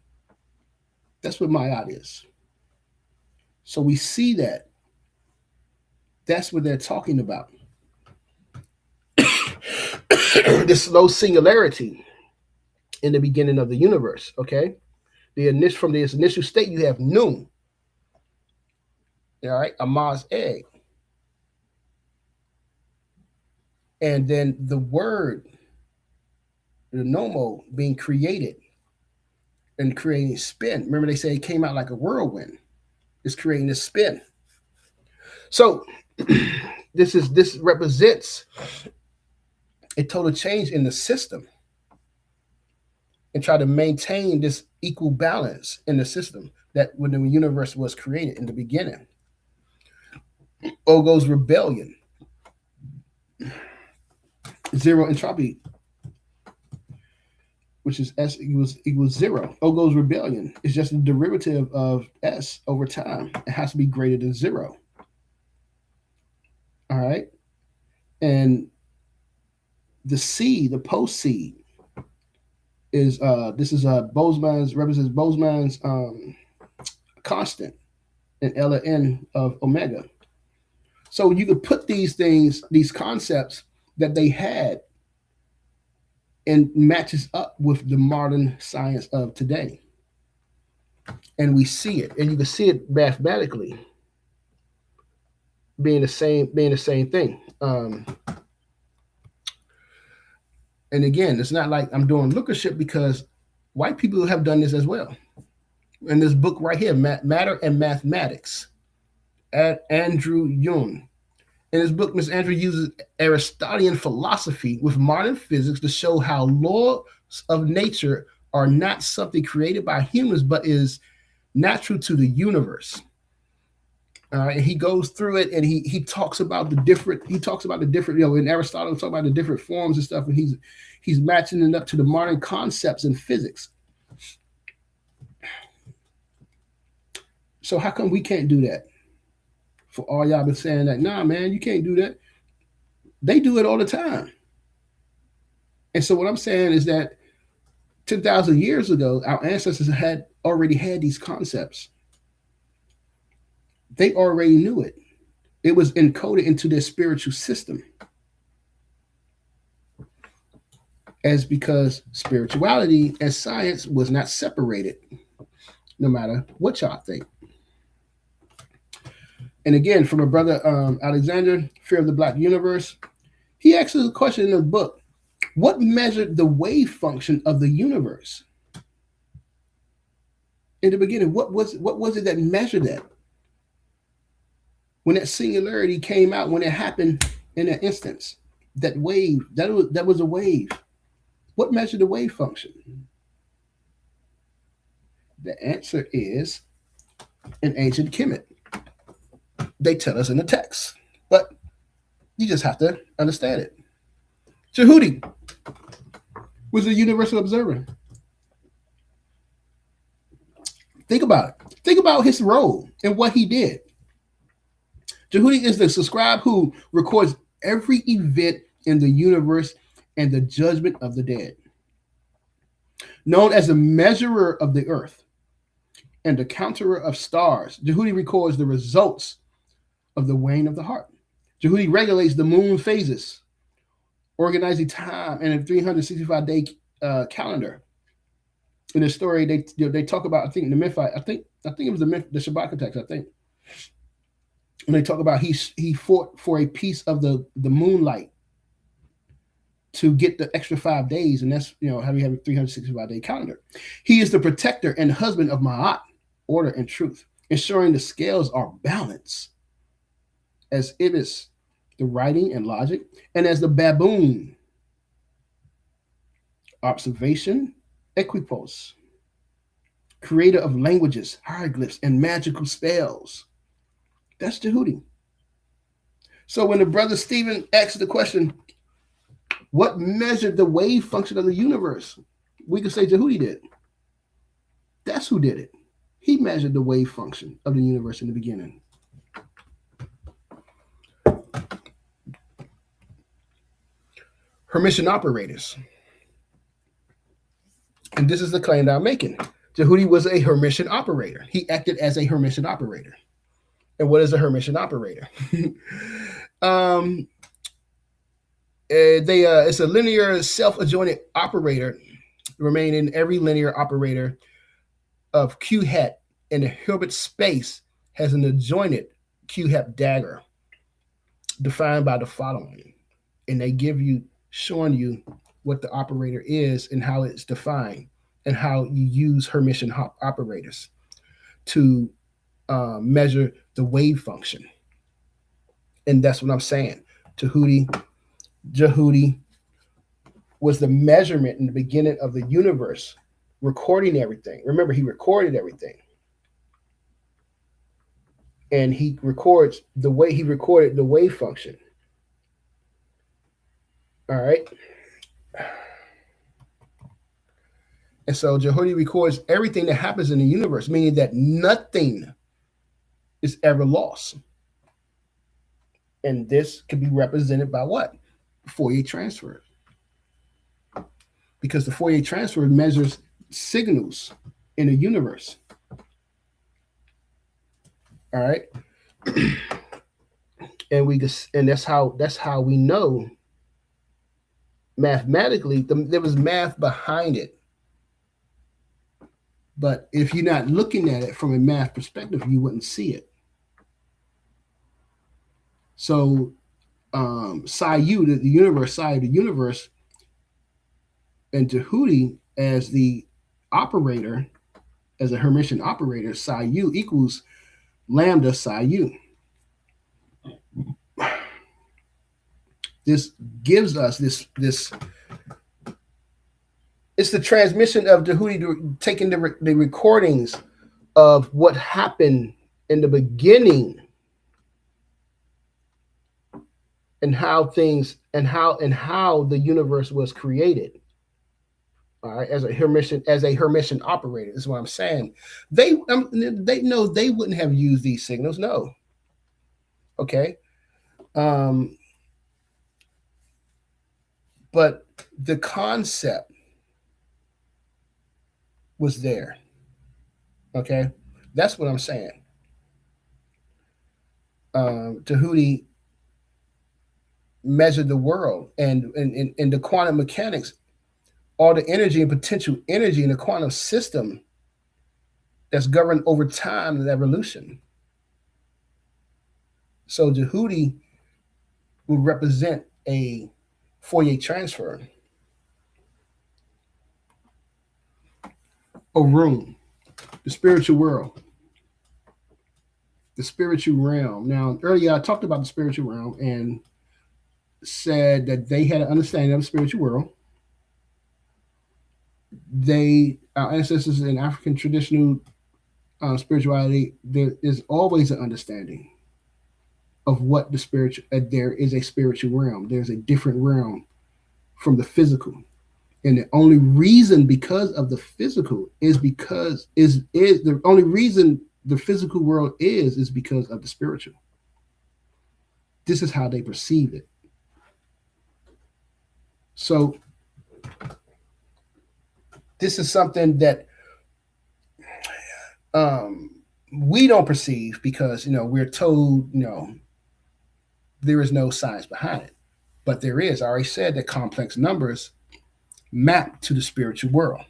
That's what Mayat is. So we see that. That's what they're talking about. This low singularity in the beginning of the universe, okay? From this initial state, you have noon. All right, Amah's egg. And then the word, the Nomo, being created and creating spin. Remember, they say it came out like a whirlwind. It's creating this spin. So this represents a total change in the system and try to maintain this equal balance in the system that when the universe was created in the beginning. Ogo's rebellion. Zero entropy, which is S equals zero. Ogo's rebellion is just a derivative of S over time. It has to be greater than zero. All right. And the C, the post C, is this is Boltzmann's, represents Boltzmann's constant in Ln of omega. So you could put these things, these concepts that they had, and matches up with the modern science of today. And we see it, and you can see it mathematically being the same thing. And again, it's not like I'm doing lookership, because white people have done this as well. In this book right here, Matter and Mathematics, at Andrew Yoon. In his book, Mr. Andrew uses Aristotelian philosophy with modern physics to show how laws of nature are not something created by humans, but is natural to the universe. And he goes through it, and he talks about the different. He talks about the different. In Aristotle, he talks about the different forms and stuff, and he's matching it up to the modern concepts in physics. So how come we can't do that? For all y'all been saying that, nah, man, you can't do that. They do it all the time. And so what I'm saying is that 10,000 years ago, our ancestors had already had these concepts. They already knew it. It was encoded into their spiritual system. As because spirituality and science was not separated, no matter what y'all think. And again, from a brother, Alexander, Fear of the Black Universe, he asks us a question in the book. What measured the wave function of the universe? In the beginning, what was it that measured that? When that singularity came out, when it happened in that instance, that wave, that was a wave. What measured the wave function? The answer is an ancient Kemet. They tell us in the text, but you just have to understand it. Jehudi was a universal observer. Think about it. Think about his role and what he did. Jehudi is the scribe who records every event in the universe and the judgment of the dead. Known as the measurer of the earth and the counter of stars, Jehudi records the results of the weighing of the heart. Jehudi regulates the moon phases, organizing time in a 365-day calendar. In the story, they talk about, I think, the myth. I think it was the Shabbat text. I think, and they talk about he fought for a piece of the moonlight to get the extra 5 days, and that's how we have a 365-day calendar. He is the protector and husband of Ma'at, order and truth, ensuring the scales are balanced. As Ibis, the writing and logic, and as the baboon, observation, equipos, creator of languages, hieroglyphs, and magical spells. That's Jehudi. So when the brother Stephen asked the question, what measured the wave function of the universe? We could say Jehudi did. That's who did it. He measured the wave function of the universe in the beginning. Hermitian operators. And this is the claim that I'm making. Jehudi was a Hermitian operator. He acted as a Hermitian operator. And what is a Hermitian operator? It's a linear self-adjointed operator, remaining every linear operator of Q hat in the Hilbert space has an adjoined Q hat dagger defined by the following. And they showing you what the operator is and how it's defined and how you use Hermitian operators to measure the wave function. And that's what I'm saying. Jehudi was the measurement in the beginning of the universe, recording everything. Remember, he recorded everything. And he records the way he recorded the wave function. All right. And so Jehudi records everything that happens in the universe, meaning that nothing is ever lost. And this can be represented by what? Fourier transfer. Because the Fourier transfer measures signals in the universe. All right. And that's how we know mathematically there was math behind it. But if you're not looking at it from a math perspective, you wouldn't see it. So Psi U, the universe, Psi, the universe, and Jehudi as the operator, as a Hermitian operator, Psi U equals lambda Psi U. This gives us this It's the transmission of Tahuti taking the recordings of what happened in the beginning and how things and how the universe was created. All right, as a Hermetian operator is what I'm saying. They know they wouldn't have used these signals. No. Okay. But the concept was there. Okay, that's what I'm saying. Tahuti measured the world, and in the quantum mechanics, all the energy and potential energy in the quantum system that's governed over time and evolution. So Tahuti would represent a Fourier transfer, a room, the spiritual world, the spiritual realm. Now, earlier I talked about the spiritual realm and said that they had an understanding of the spiritual world. Our ancestors in African traditional spirituality, there is always an understanding of what the spiritual. There is a spiritual realm. There's a different realm from the physical, and the only reason because of the physical is because is the only reason the physical world is because of the spiritual. This is how they perceive it. So this is something that we don't perceive because we're told there is no science behind it, but there is. I already said that complex numbers map to the spiritual world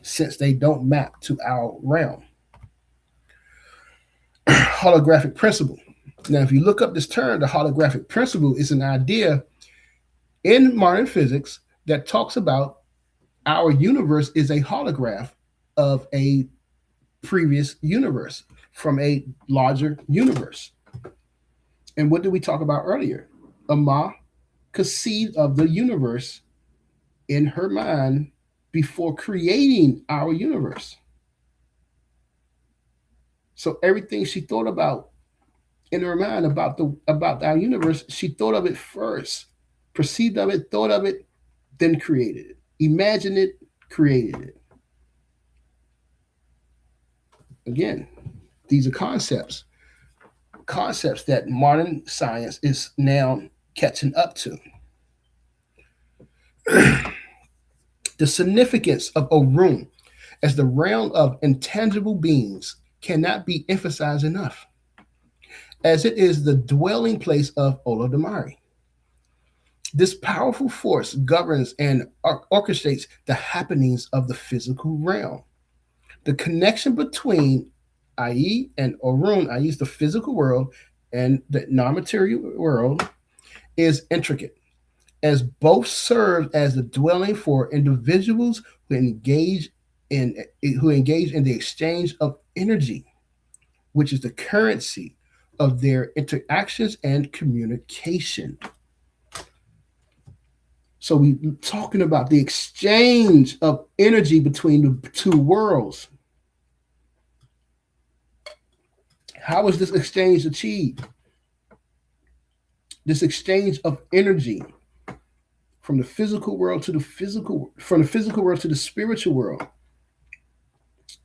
since they don't map to our realm. Holographic principle. Now, if you look up this term, the holographic principle is an idea in modern physics that talks about our universe is a holograph of a previous universe from a larger universe. And what did we talk about earlier? Ama conceived of the universe in her mind before creating our universe. So everything she thought about in her mind about our universe, she thought of it first, perceived of it, thought of it, then created it. Imagined it, created it. Again, these are concepts that modern science is now catching up to. The significance of Orun as the realm of intangible beings cannot be emphasized enough, as it is the dwelling place of Olodumare. This powerful force governs and orchestrates the happenings of the physical realm. The connection between Ai and Orun, Ai is the physical world, and the non-material world, is intricate, as both serve as the dwelling for individuals who engage in the exchange of energy, which is the currency of their interactions and communication. So we're talking about the exchange of energy between the two worlds. How is this exchange achieved? This exchange of energy from the physical world to the spiritual world.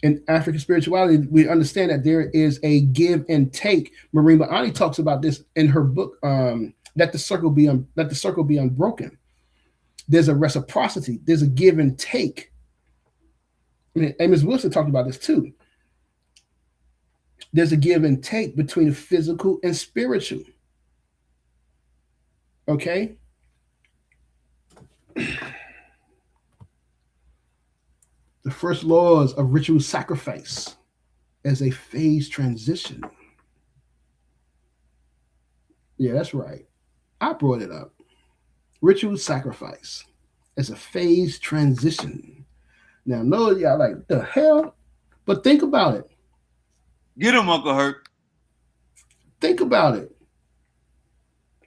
In African spirituality, we understand that there is a give and take. Marima Ani talks about this in her book, Let the Circle Be Unbroken. There's a reciprocity. There's a give and take. I mean, Amos Wilson talked about this too. There's a give and take between physical and spiritual. Okay? The first laws of ritual sacrifice as a phase transition. Yeah, that's right. I brought it up. Ritual sacrifice as a phase transition. Now, no, y'all like, the hell? But think about it. Get him, Uncle Herc. Think about it.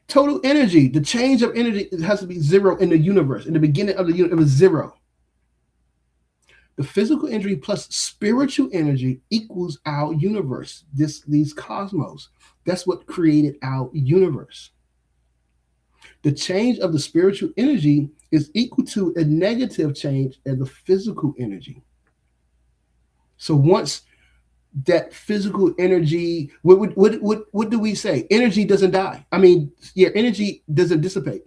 Total energy, the change of energy, it has to be zero in the universe. In the beginning of the universe, it was zero. The physical energy plus spiritual energy equals our universe. These cosmos. That's what created our universe. The change of the spiritual energy is equal to a negative change in the physical energy. So once that physical energy, what do we say? Energy doesn't die. I mean, yeah, energy doesn't dissipate.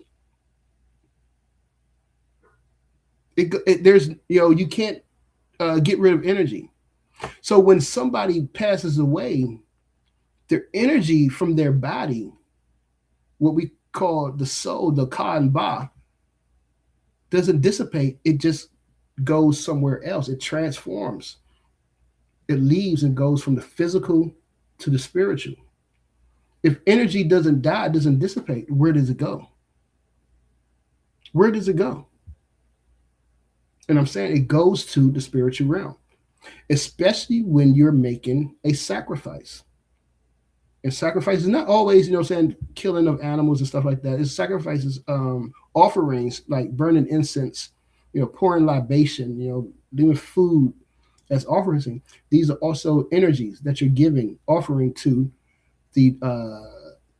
There's, you can't get rid of energy. So when somebody passes away, their energy from their body, what we call the soul, the ka and ba, doesn't dissipate. It just goes somewhere else. It transforms. It leaves and goes from the physical to the spiritual. If energy doesn't die, doesn't dissipate, where does it go? Where does it go? And I'm saying it goes to the spiritual realm, especially when you're making a sacrifice. And sacrifice is not always, killing of animals and stuff like that. It's sacrifices, offerings like burning incense, pouring libation, doing food as offerings. These are also energies that you're giving, offering to the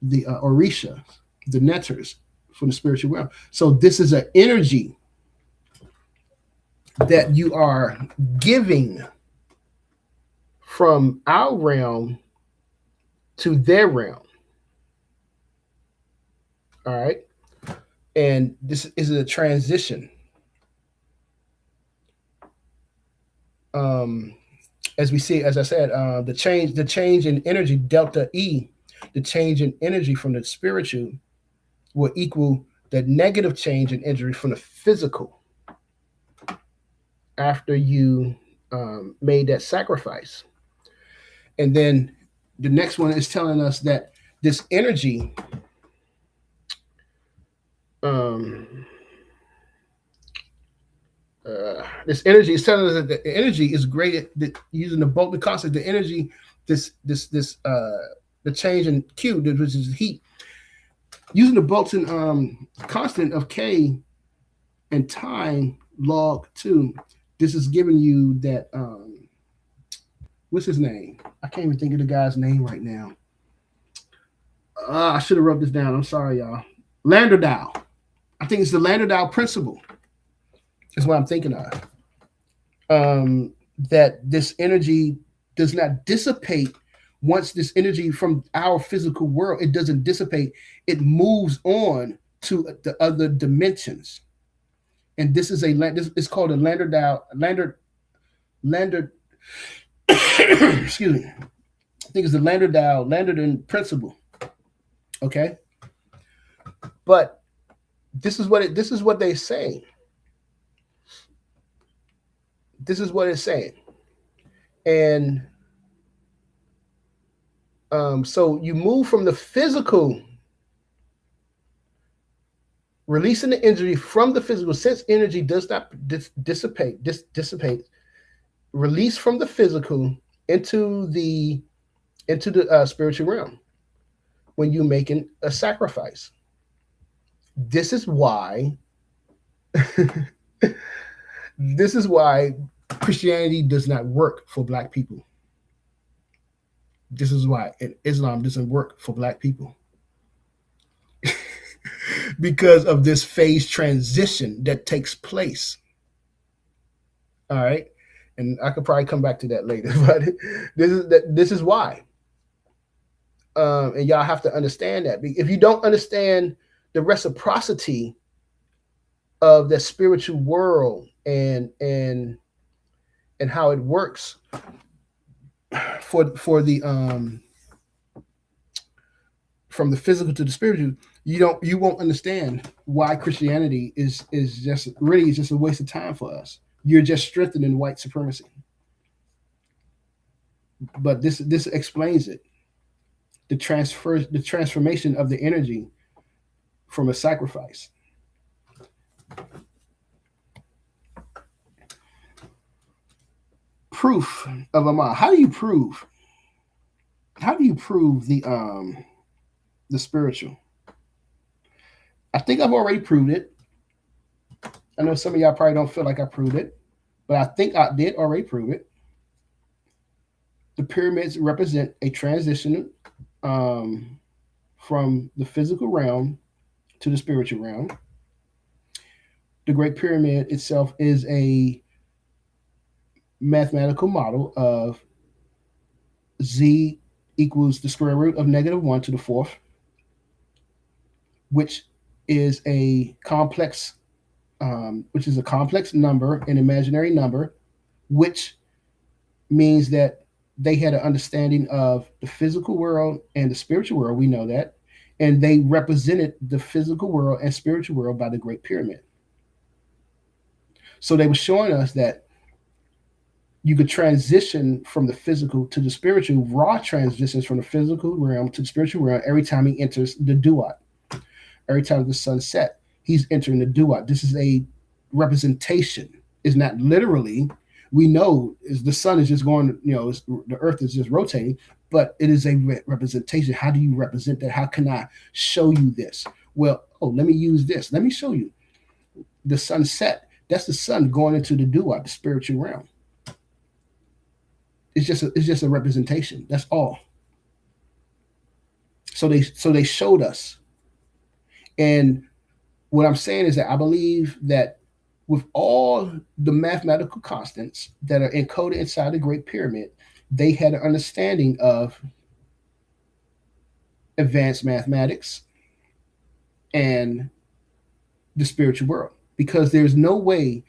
Orisha, the netters from the spiritual realm. So this is an energy that you are giving from our realm to their realm. All right. And this is a transition. As we see, as I said, the change in energy, delta E, the change in energy from the spiritual will equal the negative change in energy from the physical after you made that sacrifice. And then the next one is telling us that this energy, is telling us that the energy is greater. Using the Boltzmann constant, the energy, the change in Q, which is heat. Using the Boltzmann constant of K and time log 2, this is giving you that. What's his name? I can't even think of the guy's name right now. I should have wrote this down. I'm sorry, y'all. Landerdau. I think it's the Landerdau principle. Is what I'm thinking of. That this energy does not dissipate. Once this energy from our physical world, it doesn't dissipate. It moves on to the other dimensions. And this is it's called a Landerdau. Excuse me. I think it's the Landerdau principle. Okay. But this is what they say. This is what it's saying. And so you move from the physical, releasing the energy from the physical, since energy does not dissipate, release from the physical into the spiritual realm when you're making a sacrifice. This is why Christianity does not work for Black people. This is why Islam doesn't work for Black people. Because of this phase transition that takes place. All right. And I could probably come back to that later, but this is why. And y'all have to understand that. If you don't understand the reciprocity of the spiritual world and how it works for the from the physical to the spiritual, you won't understand why Christianity is just a waste of time for us. You're just strengthening white supremacy. But this explains it. The transformation of the energy from a sacrifice. Proof of Aman. How do you prove the spiritual? I think I've already proved it. I know some of y'all probably don't feel like I proved it, but I think I did already prove it. The pyramids represent a transition from the physical realm to the spiritual realm. The Great Pyramid itself is a mathematical model of z equals the square root of -1 to the fourth, which is a complex, number, an imaginary number, which means that they had an understanding of the physical world and the spiritual world. We know that, and they represented the physical world and spiritual world by the Great Pyramid. So they were showing us that you could transition from the physical to the spiritual. Ra transitions from the physical realm to the spiritual realm every time he enters the duat. Every time the sun set, he's entering the duat. This is a representation. It's not literally. We know is the sun is just going, the earth is just rotating, but it is a representation. How do you represent that? How can I show you this? Well, let me use this. Let me show you. The sun set. That's the sun going into the duat, the spiritual realm. It's just a representation. That's all. So they showed us. And what I'm saying is that I believe that with all the mathematical constants that are encoded inside the Great Pyramid, they had an understanding of advanced mathematics and the spiritual world. Because there's no way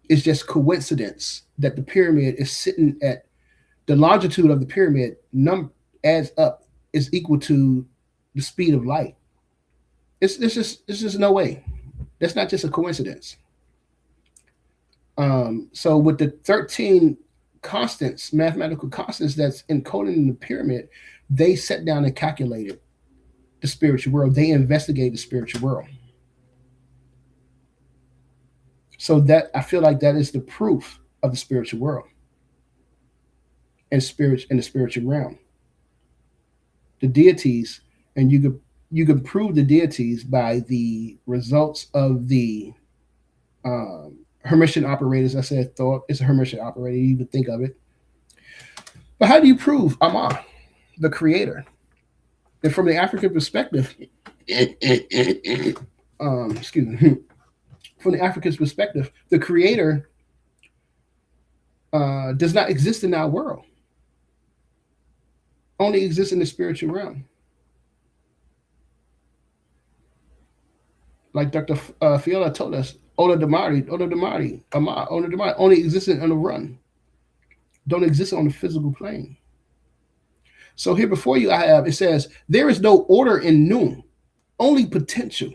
it's just coincidence that the pyramid is sitting at the longitude of the pyramid adds up is equal to the speed of light. It's just no way. That's not just a coincidence. So with the 13 constants, mathematical constants that's encoded in the pyramid, they sat down and calculated the spiritual world. They investigated the spiritual world. So that I feel like that is the proof of the spiritual world and the spiritual realm. The deities, and you can prove the deities by the results of the Hermitian operators. I said thought it's a Hermitian operator. You even think of it. But how do you prove Amma, the creator? And from the African perspective, excuse me, from the African perspective, the creator does not exist in our world. Only exists in the spiritual realm. Like Dr. Fiola told us, Ola Damari only existed on the run. Don't exist on the physical plane. So here before you, it says, there is no order in Noon, only potential.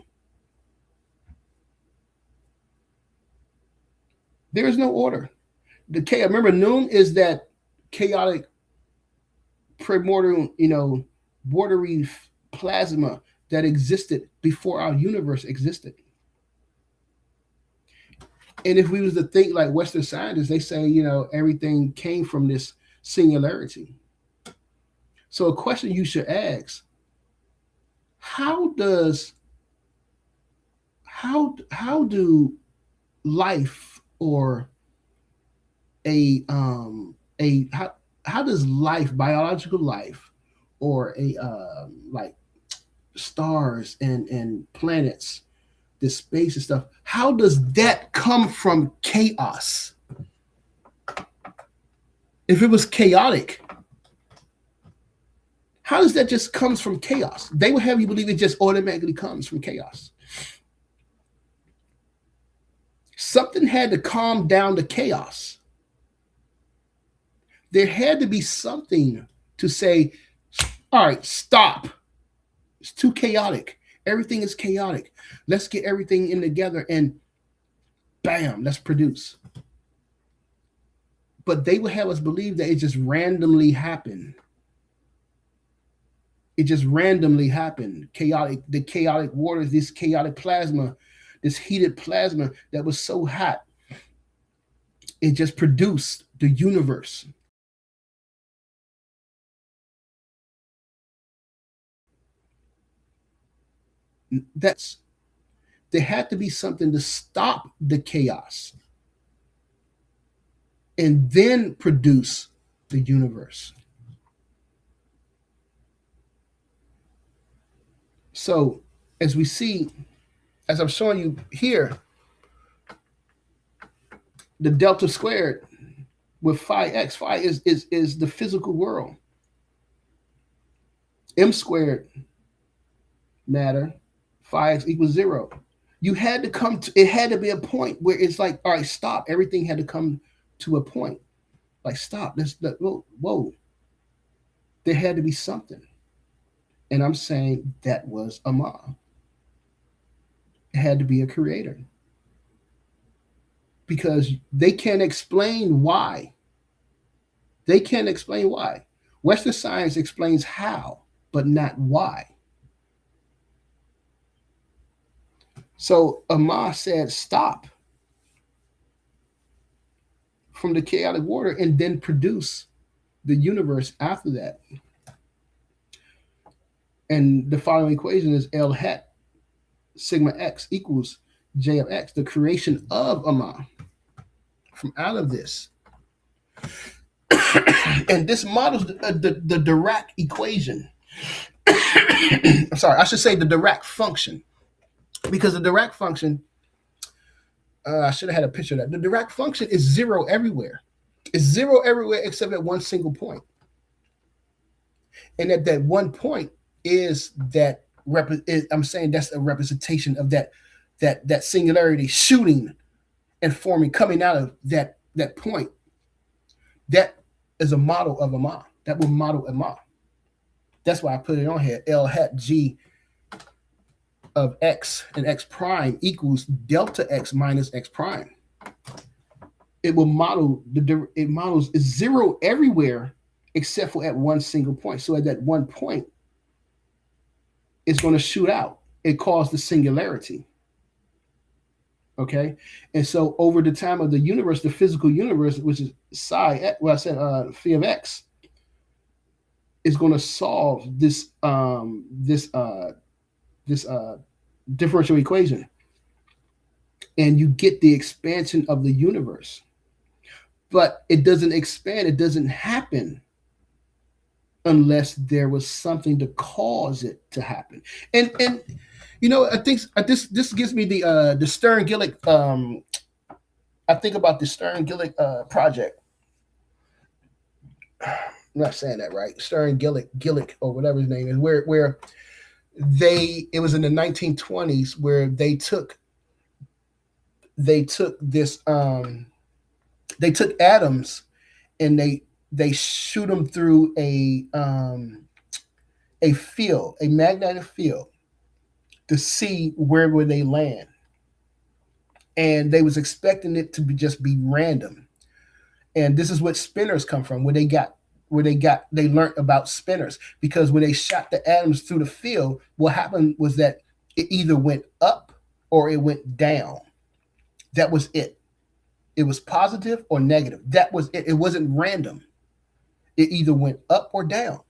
There is no order. Remember, Noon is that chaotic primordial, bordery plasma that existed before our universe existed. And if we was to think like Western scientists, they say, everything came from this singularity. So a question you should ask, how do life or how does life, biological life, or like stars and planets, the space and stuff, how does that come from chaos? If it was chaotic, how does that just comes from chaos? They would have you believe it just automatically comes from chaos. Something had to calm down the chaos. There had to be something to say, all right, stop. It's too chaotic. Everything is chaotic. Let's get everything in together and bam, let's produce. But they would have us believe that it just randomly happened. It just randomly happened. The chaotic waters, this chaotic plasma, this heated plasma that was so hot, it just produced the universe. There had to be something to stop the chaos. and then produce the universe. So as we see, as I'm showing you here, the delta squared with phi x, phi is the physical world. M squared matter, phi x equals 0. You had to come to, it had to be a point where it's like, all right, stop. Everything had to come to a point. Like, stop. Whoa. There had to be something. And I'm saying that was Amma. It had to be a creator. Because they can't explain why. They can't explain why. Western science explains how, but not why. So Amma said, stop from the chaotic water and then produce the universe after that. And the following equation is L hat sigma x equals J of x, the creation of Amma from out of this. And this models the Dirac equation. I'm sorry, I should say the Dirac function. Because the Dirac function, I should have had a picture of that. The Dirac function is 0 everywhere. It's 0 everywhere except at one single point. And at that one point is that, I'm saying that's a representation of that singularity shooting and forming, coming out of that point. That is a model of Amma. That will model Amma. That's why I put it on here. L hat G of x and x prime equals delta x minus x prime. It will model it models 0 everywhere except for at one single point. So at that one point, it's going to shoot out. It caused the singularity. Okay, and so over the time of the universe, the physical universe, which is psi, well, I said phi of x, is going to solve this differential equation, and you get the expansion of the universe. But it doesn't expand. It doesn't happen unless there was something to cause it to happen. And you know, I think this gives me the Stern-Gillick. I think about the Stern-Gillick project. I'm not saying that right. Stern-Gillick, or whatever his name is, where it was in the 1920s where they took this they took atoms and they shoot them through a field, a magnetic field, to see where would they land. And they was expecting it to just be random. And this is what spinners come from, where they learned about spinners, because when they shot the atoms through the field, what happened was that it either went up or it went down. That was it. It was positive or negative. That was it. It wasn't random. It either went up or down.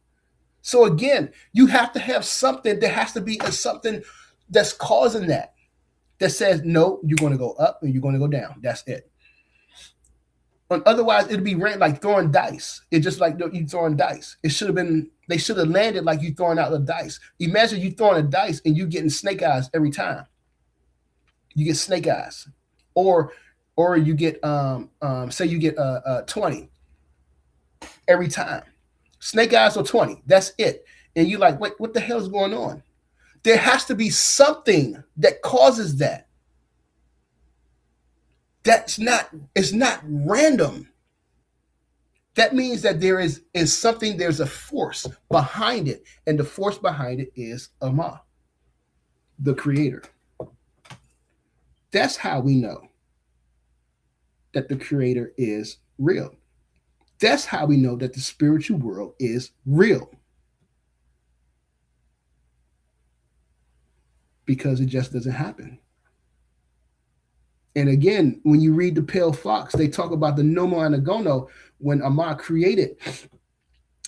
So again, you have to have something. There has to be something that's causing that says, no, you're going to go up and you're going to go down. That's it. But otherwise, it'd be like throwing dice. It's just like you throwing dice. They should have landed like you throwing out the dice. Imagine you throwing a dice and you getting snake eyes every time. You get snake eyes. Or you get say you get 20 every time. Snake eyes or 20. That's it. And you're like, wait, what the hell is going on? There has to be something that causes that. It's not random. That means that there is something, there's a force behind it, and the force behind it is Amma, the creator. That's how we know that the creator is real. That's how we know that the spiritual world is real. Because it just doesn't happen. And again, when you read the Pale Fox, they talk about the Nomo and the Gono. When Amma created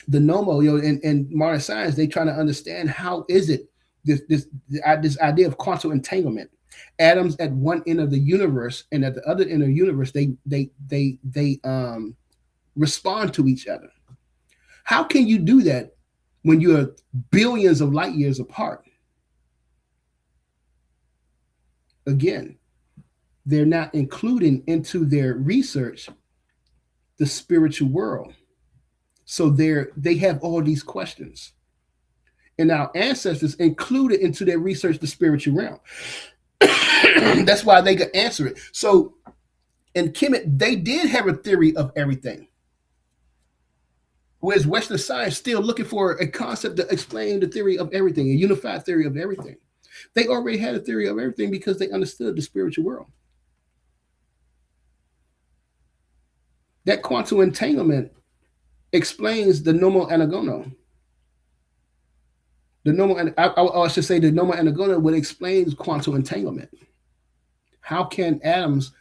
the Nomo, in modern science, they try to understand how is it this idea of quantum entanglement. atoms at one end of the universe, and at the other end of the universe, they respond to each other. How can you do that when you're billions of light years apart? Again, they're not including into their research the spiritual world. So they have all these questions. And our ancestors included into their research the spiritual realm. That's why they could answer it. So in Kemet, they did have a theory of everything. Whereas Western science still looking for a concept to explain the theory of everything, a unified theory of everything. They already had a theory of everything because they understood the spiritual world. That quantum entanglement explains the normal anagono. The normal, I should say, the normal anagono would explain quantum entanglement. How can atoms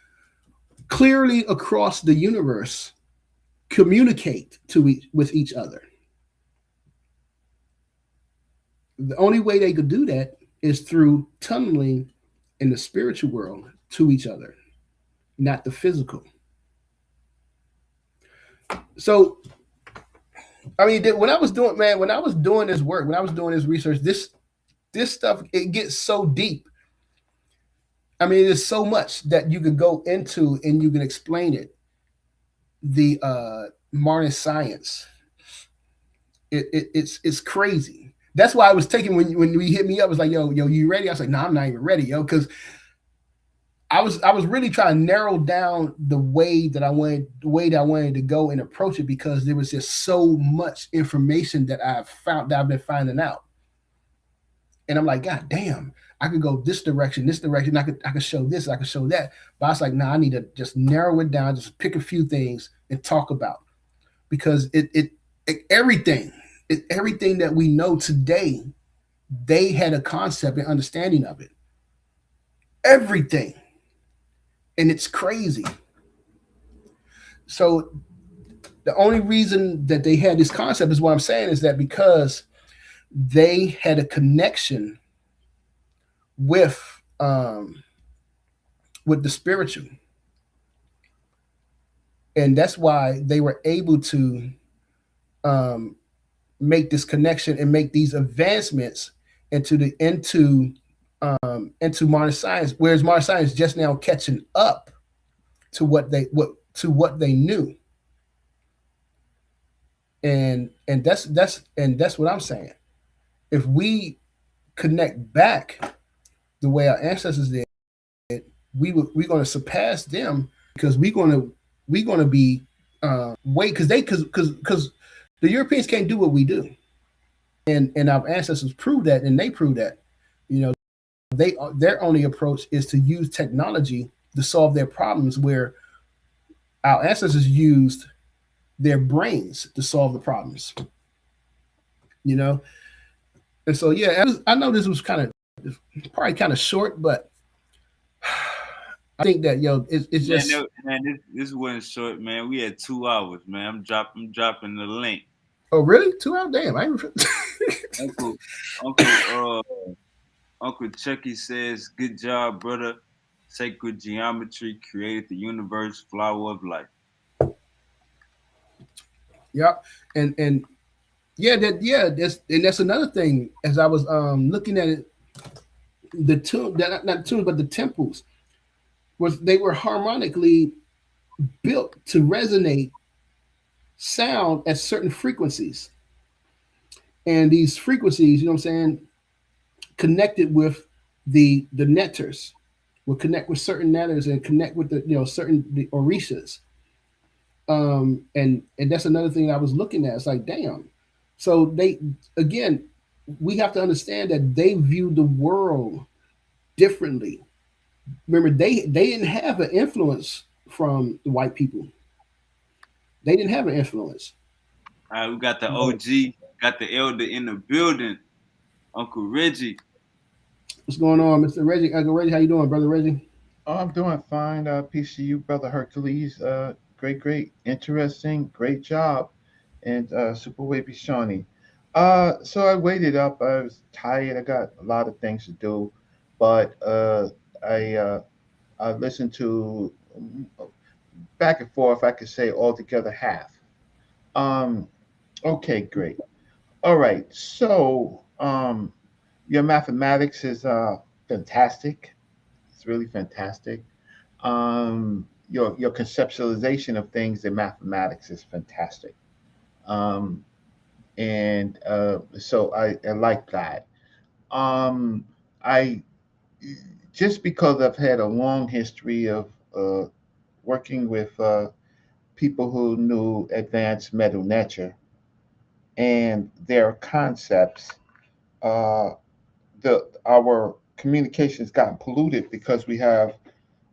clearly across the universe communicate with each other? The only way they could do that is through tunneling in the spiritual world to each other, not the physical. So, I mean, when I was doing this work, when I was doing this research, this stuff, it gets so deep. I mean, there's so much that you can go into and you can explain it. The modern science, it's crazy. That's why I was taking when we hit me up, it was like, yo, you ready? I was like, no, I'm not even ready, yo, because I was really trying to narrow down the way that I wanted to go and approach it, because there was just so much information that I've been finding out, and I'm like, God damn, I could go this direction. I could show this, I could show that, but I was like, nah, I need to just narrow it down, just pick a few things and talk about, because everything that we know today, they had a concept and understanding of it. Everything. And it's crazy. So the only reason that they had this concept is what I'm saying is that because they had a connection with the spiritual. And that's why they were able to make this connection and make these advancements into modern science, whereas modern science is just now catching up to what they knew. And that's what I'm saying. If we connect back the way our ancestors did, we're going to surpass them, because we're going to be because the Europeans can't do what we do, and our ancestors proved that, and they proved that. Their only approach is to use technology to solve their problems, where our ancestors used their brains to solve the problems. And so I know this was probably kind of short, but I think that it's just this wasn't short, man. We had 2 hours, man. I'm dropping the link. Oh really? 2 hours? Damn! Uncle Chucky says, "Good job, brother. Sacred geometry created the universe, flower of life." Yep, and that's another thing. As I was looking at it, the tomb, not tombs, but the temples, they were harmonically built to resonate sound at certain frequencies, and these frequencies, you know what I'm saying, connected with the netters, will connect with certain netters and connect with the certain orishas. And that's another thing I was looking at. It's like, damn. So we have to understand that they view the world differently. Remember, they didn't have an influence from the white people. They didn't have an influence. All right, we got the OG, got the elder in the building, Uncle Reggie. What's going on, Mr. Reggie? Uncle Reggie, how you doing, brother Reggie? Oh, I'm doing fine. Peace to you, brother Hercules. Great, interesting, great job, and super wavy Shawnee. So I waited up. I was tired. I got a lot of things to do, but I listened to back and forth. I could say altogether half. Um, okay, great. All right. So, your mathematics is fantastic. It's really fantastic. Your conceptualization of things in mathematics is fantastic. Um, and so I like that. Um, I just because I've had a long history of working with people who knew advanced metal nature and their concepts, uh, the our communications got polluted because we have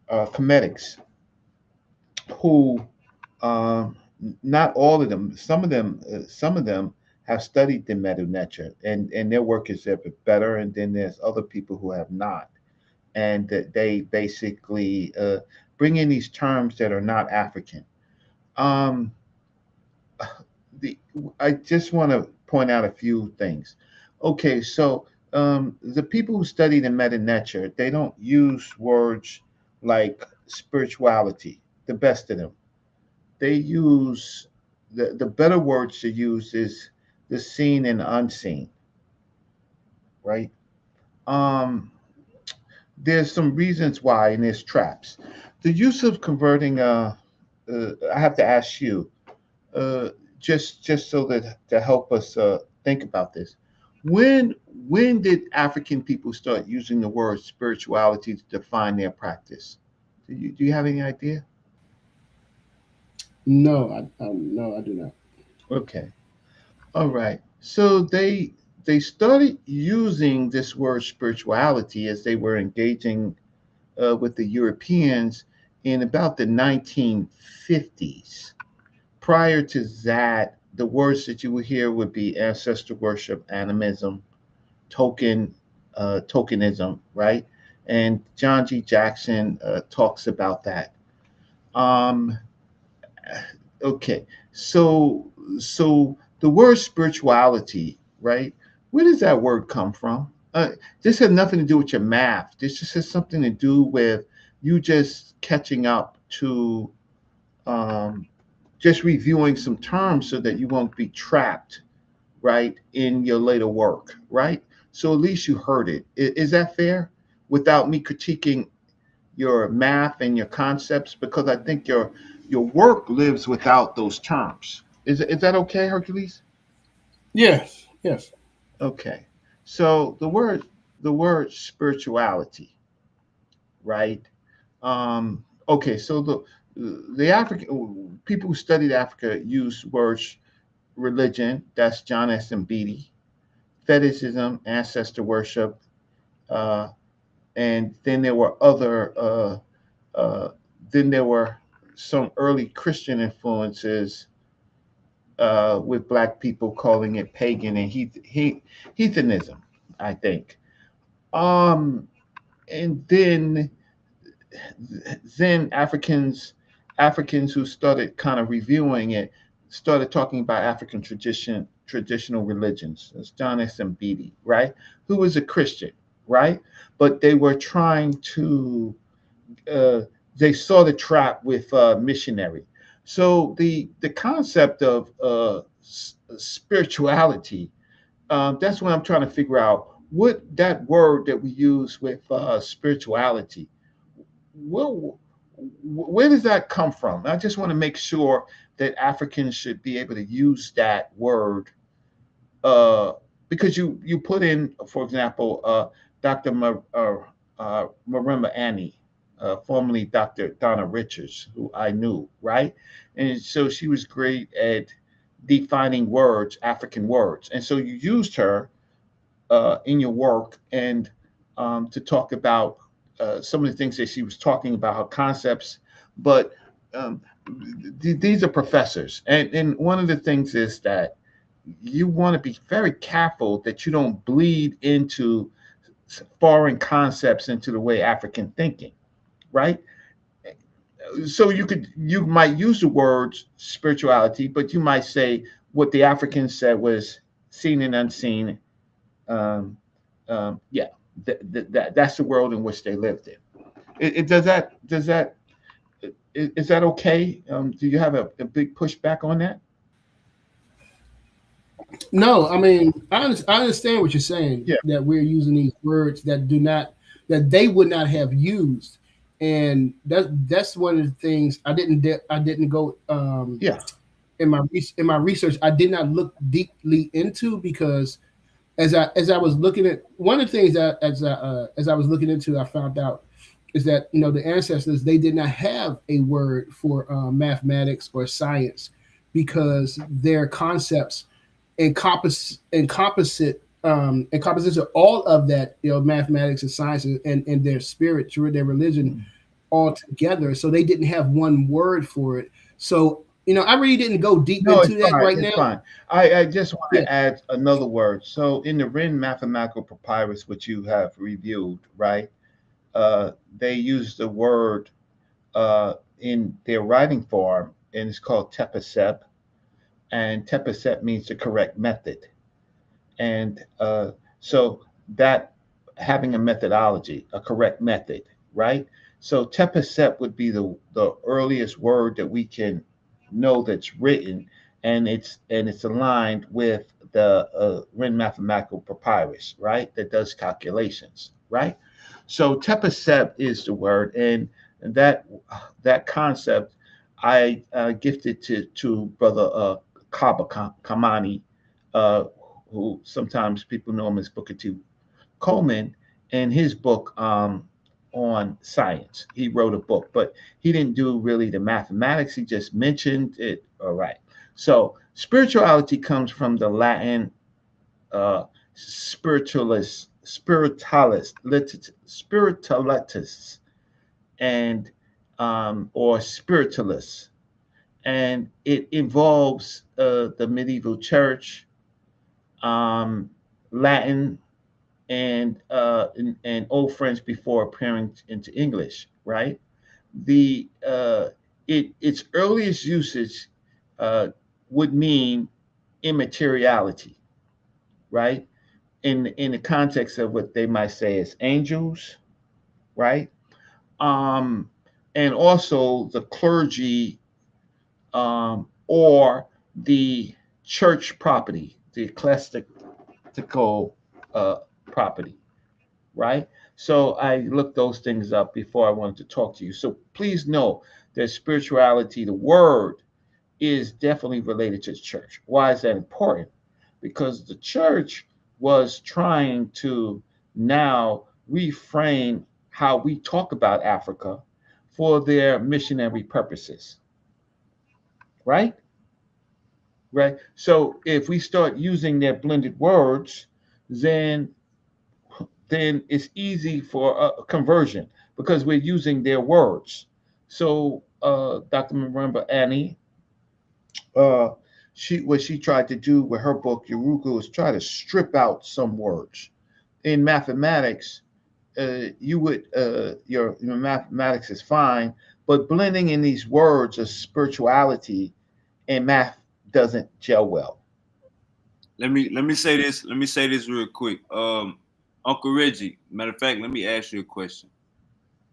comedics who um, not all of them, some of them have studied the metal nature and their work is a bit better, and then there's other people who have not, and that they basically bring in these terms that are not African. Um, the I just want to point out a few things. Okay, so the people who study the meta nature, they don't use words like spirituality. The best of them, they use the better words to use is the seen and unseen, right? Um, there's some reasons why, and there's traps. The use of converting. I have to ask you, uh, just so that to help us think about this. When when did African people start using the word spirituality to define their practice? Do you have any idea? No, no, I do not. Okay, all right. So they started using this word spirituality as they were engaging with the Europeans in about the 1950s. Prior to that, the words that you would hear would be ancestor worship, animism, tokenism, right? And John G. Jackson talks about that. Um, okay, so so the word spirituality, right? Where does that word come from? This has nothing to do with your math. This just has something to do with you just catching up to um, just reviewing some terms so that you won't be trapped, right, in your later work, right? So at least you heard it. Is that fair? Without me critiquing your math and your concepts, because I think your work lives without those terms. Is that okay, Hercules? Yes, yes. Okay. So the word spirituality, right? Okay. So the African people who studied Africa use words religion. That's John S. and Beatty. Fetishism, ancestor worship, uh, and then there were other. Then there were some early Christian influences with black people calling it pagan and heathenism, I think. Um, and then Africans who started kind of reviewing it started talking about African traditional religions. It's John S. M. Beatty, right? Who was a Christian, right? But they were trying to uh, they saw the trap with missionary. So the concept of spirituality, that's what I'm trying to figure out. What that word that we use with spirituality, where, where does that come from? I just want to make sure that Africans should be able to use that word uh, because you put in, for example, Dr. Marimba Annie, formerly Dr. Donna Richards, who I knew, right? And so she was great at defining words, African words, and so you used her in your work and to talk about some of the things that she was talking about, her concepts. But um, these are professors, and one of the things is that you want to be very careful that you don't bleed into foreign concepts into the way African thinking, right? So you might use the words spirituality, but you might say what the Africans said was seen and unseen. Um, yeah, that's the world in which they lived in. Does that is that okay? Do you have a big pushback on that? No, I mean, I understand what you're saying, Yeah. that we're using these words that do not, that they would not have used, and that's one of the things I didn't go Yeah. in my research. I did not look deeply into, because as I was looking at, one of the things that as I was looking into, I found out is that, the ancestors, they did not have a word for mathematics or science, because their concepts encompasses all of that, mathematics and science, and their spirit, through their religion, all together. So they didn't have one word for it. So, I really didn't go deep No, it's into that fine. right It's now. fine. I just want Yeah. to add another word. So in the Ren mathematical papyrus, which you have reviewed, right? They use the word in their writing form, and it's called tepesep, and tepesep means the correct method. And so that having a methodology, a correct method, right? So tepesep would be the earliest word that we can know that's written, and it's aligned with the Ren mathematical papyrus, right? That does calculations, right? So tepesep is the word, and that that concept I gifted to brother Kaba Kamani, uh, who sometimes people know him as Booker T. Coleman, in his book on science. He wrote a book, but he didn't do really the mathematics. He just mentioned it. All right. So spirituality comes from the Latin spiritualists, and or spiritualists, and it involves the medieval church, um, Latin, and old French before appearing into English. Right. The its earliest usage uh, would mean immateriality. Right. In the context of what they might say as angels. Right. Um, and also the clergy, or the church property, the ecclesiastical property, right? So I looked those things up before I wanted to talk to you. So please know that spirituality, the word, is definitely related to the church. Why is that important? Because the church was trying to now reframe how we talk about Africa for their missionary purposes, right? Right. So if we start using their blended words, then it's easy for a conversion because we're using their words. So Dr. Marimba Annie, uh, what she tried to do with her book Yorugu is try to strip out some words. In mathematics, you would your mathematics is fine, but blending in these words of spirituality and math doesn't gel well. Let me say this. Let me say this real quick. Uncle Reggie. Matter of fact, let me ask you a question.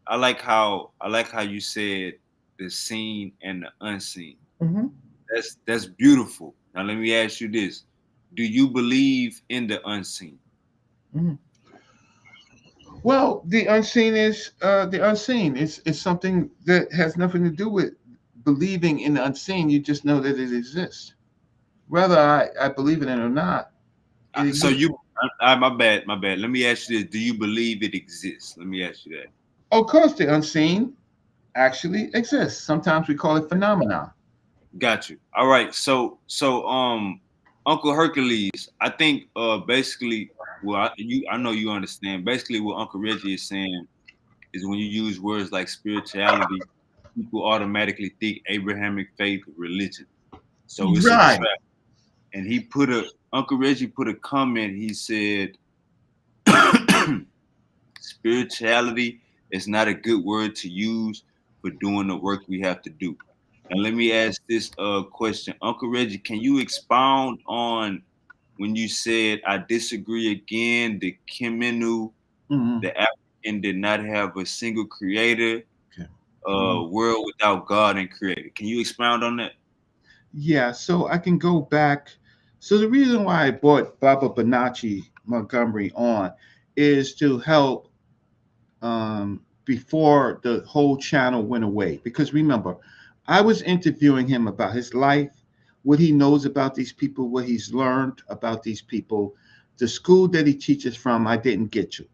I like how you said the seen and the unseen. Mm-hmm. That's beautiful. Now let me ask you this: do you believe in the unseen? Mm-hmm. Well, the unseen is the unseen. It's something that has nothing to do with believing in the unseen. You just know that it exists. Whether I believe in it or not, it So exists. my bad, my bad. Let me ask you this: do you believe it exists? Let me ask you that. Of course, the unseen actually exists. Sometimes we call it phenomena. Got you. All right. So Uncle Hercules, I think basically, well, I know you understand. Basically, what Uncle Reggie is saying is when you use words like spirituality, people automatically think Abrahamic faith, religion. So it's a Right. trap. And Uncle Reggie put a comment. He said, spirituality is not a good word to use for doing the work we have to do. Now let me ask this question. Uncle Reggie, can you expound on when you said I disagree again, the Kemenu, Mm-hmm. the African and did not have a single creator, Okay. world without God and creator. Can you expound on that? Yeah, so I can go back. So the reason why I brought Baba Bonacci Montgomery on is to help before the whole channel went away. Because remember, I was interviewing him about his life, what he knows about these people, what he's learned about these people, the school that he teaches from. I didn't get to.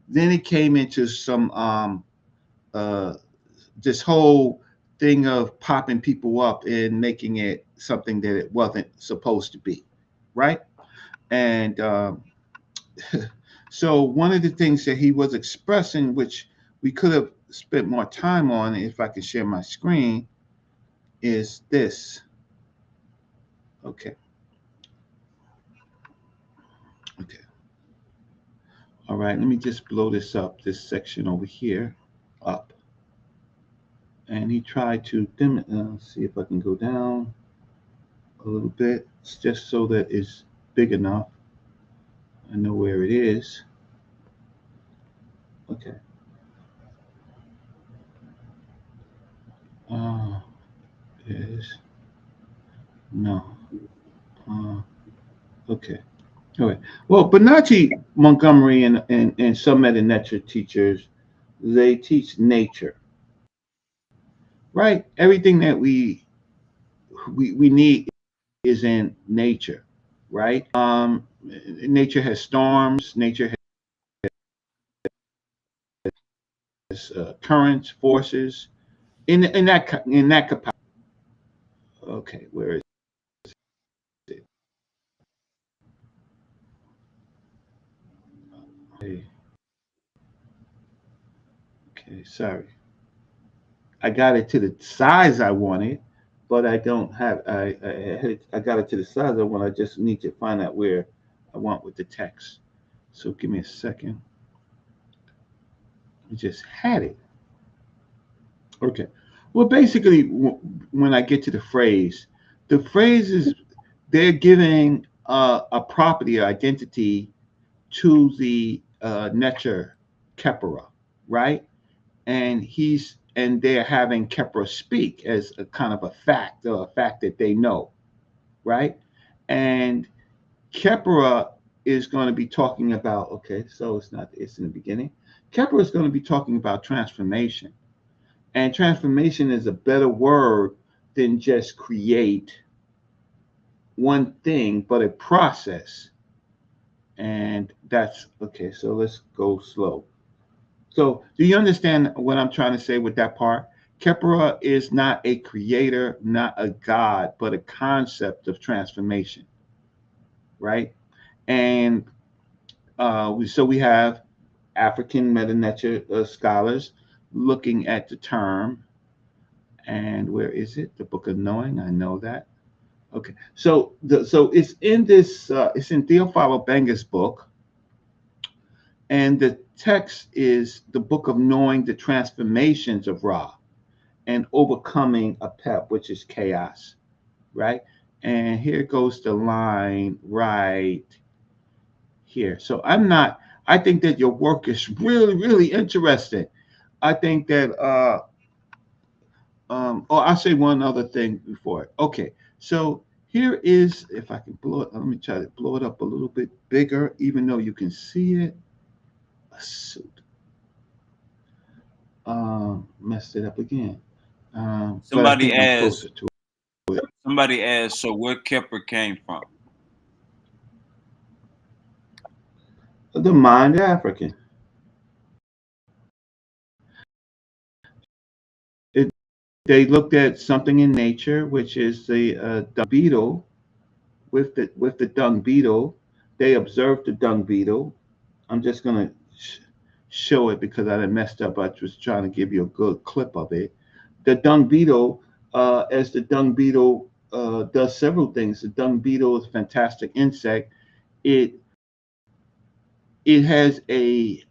Then it came into some uh, this whole thing of popping people up and making it something that it wasn't supposed to be, right? And so one of the things that he was expressing, which we could have spent more time on, if I could share my screen, is this. Okay. Okay. All right. Let me just blow this up, this section over here, up. And he tried to dim it. See if I can go down a little bit, just so that it's big enough. I know where it is. Okay. Is no. Okay. All right. Well, Bonacci, Montgomery, and some Meta teachers, they teach nature, right? Everything that we need is in nature, right? Nature has storms. Nature has currents, forces. In that capacity. Okay, where is it? Okay, okay, sorry. I got it to the size I wanted, but I don't have. I got it to the size I want. I just need to find out where I want with the text. So give me a second. I just had it. Okay. Well, basically, when I get to the phrase is they're giving a property or identity to the Necher Kepera, right? And they're having Kepra speak as a kind of a fact, or a fact that they know, right? And Kepra is going to be talking about, okay, so it's in the beginning. Kepra is going to be talking about transformation. And transformation is a better word than just create one thing, but a process. And that's okay. So let's go slow. So, do you understand what I'm trying to say with that part? Kepra is not a creator, not a god, but a concept of transformation, right? And we have African Meta scholars looking at the term. And where is it? The Book of Knowing. I know that. Okay, so it's in this. It's in Theophilo Benga's book, and the text is the Book of Knowing the Transformations of Ra and Overcoming a Pep, which is chaos, right? And here goes the line right here. So I think that your work is really, really interesting. I think that, I'll say one other thing before it. Okay, so here is, if I can blow it, let me try to blow it up a little bit bigger, even though you can see it. Shoot. Messed it up again. But I think I'm closer to it. Somebody asked, so where Kepler came from? The mind African. They looked at something in nature, which is the dung beetle. With the dung beetle, they observed the dung beetle. I'm just gonna show it because I messed up. I was trying to give you a good clip of it. The dung beetle, as the dung beetle does several things. The dung beetle is a fantastic insect. It has a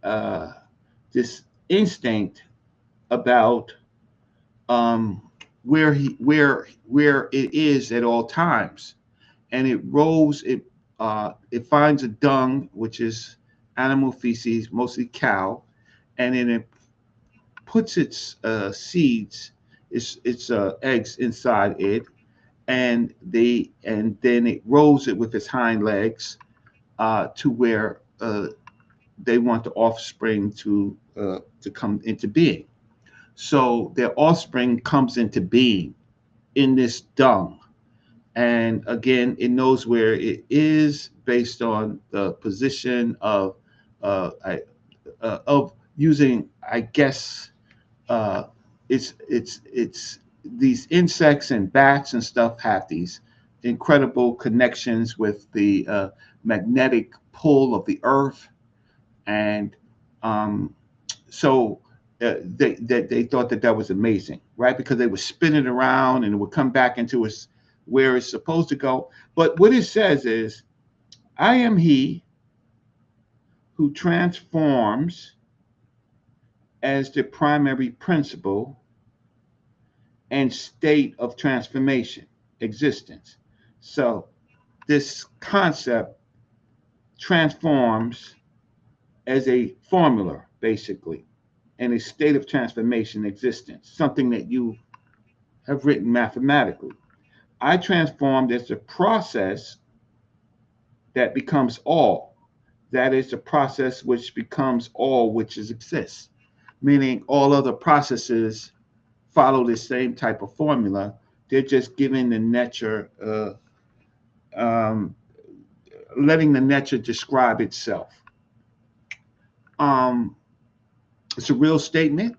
this instinct about where it is at all times, and it rolls. It finds a dung, which is animal feces, mostly cow, and then it puts its seeds, its eggs inside it, and then it rolls it with its hind legs to where they want the offspring to come into being. So their offspring comes into being in this dung, and again, it knows where it is based on the position of using, I guess, it's these insects and bats and stuff have these incredible connections with the magnetic pull of the earth, and so they thought that was amazing, right? Because they would spin it around and it would come back into where it's supposed to go. But what it says is, I am he who transforms as the primary principle and state of transformation, existence. So this concept transforms as a formula, basically, and a state of transformation, existence, something that you have written mathematically. I transformed as a process that becomes all. That is the process which becomes all which exists, meaning all other processes follow the same type of formula. They're just giving the nature, letting the nature describe itself. It's a real statement.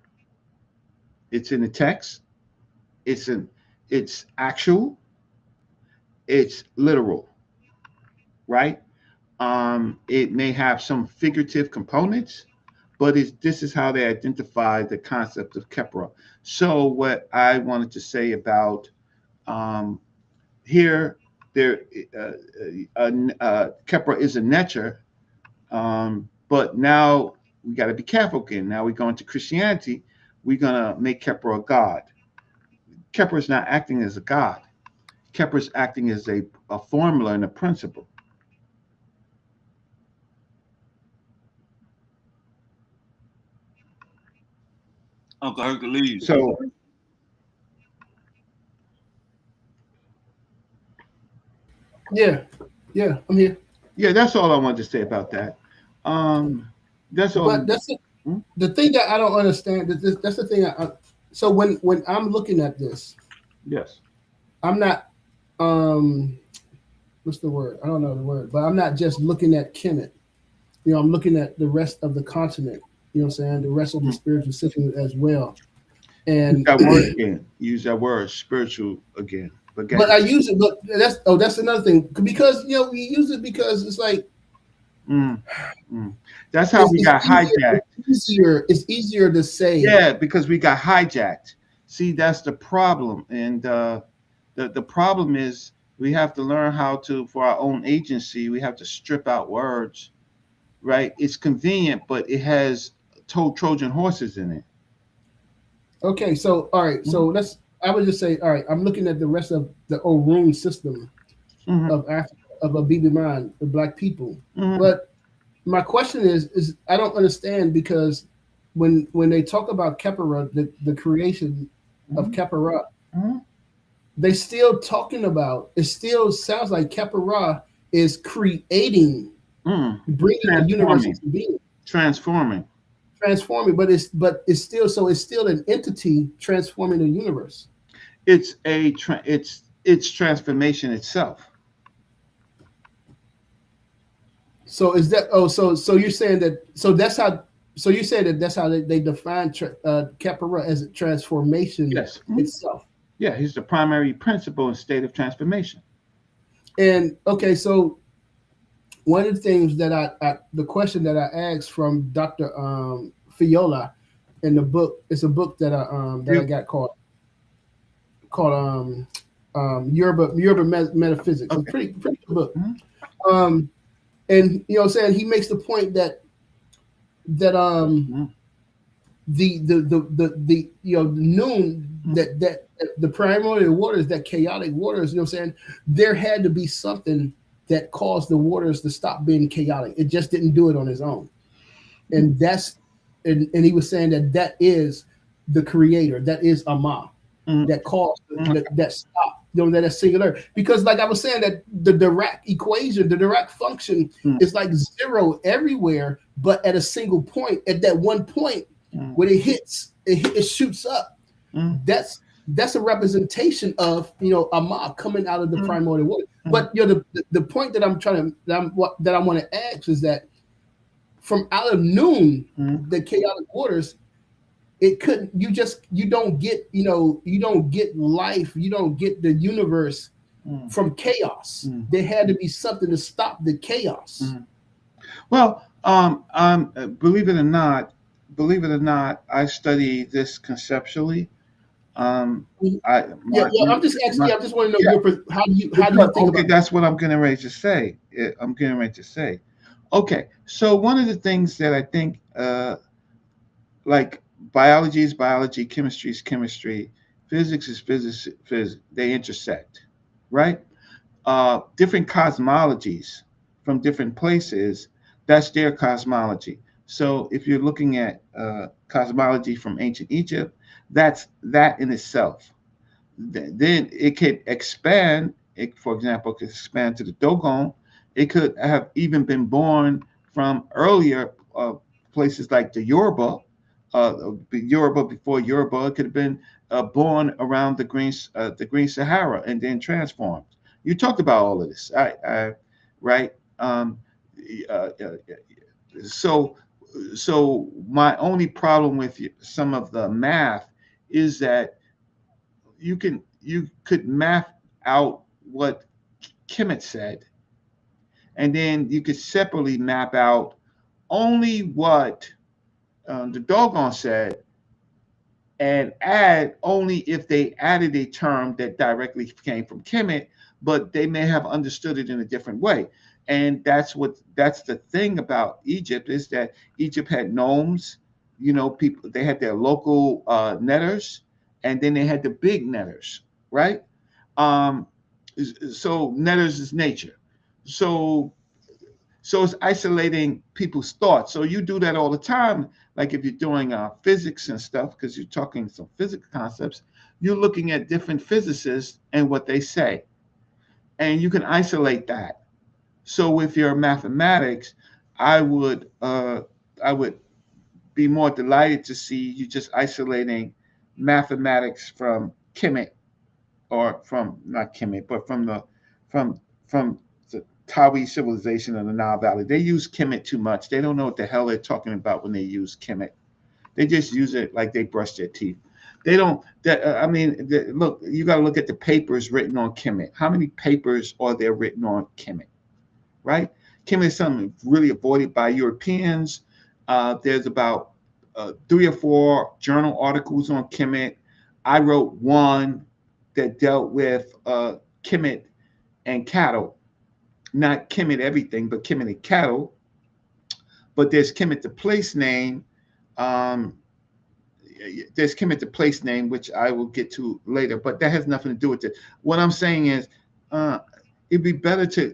It's in the text. It's actual. It's literal, right? It may have some figurative components, but this is how they identify the concept of Kepra. So what I wanted to say about here, Kepra is a nature, but now we got to be careful again. Now we go into Christianity, we're going to make Kepra a god. Kepra is not acting as a god. Kepra is acting as a formula and a principle. Uncle Hercules. So, yeah, I'm here. Yeah, that's all I wanted to say about that. That's all. But that's the thing that I don't understand. That's the thing. So when I'm looking at this, yes, I'm not. What's the word? I don't know the word, but I'm not just looking at Kemet. I'm looking at the rest of the continent. You know what I'm saying? The rest of the spiritual system as well. And use that word again. Use that word spiritual again. But I use it. But that's another thing, because we use it because it's like. That's how we got hijacked. It's easier to say. Yeah, because we got hijacked. See, that's the problem, and the problem is we have to learn how to, for our own agency, we have to strip out words. Right? It's convenient, but it has Trojan horses in it. Okay, so all right, so I would just say, all right, I'm looking at the rest of the Orun system of Africa, of Abibiman, the Black people. But my question is I don't understand, because when they talk about Khepera, the creation of Khepera, they still talking about, it still sounds like Khepera is creating, bringing the universe into being, transforming, but it's still an entity transforming the universe. It's it's transformation itself. So is that so you're saying that you say that that's how they define Khepera as a transformation itself. Yeah, he's the primary principle and state of transformation. And okay, so one of the things that the question that I asked from Dr. Fiola in the book, it's a book that I got called Yoruba Metaphysics. Okay. It's a pretty good book. And saying, he makes the point that the noon, that the primordial waters, that chaotic waters, there had to be something that caused the waters to stop being chaotic. It just didn't do it on its own. And that's and he was saying that is the creator, that is Amma, that caused that stop, that is singular. Because like I was saying, that the Dirac equation, the Dirac function is like zero everywhere, but at a single point, at that one point when it hits, it shoots up. That's a representation of Amma coming out of the primordial water. But the point that I want to ask is that from out of noon, the chaotic waters, it couldn't. You don't get life. You don't get the universe from chaos. There had to be something to stop the chaos. Well, believe it or not, I study this conceptually. I'm just asking. I just want to know how do you think about it? That's what I'm getting ready to say. Okay, so one of the things that I think, like biology is biology, chemistry is chemistry, physics is physics, they intersect, right? Different cosmologies from different places, that's their cosmology. So if you're looking at cosmology from ancient Egypt, that's that in itself. Then it could expand. For example, could expand to the Dogon. It could have even been born from earlier places like the Yoruba. Yoruba before Yoruba, it could have been born around the Green Sahara and then transformed. You talked about all of this, right? So my only problem with some of the math is that you could map out what Kemet said, and then you could separately map out only what the Dogon said, and add only if they added a term that directly came from Kemet, but they may have understood it in a different way. And that's the thing about Egypt, is that Egypt had nomes, people, they had their local netters, and then they had the big netters, right? So netters is nature. So it's isolating people's thoughts. So you do that all the time. Like if you're doing physics and stuff, because you're talking some physics concepts, you're looking at different physicists and what they say. And you can isolate that. So with your mathematics, I would be more delighted to see you just isolating mathematics from Kemet, or from not Kemet, but from the Tawi civilization of the Nile Valley. They use Kemet too much. They don't know what the hell they're talking about when they use Kemet. They just use it like they brush their teeth. They don't. Look, you got to look at the papers written on Kemet. How many papers are there written on Kemet? Right? Kemet is something really avoided by Europeans. There's about 3 or 4 journal articles on Kemet. I wrote one that dealt with Kemet and cattle. Not Kemet everything, but Kemet and cattle. But there's Kemet the place name. There's Kemet the place name, which I will get to later, but that has nothing to do with it. What I'm saying is, it'd be better to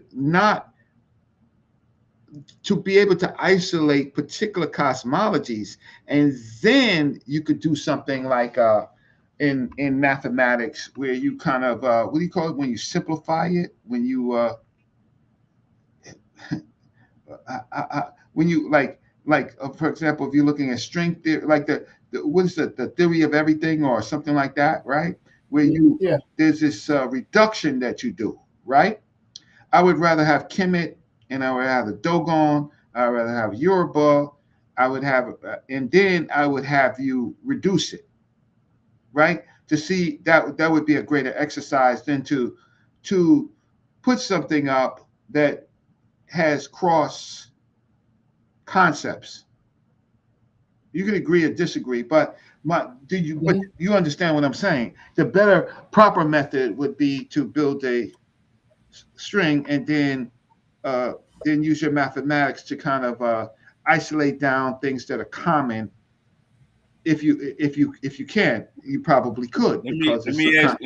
be able to isolate particular cosmologies, and then you could do something like in mathematics, where you kind of what do you call it when you simplify it? When you when you for example, if you're looking at string theory, like what is the theory of everything or something like that, right? Where there's this reduction that you do, right? I would rather have Kemet, and I would have the Dogon. I would rather have Yoruba. I would have, and then I would have you reduce it, right? To see that would be a greater exercise than to put something up that has cross concepts. You can agree or disagree, but you understand what I'm saying? The better, proper method would be to build a string and then use your mathematics to kind of isolate down things that are common. If you can, you probably could. Let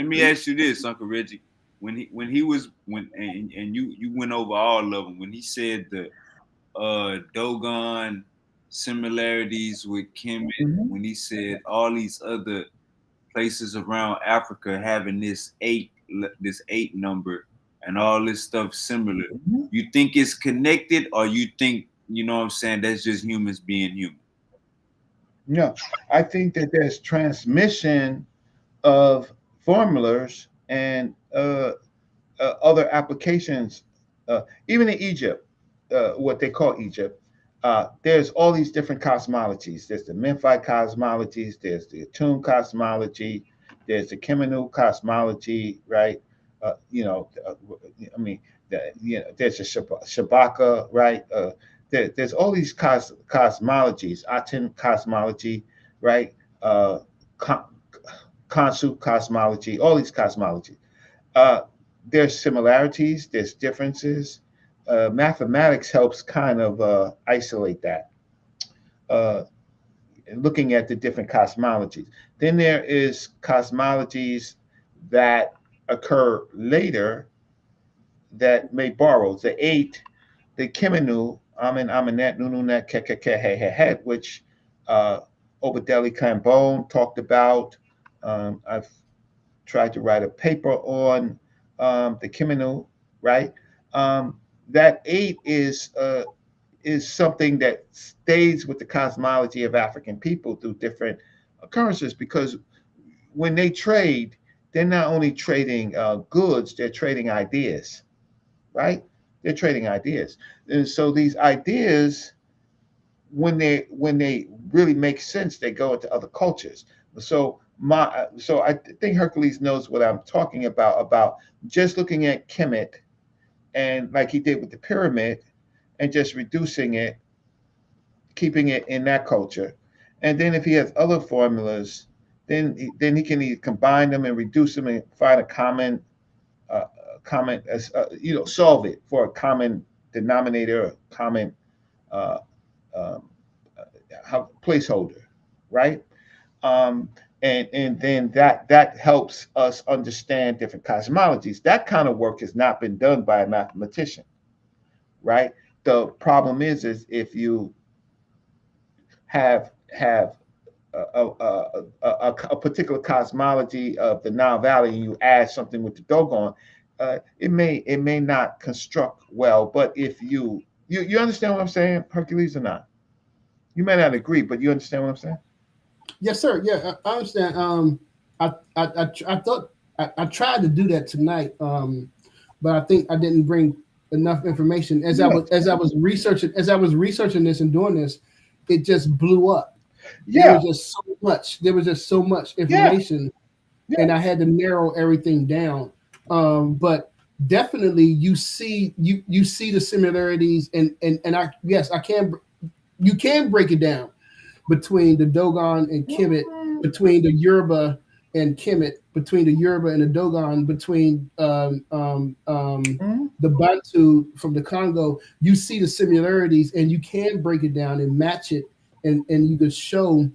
me ask you this, Uncle Reggie. When you went over all of them, when he said the Dogon, similarities with Kemet when he said all these other places around Africa having this eight number and all this stuff similar. You think it's connected, or you think, you know what I'm saying, that's just humans being human? Yeah, I think that there's transmission of formulas and other applications. Even in Egypt, what they call Egypt, there's all these different cosmologies. There's the Memphite cosmologies, there's the Atum cosmology, there's the Kemenu cosmology, right? I mean, there's a Shabaka, right? There's all these cosmologies, Aten cosmology, right? Kansu cosmology, all these cosmologies. There's similarities, there's differences. Mathematics helps kind of isolate that, looking at the different cosmologies. Then there is cosmologies that occur later that may borrow. The eight, the Kemenu, Amen, Amenet, Nununet, Kekekehehet, which Obadeli Cambone talked about. I've tried to write a paper on the Kemenu, right? That eight is something that stays with the cosmology of African people through different occurrences, because when they trade, they're not only trading goods, they're trading ideas, right? They're trading ideas. And so these ideas, when they really make sense, they go into other cultures. So I think Hercules knows what I'm talking about just looking at Kemet, and like he did with the pyramid, and just reducing it, keeping it in that culture. And then if he has other formulas, then he can either combine them and reduce them and find a common solve it for a common denominator, a common placeholder, right? And then that helps us understand different cosmologies. That kind of work has not been done by a mathematician, right? The problem is if you have a particular cosmology of the Nile Valley and you add something with the Dogon, it may not construct well. But if you understand what I'm saying, Hercules, or not? You may not agree, but you understand what I'm saying? Yes, sir. Yeah, I understand. I thought I tried to do that tonight, but I think I didn't bring enough information. As I was researching this and doing this, it just blew up. Yeah. There was just so much information, and I had to narrow everything down. But definitely, you see the similarities, and you can break it down between the Dogon and Kemet, between the Yoruba and Kemet, between the Yoruba and the Dogon, between the Bantu from the Congo. You see the similarities, and you can break it down and match it, and you could show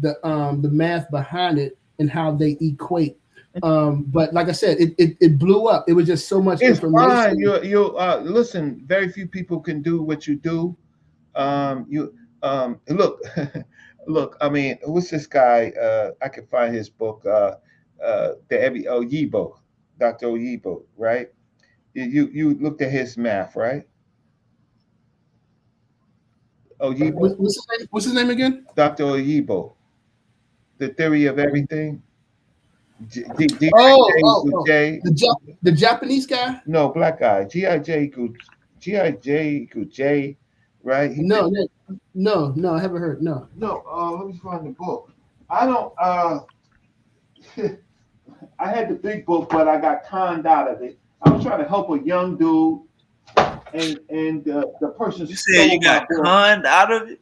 the math behind it and how they equate. But like I said, it blew up. It was just so much information. Fine. You listen. Very few people can do what you do. Look. I mean, what's this guy? I can find his book. Oyibo, Dr. Oyibo, right? You looked at his math, right? Oyibo. What's his name again? Dr. Oyibo. The Theory of Everything. The Japanese guy? No, black guy. G.I.J. J, right? No, I haven't heard. No. Let me find the book. I don't. I had the big book, but I got conned out of it. I was trying to help a young dude, and the person. You said you got conned out of it?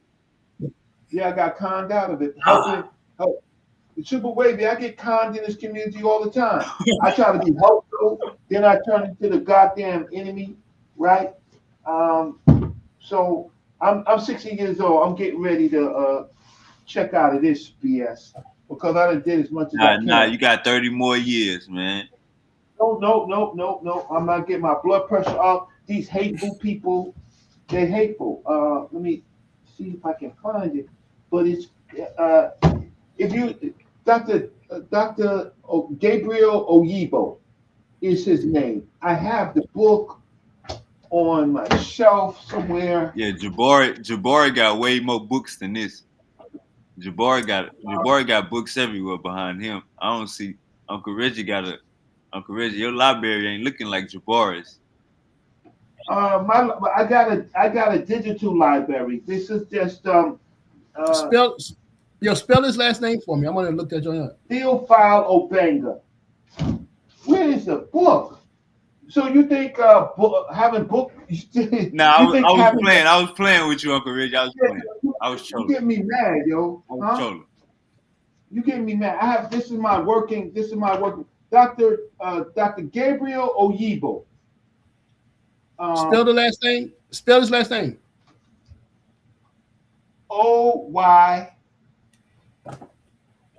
Yeah, I got conned out of it. Help. Super Wavy, I get conned in this community all the time. I try to be helpful, then I turn into the goddamn enemy, right? So I'm 60 years old. I'm getting ready to check out of this BS because I done did as much as I can. Nah, you got 30 more years, man. No. I'm not getting my blood pressure up. These hateful people, they're hateful. Let me see if I can find it. But it's if you Dr. Gabriel Oyibo is his name. I have the book on my shelf somewhere. Yeah, Jabari got way more books than this. Jabari got books everywhere behind him. I don't see Uncle Reggie Uncle Reggie, your library ain't looking like Jabari's. I got a digital library. This is just spell his last name for me. I'm gonna look that joint up. Theophile Obenga. Where is the book? So you think having book? Nah, I was playing with you, Uncle Reggie. I was trolling. You get me mad, yo. I was trolling. You getting me mad? This is my working. Dr. Gabriel Oyibo. Spell the last name. Spell his last name. Oy.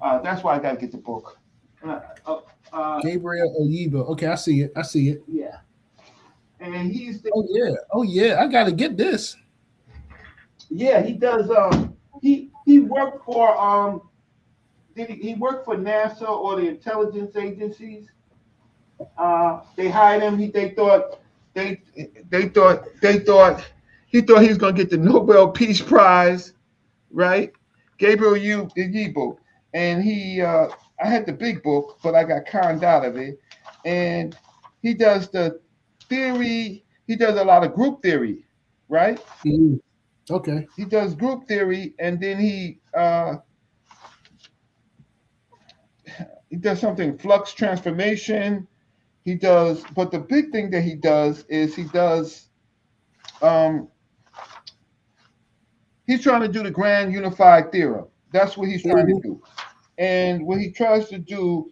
That's why I gotta get the book. Gabriel Oyibo. Okay, I see it. Yeah. And he's the. Oh yeah. I gotta get this. Yeah, he does. He worked for he worked for NASA or the intelligence agencies. They hired him. They thought he was gonna get the Nobel Peace Prize, right? Gabriel Yibo, and I had the big book, but I got conned out of it. And he does the theory. He does a lot of group theory, right? Mm-hmm. Okay. He does group theory, and then he does something flux transformation. He does, but the big thing that he does is he's trying to do the grand unified theorem. That's what he's trying to do. And what he tries to do,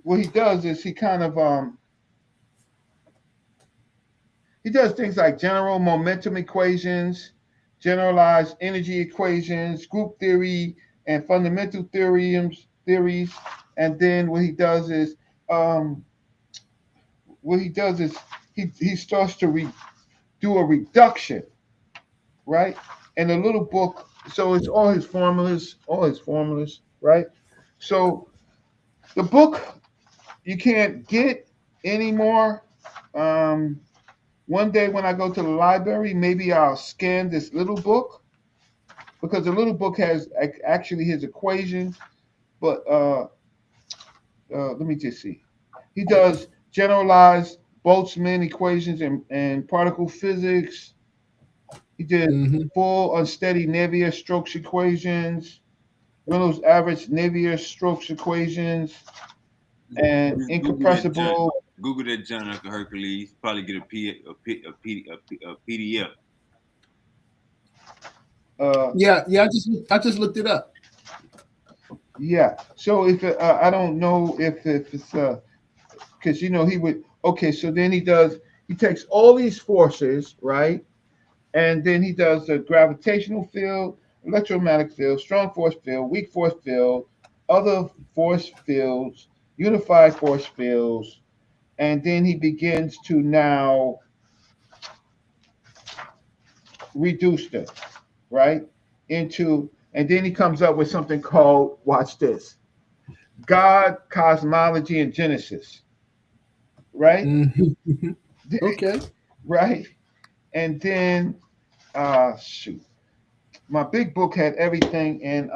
what he does is he kind of he does things like general momentum equations, generalized energy equations, group theory, and fundamental theories. And then what he does is he starts to do a reduction, right? And a little book, so it's all his formulas, right? So the book you can't get anymore. One day when I go to the library, maybe I'll scan this little book, because the little book has actually his equations. But let me just see. He does generalized Boltzmann equations and particle physics. He did full unsteady Navier-Stokes equations, Reynolds average Navier-Stokes equations, and incompressible. Google that John Uncle Hercules. Probably get a PDF. Yeah. I just looked it up. Yeah. So if I don't know if it's because he would. Okay. So then he takes all these forces, right? And then he does the gravitational field, electromagnetic field, strong force field, weak force field, other force fields, unified force fields, and then he begins to now reduce them, right? And then he comes up with something called, watch this, God, cosmology, and Genesis, right? Mm-hmm. Okay. Right? And then, shoot, my big book had everything. And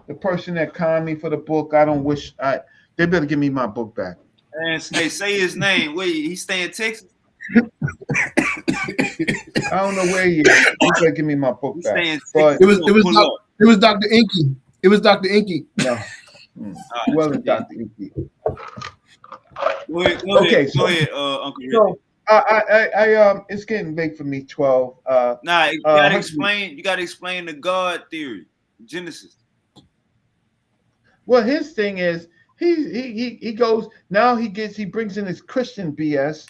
the person that conned me for the book, they better give me my book back. And say his name. Wait, he stay in Texas? I don't know where he is. He better give me my book back. But it was Dr. Inky. It was Dr. Inky. No. Well, Dr. Inky. Go ahead, Uncle Rick. So, I it's getting late for me. 12. You gotta explain the God theory, Genesis. Well, his thing is he goes now. He brings in his Christian BS,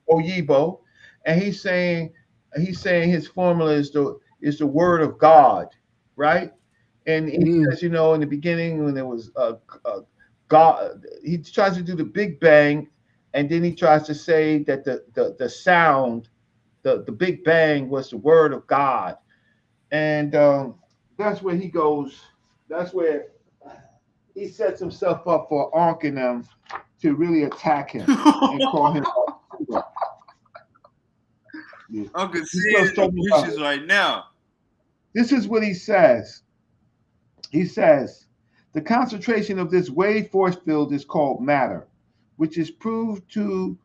Oyibo, and he's saying his formula is the word of God, right? And he says, in the beginning when there was God, he tries to do the Big Bang. And then he tries to say that the sound, the Big Bang was the word of God. and that's where he goes. That's where he sets himself up for Ankh and them to really attack him and call him. Yeah. Uncle He starts Sid talking about, wishes right now. this is what he says. He says, the concentration of this wave force field is called matter, which is proved to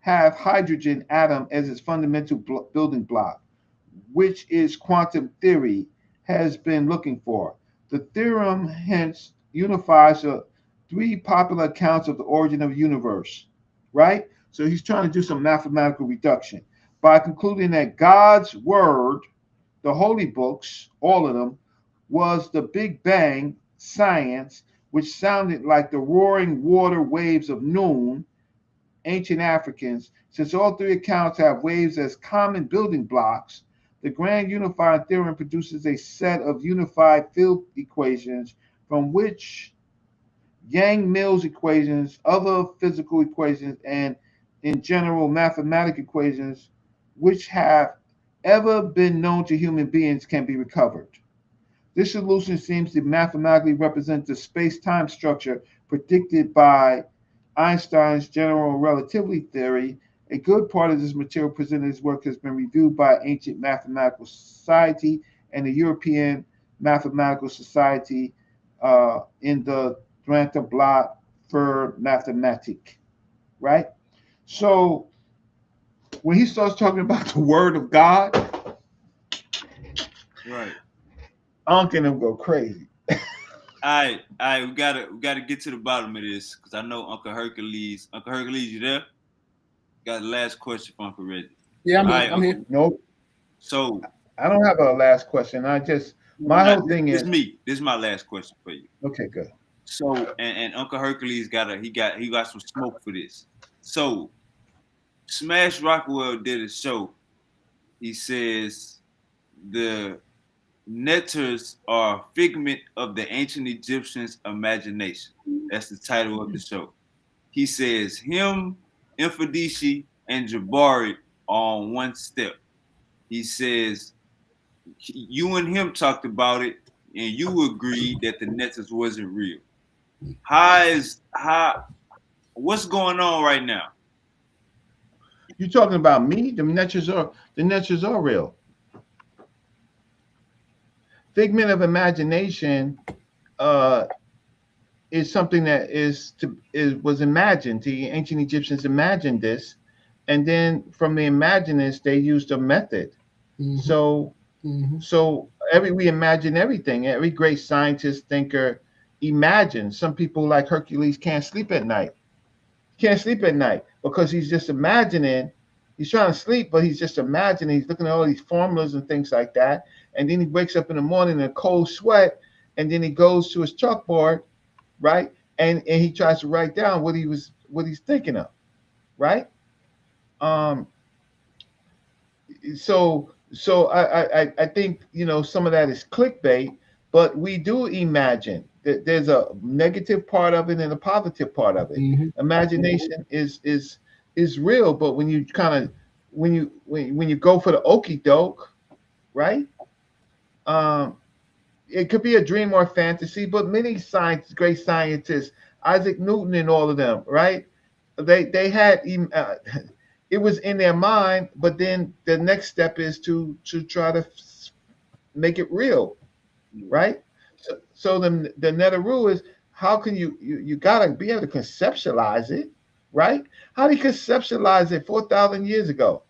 have hydrogen atom as its fundamental building block, which is quantum theory has been looking for. The theorem hence unifies the three popular accounts of the origin of the universe, right? So he's trying to do some mathematical reduction by concluding that God's word, the holy books, all of them, was the Big Bang science, which sounded like the roaring water waves of noon, ancient Africans. Since all three accounts have waves as common building blocks, the grand unifying theorem produces a set of unified field equations from which Yang-Mills equations, other physical equations, and in general mathematical equations which have ever been known to human beings can be recovered. This solution seems to mathematically represent the space-time structure predicted by Einstein's general relativity theory. A good part of this material presented in his work has been reviewed by Ancient Mathematical Society and the European Mathematical Society in the Dranta Blatt für Mathematik, right? So when he starts talking about the word of God, Right. Unc and them go crazy. All right, we gotta get to the bottom of this because I know Uncle Hercules. Uncle Hercules, you there? Got the last question for Uncle Reggie. Yeah, I'm All here. right, I'm here. Nope. So I don't have a last question. My whole thing this is me. This is my last question for you. okay, good. So and Uncle Hercules got some smoke for this. So Smash Rockwell did a show. He says the Netters are a figment of the ancient Egyptians' imagination. That's the title of the show. He says him, Infadishi, and Jabari are on one step. He says you and him talked about it, and you agreed that the Netters wasn't real. What's going on right now? You talking about me? The Netchers are real. Figment of imagination is something that was imagined. The ancient Egyptians imagined this, and then from the imaginists they used a method. Mhm. So we imagine everything. Every great scientist, thinker imagines. Some people like Hercules can't sleep at night. Can't sleep at night because he's just imagining. He's trying to sleep, but he's just imagining. He's looking at all these formulas and things like that. And then he wakes up in the morning in a cold sweat, and then he goes to his chalkboard, right? And he tries to write down what he's thinking of, right? So I think some of that is clickbait, but we do imagine that there's a negative part of it and a positive part of it. Mm-hmm. Imagination is real, but when you when you go for the okie doke, right? It could be a dream or a fantasy, but many great scientists, Isaac Newton and all of them, right? They had it was in their mind, but then the next step is to try to make it real, right? So the net rule is how can you gotta be able to conceptualize it, right? How do you conceptualize it 4,000 years ago,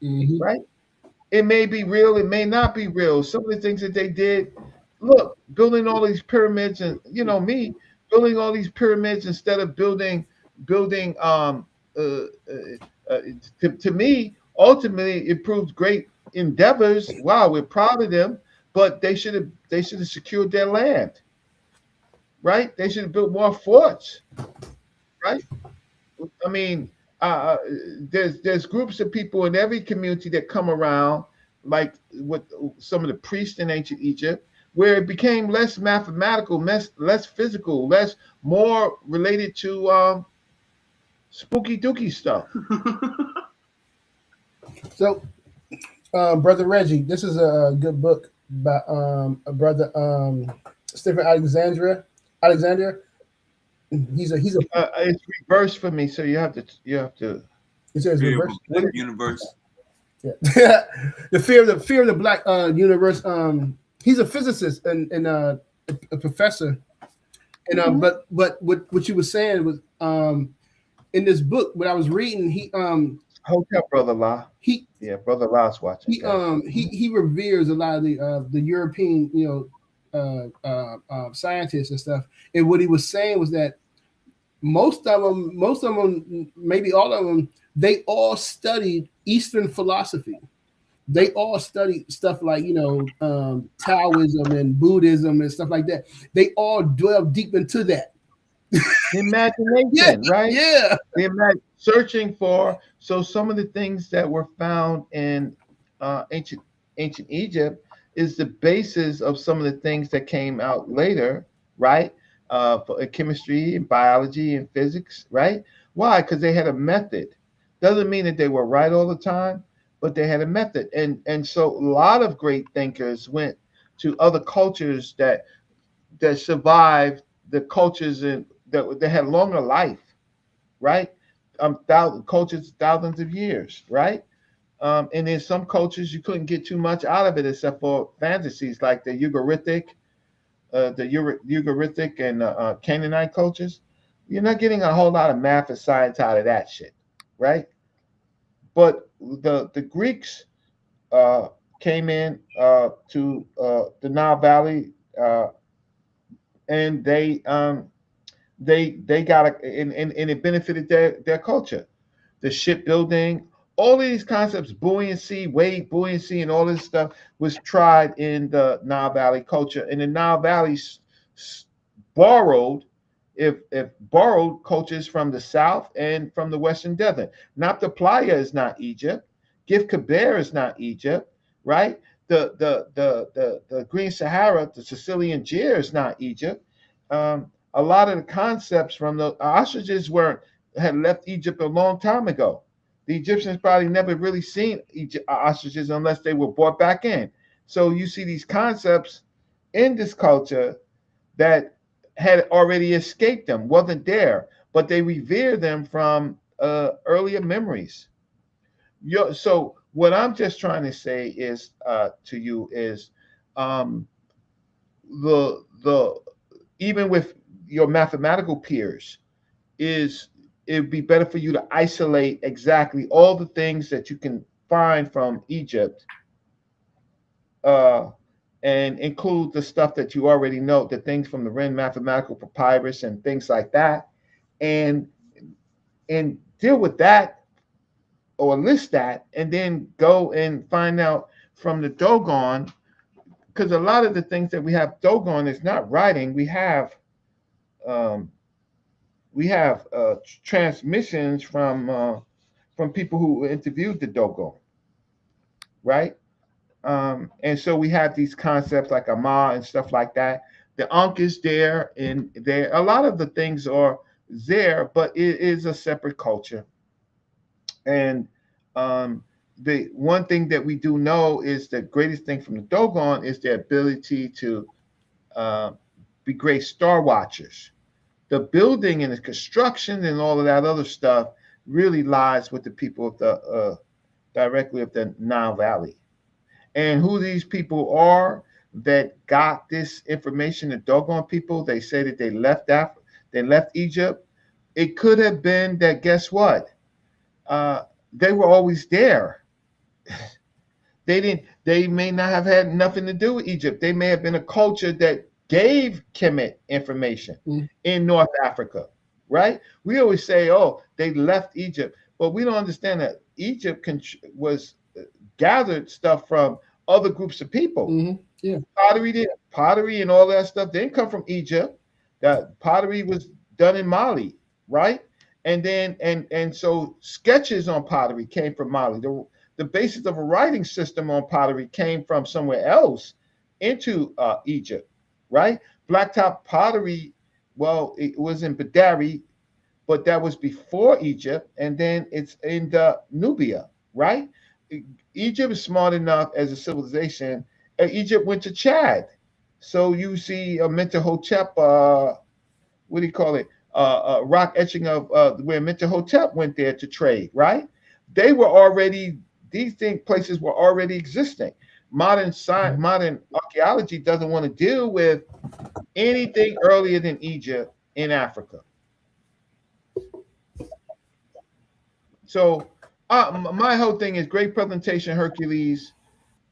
Mm-hmm. right? It may be real, it may not be real. Some of the things that they did, look, building all these pyramids, and building all these pyramids instead of building to me, ultimately it proved great endeavors. Wow, we're proud of them, but they should have secured their land, right? They should have built more forts, right? I mean, there's groups of people in every community that come around, like with some of the priests in ancient Egypt, where it became less mathematical, less physical, more related to spooky dooky stuff. So Brother Reggie, this is a good book by a brother Stephen Alexander. He's a It's reversed for me, so you have to. he says Fear of reverse. a Black Universe. Yeah. the fear of the black universe. He's a physicist and a professor. And but what you were saying was in this book, what I was reading, Hold up, Brother La. Brother La's watching. He reveres a lot of the European scientists and stuff. And what he was saying was that most of them, maybe all of them, they all studied Eastern philosophy. They all studied stuff like Taoism and Buddhism and stuff like that. They all delve deep into that. The imagination, right? Yeah. Searching for. So some of the things that were found in ancient Egypt is the basis of some of the things that came out later, right? For chemistry and biology and physics, right? Why? Because they had a method. Doesn't mean that they were right all the time, but they had a method. And so a lot of great thinkers went to other cultures that survived the cultures and that had longer life, right? Cultures thousands of years, right? And in some cultures you couldn't get too much out of it except for fantasies like the Ugaritic and Canaanite cultures. You're not getting a whole lot of math and science out of that shit, right? But the Greeks came in to the Nile Valley, and they got and it benefited their culture, the shipbuilding, all of these concepts, buoyancy, wave buoyancy, and all this stuff was tried in the Nile Valley culture, and the Nile Valley borrowed borrowed cultures from the south and from the Western Desert. Nabta Playa is not Egypt. Gif Kabir is not Egypt, right? The Green Sahara, the Sicilian Gyre is not Egypt. A lot of the concepts from the ostriches had left Egypt a long time ago. The Egyptians probably never really seen ostriches unless they were brought back in. So you see these concepts in this culture that had already escaped them, wasn't there, but they revere them from earlier memories. So what I'm just trying to say is to you is the even with your mathematical peers, it'd be better for you to isolate exactly all the things that you can find from Egypt and include the stuff that you already know, the things from the Ren mathematical papyrus and things like that, and deal with that or list that, and then go and find out from the Dogon, because a lot of the things that we have Dogon is not writing. We have transmissions from people who interviewed the Dogon, right? And so we have these concepts like Ama and stuff like that. The Ankh is there, and there a lot of the things are there, but it is a separate culture. And the one thing that we do know is the greatest thing from the Dogon is their ability to be great star watchers. The building and the construction and all of that other stuff really lies with the people of the directly of the Nile Valley. And who these people are that got this information, the Dogon people, they say that they left Egypt. It could have been that, guess what? They were always there. They may not have had nothing to do with Egypt. They may have been a culture that gave Kemet information in North Africa, right? We always say, oh, they left Egypt, but we don't understand that Egypt was gathered stuff from other groups of people. Mm-hmm. Yeah. Pottery and all that stuff didn't come from Egypt. That pottery was done in Mali, right? And then and so sketches on pottery came from Mali. The basis of a writing system on pottery came from somewhere else into Egypt, right? Blacktop pottery, well, it was in Badari, but that was before Egypt, and then it's in the Nubia, right? Egypt is smart enough as a civilization. Egypt went to Chad, so you see a Mentuhotep. What do you call it? Rock etching of where Mentuhotep went there to trade. Right? They were already these places were already existing. Modern science, modern archaeology doesn't want to deal with anything earlier than Egypt in Africa. So my whole thing is great presentation, Hercules.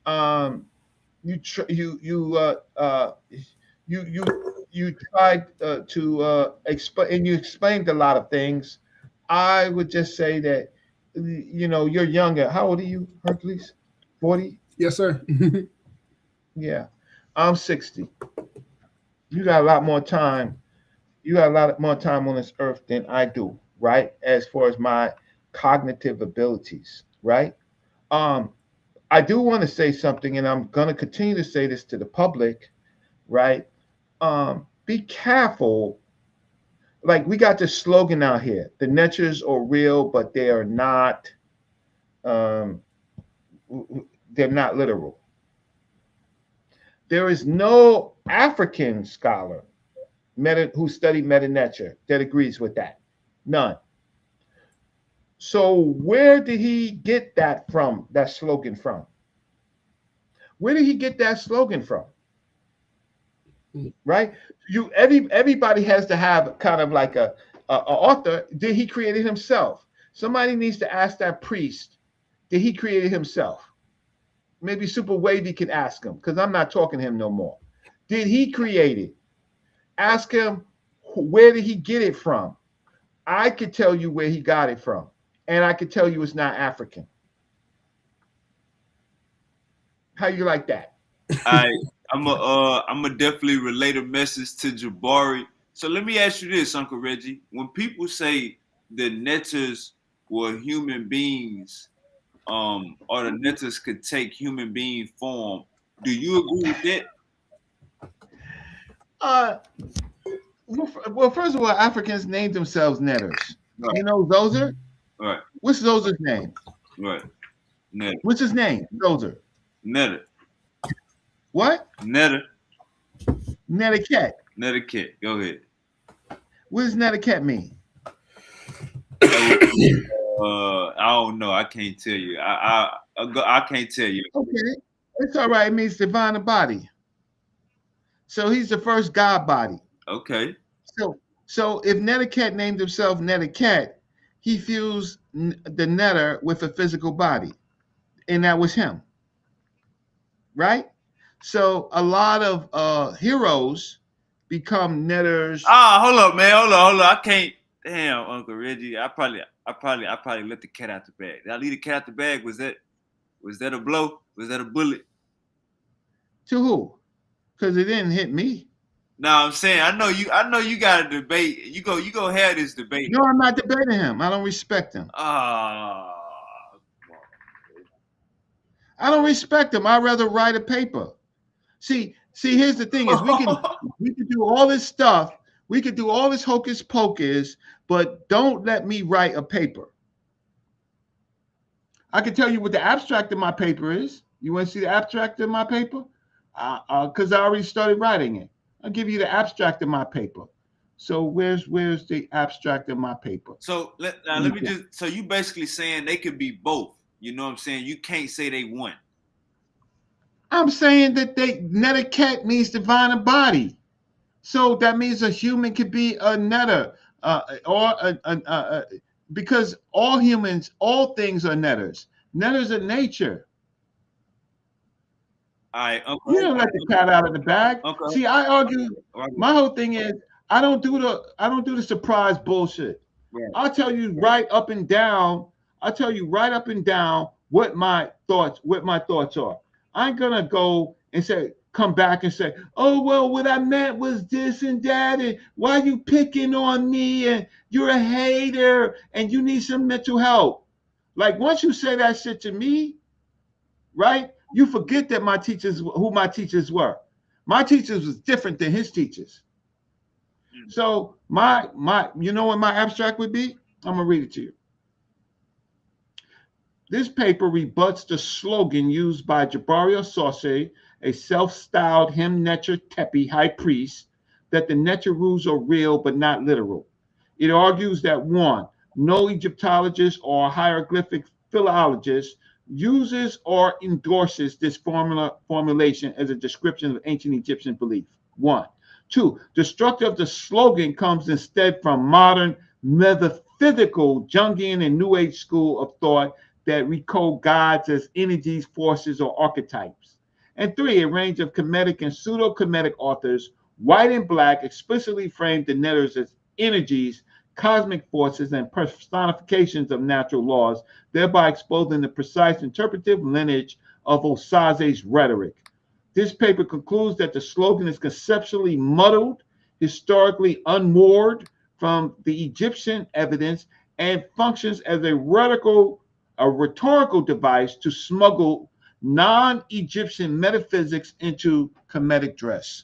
You tried to explain, and you explained a lot of things. I would just say that you're younger. How old are you, Hercules? 40? Yes, sir. Yeah, I'm 60. You got a lot more time. You got a lot more time on this earth than I do, right? As far as my cognitive abilities, right? I do want to say something, and I'm going to continue to say this to the public, right? Be careful. Like we got this slogan out here: the Netchers are real, but they are not. Um, they're not literal. There is no African scholar who studied Meta Netcher that agrees with that. None. So where did he get that from? That slogan from? Where did he get that slogan from? Right? Everybody has to have kind of like a author. Did he create it himself? Somebody needs to ask that priest. Did he create it himself? Maybe Super Wavy can ask him because I'm not talking to him no more. Did he create it? Ask him where did he get it from? I could tell you where he got it from, and I could tell you it's not African. How you like that? I'm a definitely relate a message to Jabari. So let me ask you this, Uncle Reggie. When people say the Netters were human beings, or the Netters could take human being form, do you agree with that? Well, first of all, Africans named themselves Netters. Right. You know Zoser? Right. What's Zoser's name? Right. Netter. What's his name? Zoser. Netter. What? Netter. Netiquette. Netiquette. Go ahead. What does netiquette mean? I don't know. I can't tell you. I can't tell you. Okay. It's all right. It means divine body. So he's the first God body. Okay. So if Netiquette named himself Netiquette, he fused the netter with a physical body. And that was him. Right? So a lot of heroes become netters. Hold up, man. Hold on. I can't. Damn, Uncle Reggie. I probably let the cat out the bag. Did I leave the cat out the bag? Was that a blow? Was that a bullet? To who? Because it didn't hit me. No, I'm saying I know you got a debate. You go have this debate. No, I'm not debating him. I don't respect him. I don't respect him. I'd rather write a paper. See, here's the thing is we can do all this stuff. We could do all this hocus pocus, but don't let me write a paper. I can tell you what the abstract of my paper is. You want to see the abstract of my paper? Because I already started writing it. I'll give you the abstract of my paper. So where's the abstract of my paper? So let me just. So you basically saying they could be both. You know what I'm saying? You can't say they won. I'm saying that netiquette means divine body. So that means a human could be a netter, because all humans, all things are netters. Netters are nature. All right, Uncle. You don't let the cat out of the bag. Uncle. See, I argue. My whole thing is I don't do the surprise bullshit. Right. I'll tell you right up and down what my thoughts are. I ain't gonna go and come back and say, oh, well, what I meant was this and that, and why you picking on me, and you're a hater, and you need some mental help. Like, once you say that shit to me, right, you forget that who my teachers were. My teachers was different than his teachers. So you know what my abstract would be? I'm gonna read it to you. This paper rebuts the slogan used by Jabario Sauce, a self-styled Hemnecher Tepe high priest, that the Necher rules are real but not literal. It argues that one, no Egyptologist or hieroglyphic philologist uses or endorses this formulation as a description of ancient Egyptian belief. One. Two, the structure of the slogan comes instead from modern metaphysical Jungian and New Age school of thought that recode gods as energies, forces, or archetypes. And three, a range of Kemetic and pseudo-Kemetic authors, white and black, explicitly framed the Netters as energies, cosmic forces, and personifications of natural laws, thereby exposing the precise interpretive lineage of Osaze's rhetoric. This paper concludes that the slogan is conceptually muddled, historically unmoored from the Egyptian evidence, and functions as a rhetorical device to smuggle non-Egyptian metaphysics into Kemetic dress.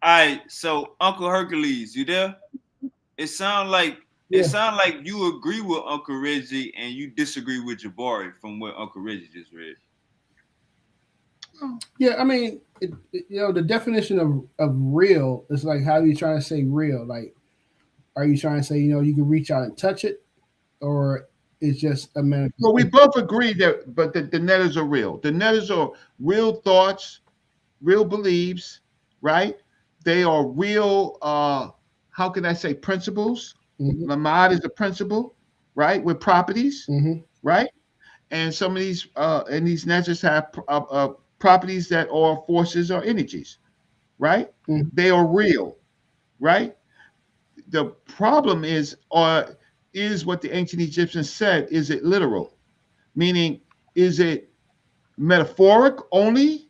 All right, so Uncle Hercules, you there? It sound like you agree with Uncle Reggie and you disagree with Jabari from what Uncle Reggie just read. Yeah, I mean, the definition of real is like, how are you trying to say real? Like, are you trying to say, you can reach out and touch it, or it's just a man? Well, we both agree that, but the Netters are real. The Netters are real thoughts, real beliefs, right? They are real, how can I say, principles. Mm-hmm. Lamad is a principle, right, with properties, mm-hmm. right? And some of these Netters have properties that are forces or energies, right? Mm-hmm. They are real, right? The problem is what the ancient Egyptians said, is it literal? Meaning, is it metaphoric only,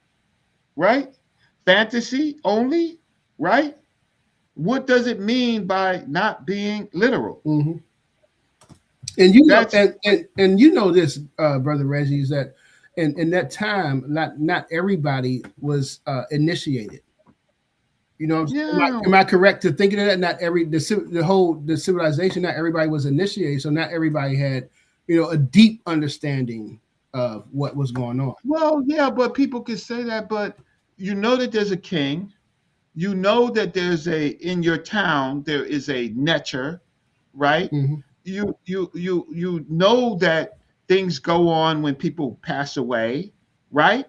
right? Fantasy only, right? What does it mean by not being literal? Mm-hmm. And you know this, Brother Reggie, is that in that time, not everybody was initiated. Am I correct to thinking of that? Not the civilization, not everybody was initiated, so not everybody had, a deep understanding of what was going on. Well, yeah, but people can say that, but that there's a king, that there's in your town there is a Necher, right? Mm-hmm. You know that things go on when people pass away, right?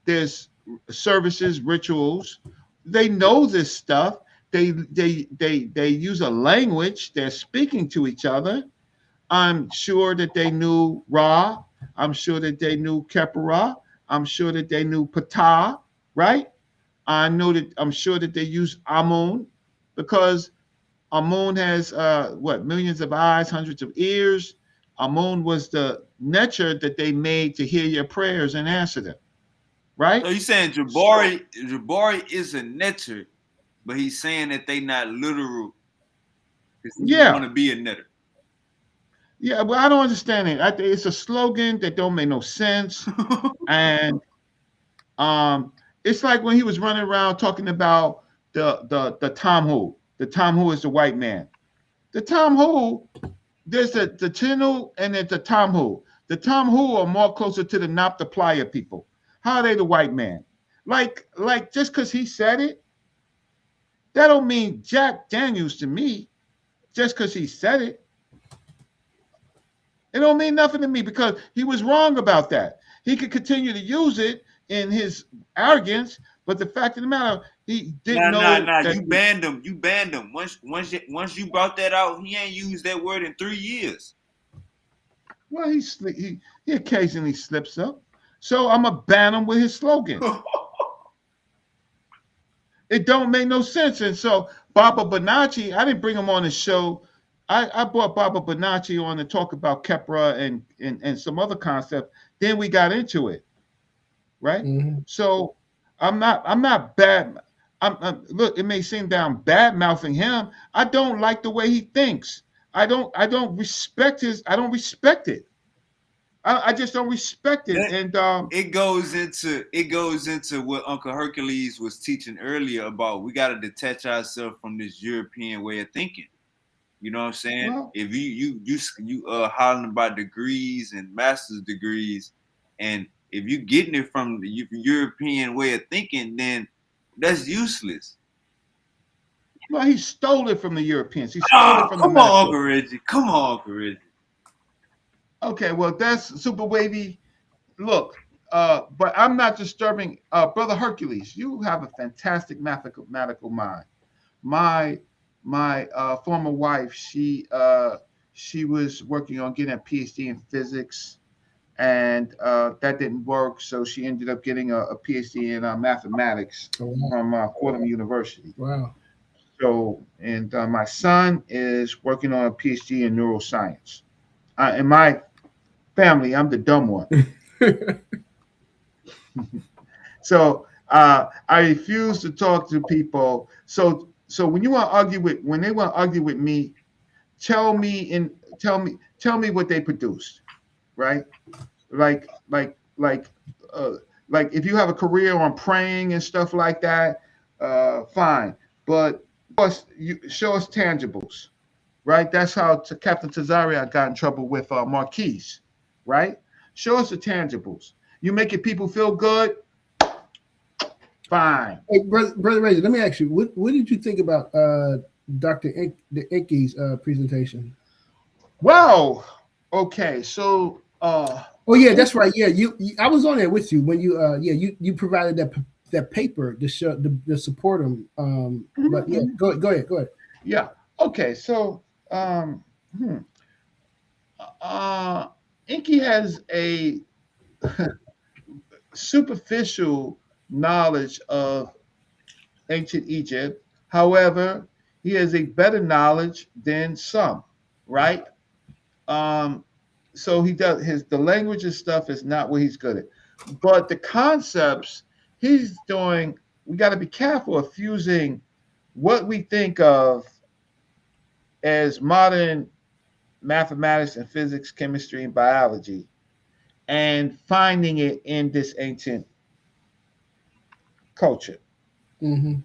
There's services, rituals. They know this stuff. They use a language. They're speaking to each other. I'm sure that they knew Ra. I'm sure that they knew Khepera. I'm sure that they knew Ptah, right? I'm sure that they use Amun, because Amun has millions of eyes, hundreds of ears. Amun was the Necher that they made to hear your prayers and answer them. Right? So you're saying Jabari is a Netter, but he's saying that they not literal because he want to be a Netter. Yeah, well, I don't understand it. I think it's a slogan that don't make no sense. And it's like when he was running around talking about the Tomhu. The Tomhu is the white man. The Tomhu, there's the Chinu and there's the Tomhu. The Tomhu are more closer to the Noptaplaya people. How are they the white man? Like just because he said it, that don't mean Jack Daniels to me. Just because he said it. It don't mean nothing to me, because he was wrong about that. He could continue to use it in his arrogance, but the fact of the matter, he didn't know. You banned him. You banned him. Once you brought that out, he ain't used that word in 3 years. Well, he occasionally slips up. So I'm going to ban him with his slogan. It don't make no sense. And so Baba Bonacci, I didn't bring him on the show. I brought Baba Bonacci on to talk about Khepera and some other concept. Then we got into it, right? Mm-hmm. So I'm not bad. Look, it may seem that I'm bad mouthing him. I don't like the way he thinks. I don't respect it. I just don't respect it. And it goes into what Uncle Hercules was teaching earlier about. We got to detach ourselves from this European way of thinking. You know what I'm saying? Well, If you hollering about degrees and master's degrees, and if you getting it from the European way of thinking, then that's useless. well, he stole it from the Europeans. He stole it Oh, from the come on, Uncle medical. Reggie. Come on, Uncle Reggie. Okay, well, that's super wavy. Look, but I'm not disturbing, brother Hercules. You have a fantastic mathematical mind. My former wife, she was working on getting a PhD in physics, and that didn't work. So she ended up getting a PhD in mathematics Oh, wow. from Fordham University. Wow. So, and my son is working on a PhD in neuroscience. In my family, I'm the dumb one. So I refuse to talk to people. So when you want to argue with, when they want to argue with me, tell me what they produced, right? Like like like like if you have a career on praying and stuff like that, fine. But you show us tangibles, right? That's how Captain Tazaria got in trouble with Marquise, right? Show us the tangibles. You making people feel good, fine. Hey, brother Reggie, let me ask you, what did you think about Dr. Inky's presentation? Well, okay, so Oh yeah, that's right. Yeah, you I was on there with you when you you provided that paper to show to support him. But yeah, go ahead. yeah, okay, so um, hmm, uh, Inky has a superficial knowledge of ancient Egypt. However, he has a better knowledge than some, right? Um, so he does the language and stuff is not what he's good at, but the concepts he's doing. We got to be careful of fusing what we think of as modern mathematics and physics, chemistry, and biology, and finding it in this ancient culture. Mm-hmm.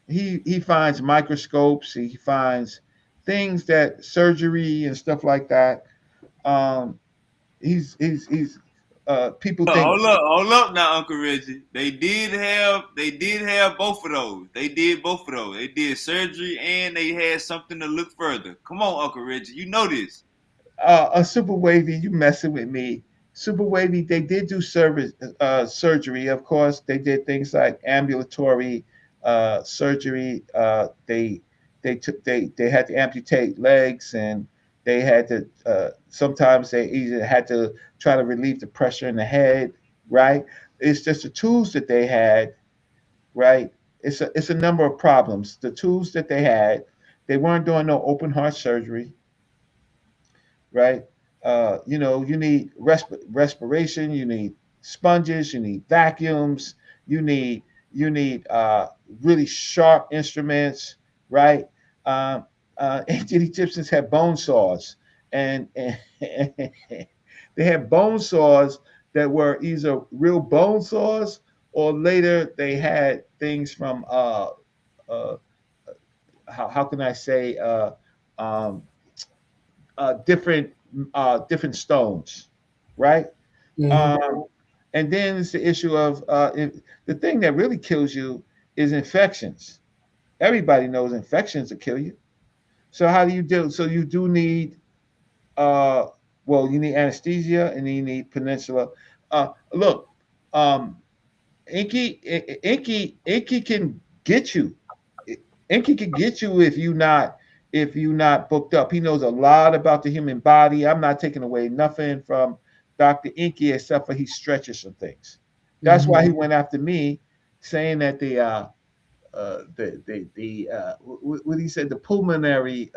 He finds microscopes, he finds things that surgery and stuff like that. Um, he's people think Hold up now, Uncle Reggie. They did have both of those. They did both of those. They did surgery and they had something to look further. Come on, Uncle Reggie. You know this. a super wavy, you messing with me. Super wavy, they did do service surgery. Of course, they did things like ambulatory surgery. They had to amputate legs, and they had to sometimes they either had to try to relieve the pressure in the head. Right? It's just the tools that they had. Right? It's a number of problems. The tools that they had, they weren't doing no open heart surgery, right? You need respiration, you need sponges, you need vacuums, you need really sharp instruments, right? Ancient Egyptians had bone saws, and they had bone saws that were either real bone saws or later they had things from uh, how can I say um, different stones, right? Mm-hmm. Um, and then it's the issue of the thing that really kills you is infections. Everybody knows infections will kill you. So how do you do? So you do need uh, you need anesthesia and you need peninsula. Look, um, Inky can get you. Inky can get you if you not booked up. He knows a lot about the human body. I'm not taking away nothing from Dr. Inky except for he stretches some things. That's why he Mm-hmm. went after me, saying that what he said, the pulmonary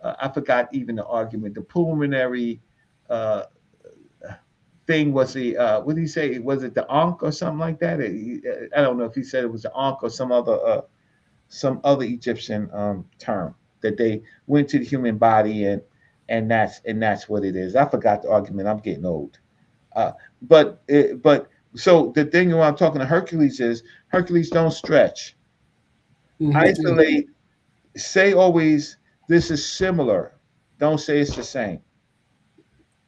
I forgot even the argument. The pulmonary uh, thing was the what did he say? Was it the Ankh or something like that? I don't know if he said it was the Ankh or some other Egyptian term that they went to the human body and that's what it is. I forgot the argument. I'm getting old. But so the thing when I'm talking to Hercules is Hercules don't stretch, Mm-hmm. isolate, say always This is similar. Don't say it's the same.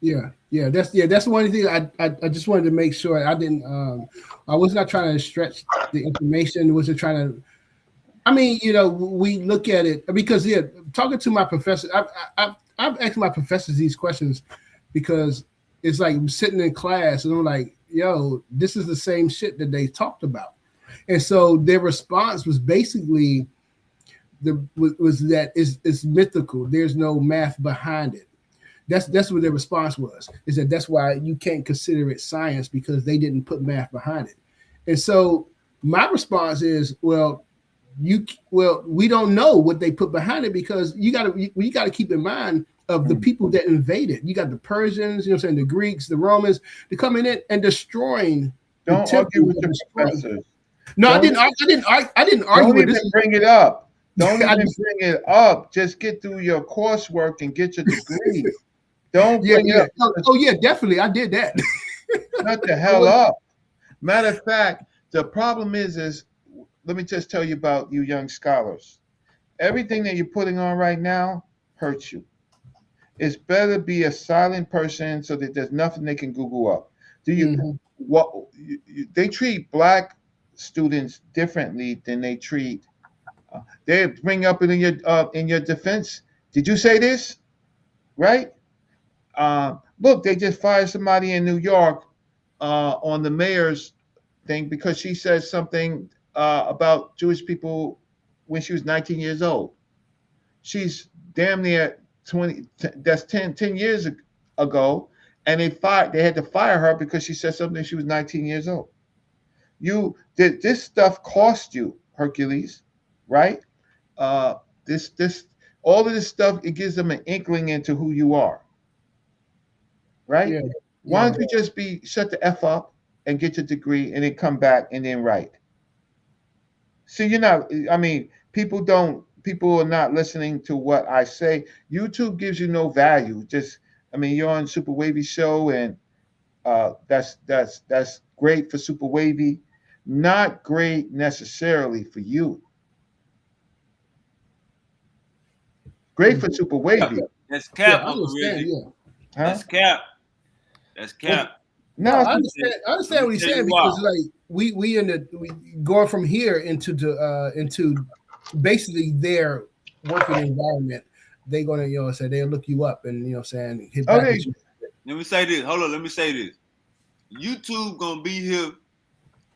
That's one thing I just wanted to make sure I didn't I was not trying to stretch the information, wasn't trying to. I mean, we look at it because talking to my professor, I've asked my professors these questions because it's like I'm sitting in class and I'm like, yo, this is the same shit that they talked about, and so their response was basically was that it's mythical. There's no math behind it. That's what their response was. Is that's why you can't consider it science because they didn't put math behind it. And so my response is, well, we don't know what they put behind it because you got to keep in mind of the people that invaded. You got the Persians, the Greeks, the Romans, they're coming in and destroying. Don't argue with your professors. No, I didn't argue don't with even bring it up. Don't even bring it up. Just get through your coursework and get your degree. Don't bring it up. Oh yeah, definitely. I did that. Shut the hell up. Matter of fact, the problem is let me just tell you about you young scholars. Everything that you're putting on right now hurts you. It's better to be a silent person so that there's nothing they can Google up. They treat black students differently than they treat. They bring up in your defense. Did you say this? Right? Look, they just fired somebody in New York on the mayor's thing because she said something about Jewish people when she was 19 years old. She's damn near 20. That's 10 years ago, and they had to fire her because she said something. She was 19 years old. This stuff cost you, Hercules, right? This all of this stuff, it gives them an inkling into who you are. Right? Yeah. Why don't you just shut the F up and get your degree and then come back and then write? See, people are not listening to what I say. YouTube gives you no value. You're on Super Wavy show and that's great for Super Wavy, not great necessarily for you. Great for Super Wavy. That's cap. That's cap. That's cap. No, I understand what he's saying because we going from here into basically their working environment. They're gonna they'll look you up and hit back at you. Let me say this. Hold on. Let me say this. YouTube gonna be here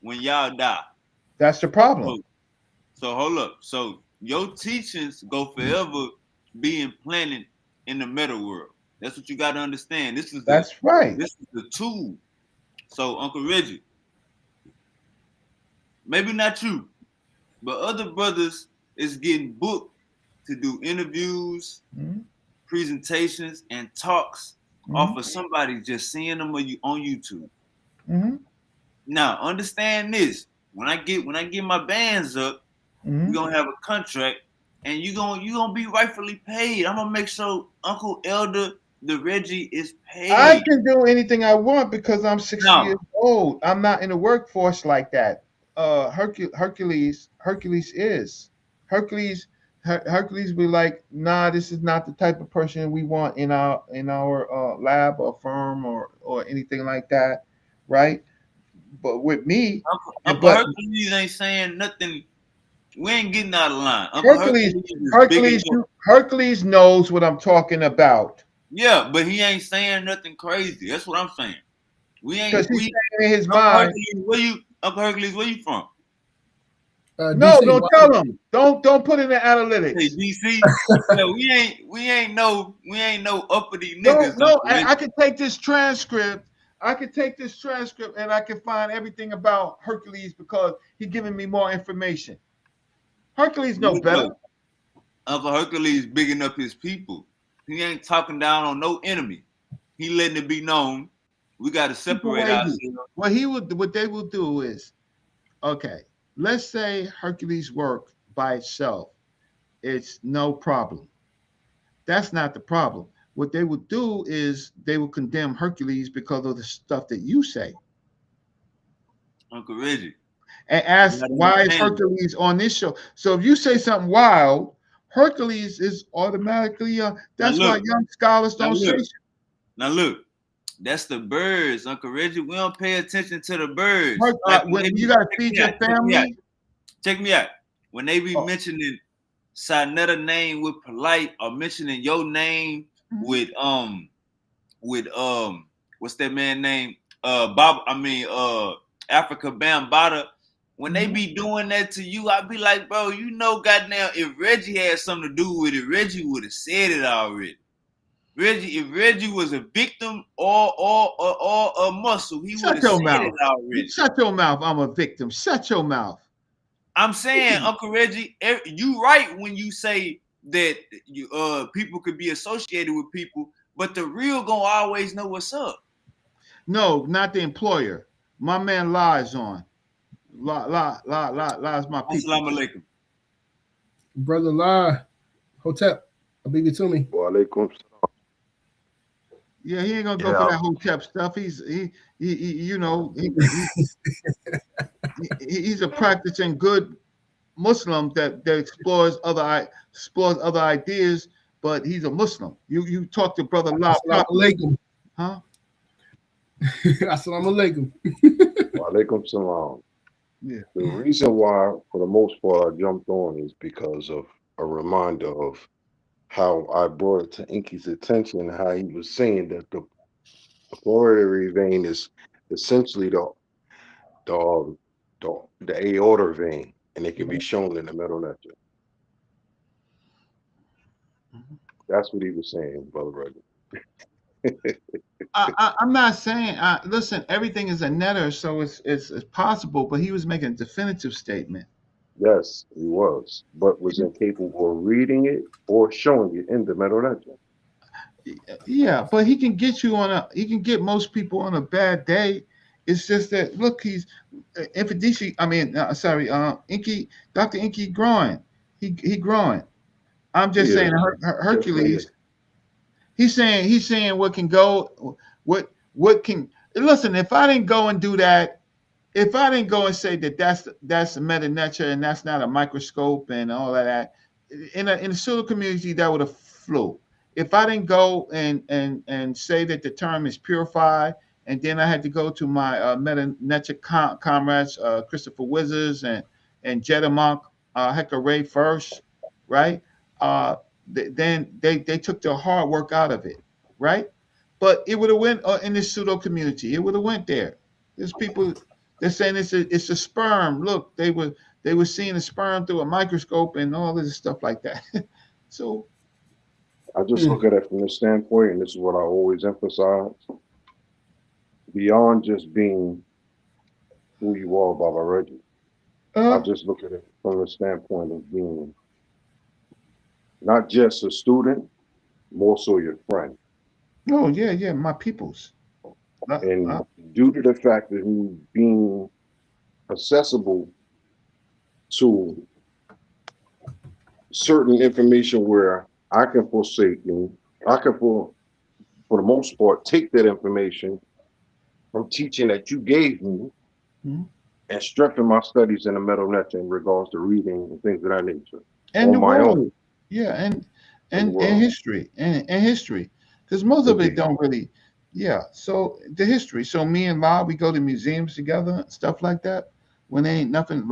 when y'all die. That's the problem. So hold up. So your teachings go forever being implanted in the meta world. That's what you got to understand. That's right. This is the tool. So Uncle Reggie, maybe not you, but other brothers is getting booked to do interviews, presentations, and talks off of somebody just seeing them on YouTube. Now understand this: when I get my bands up, we're gonna have a contract, and you gonna be rightfully paid. I'm gonna make sure Uncle Elder the Reggie is paid. I can do anything I want because I'm 60 years old. I'm not in the workforce like that. Hercules be like, nah, this is not the type of person we want in our lab or firm or anything like that, right? But with me, Hercules ain't saying nothing. We ain't getting out of line. Hercules knows what I'm talking about. Yeah, but he ain't saying nothing crazy. That's what I'm saying. We ain't. Because he's saying in his mind. Uncle Hercules, where you from? No, DC, don't tell him. Don't put in the analytics. Hey, DC. No, we ain't no uppity niggas. No, I can take this transcript. And I can find everything about Hercules because he's giving me more information. Hercules knows better. Uncle Hercules bigging up his people. He ain't talking down on no enemy. He letting it be known. We got to separate ourselves. What they will do is, okay, let's say Hercules' work by itself, it's no problem. That's not the problem. What they will do is they will condemn Hercules because of the stuff that you say. Uncle Reggie. And ask why is Hercules on this show. So if you say something wild, Hercules is automatically. Now That's why look, young scholars now don't say. look, now look. That's the birds, Uncle Reggie. We don't pay attention to the birds. Like when When they you be, got to check feed me your out, check me out, family. check me out. When they be Oh. mentioning Sinetta name with polite, or mentioning your name with what's that man name? Africa Bambata. When they be doing that to you, I be like, bro, you know, goddamn, if Reggie had something to do with it, Reggie would have said it already. If Reggie was a victim or a muscle, he would Shut have your said it mouth. already. Shut your mouth. I'm a victim. Shut your mouth. I'm saying, Uncle Reggie, you right when you say that people could be associated with people, but the real gonna always know what's up. No, not the employer. My man lies on. Lies my people. Assalamu alaikum. Brother La, Hotep, I beat it to me. Walaikum salam. Yeah, he ain't gonna go for that Hotep stuff. He's he's a practicing good Muslim that explores other ideas, but he's a Muslim. You talk to Brother La. Assalamu alaikum. Huh? Assalamu alaikum. Walaikum salam. Yeah. The reason why, for the most part, I jumped on is because of a reminder of how I brought it to Inky's attention, how he was saying that the corollary vein is essentially the aorta vein, and it can be shown in the middle lecture. That's what he was saying, Brother Reggie. I'm not saying. Listen, everything is a netter, so it's possible. But he was making a definitive statement. Yes, he was, but was incapable of reading it or showing it in the middle lecture. Yeah, but he can get most people on a bad day. It's just that look, he's Infidisi. I mean, Inky, Dr. Inky growing. He growing. I'm just saying Hercules. He's saying what can go, what can listen. If I didn't go and do that, if I didn't go and say that that's a meta nature and that's not a microscope and all of that, in the pseudo community that would have flew. If I didn't go and say that the term is purified, and then I had to go to my meta nature comrades, Christopher Wizards and Jetta Monk, Hector Ray first, right? Then they took the hard work out of it, right? But it would have went in the pseudo community. It would have went there. There's people they're saying it's a sperm. Look, they were seeing a sperm through a microscope and all this stuff like that. So I just look at it from this standpoint, and this is what I always emphasize. Beyond just being who you are, Baba Reggie, I just look at it from the standpoint of being not just a student, more so your friend. Oh yeah, my peoples. And due to the fact that he's being accessible to certain information where I can forsake me, I can for the most part take that information from teaching that you gave me and strengthen my studies in the middle lecture in regards to reading and things of that nature. And on the my world. own. Yeah, and history. And history. Because most of it don't really, so the history. So me and La, we go to museums together, stuff like that. When there ain't nothing,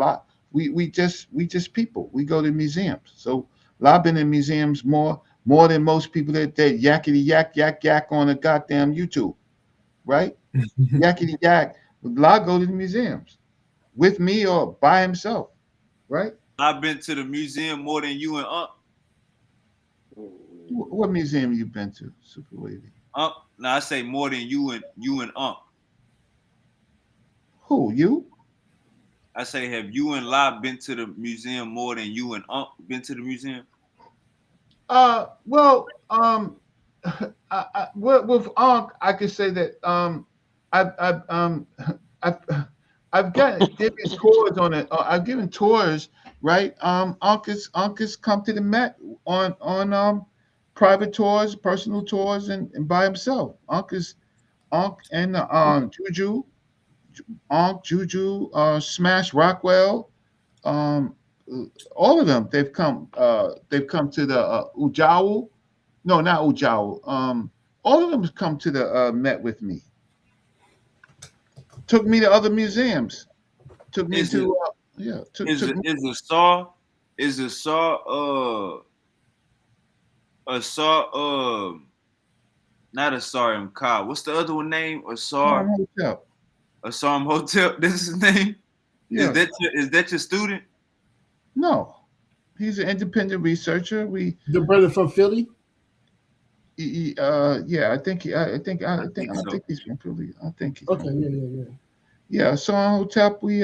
we just people. We go to museums. So La been in museums more than most people that yakety yak on a goddamn YouTube, right? Yakety yak. La go to the museums with me or by himself, right? I've been to the museum more than you and What museum you been to, Super Wavy? Now I say more than you and Who, you? I say, have you and La been to the museum more than you and been to the museum? Well, with Unc, I could say that I've given tours on it. I've given tours, right? Unc has come to the Met on private tours, personal tours, and by himself. Unc and Juju, Smash Rockwell, all of them. They've come to the Ujawu. No, not Ujawu. All of them have come to the met with me. Took me to other museums. Took me to Took me. Is a saw not a Sarim Ka. What's the other one name? Hotel. Asarm Hotel. This is his name. Yeah. Is that your student? No, he's an independent researcher. The brother from Philly. Yeah, I think he's from Philly. I think he's okay. From Yeah. Yeah, so on Hotep, he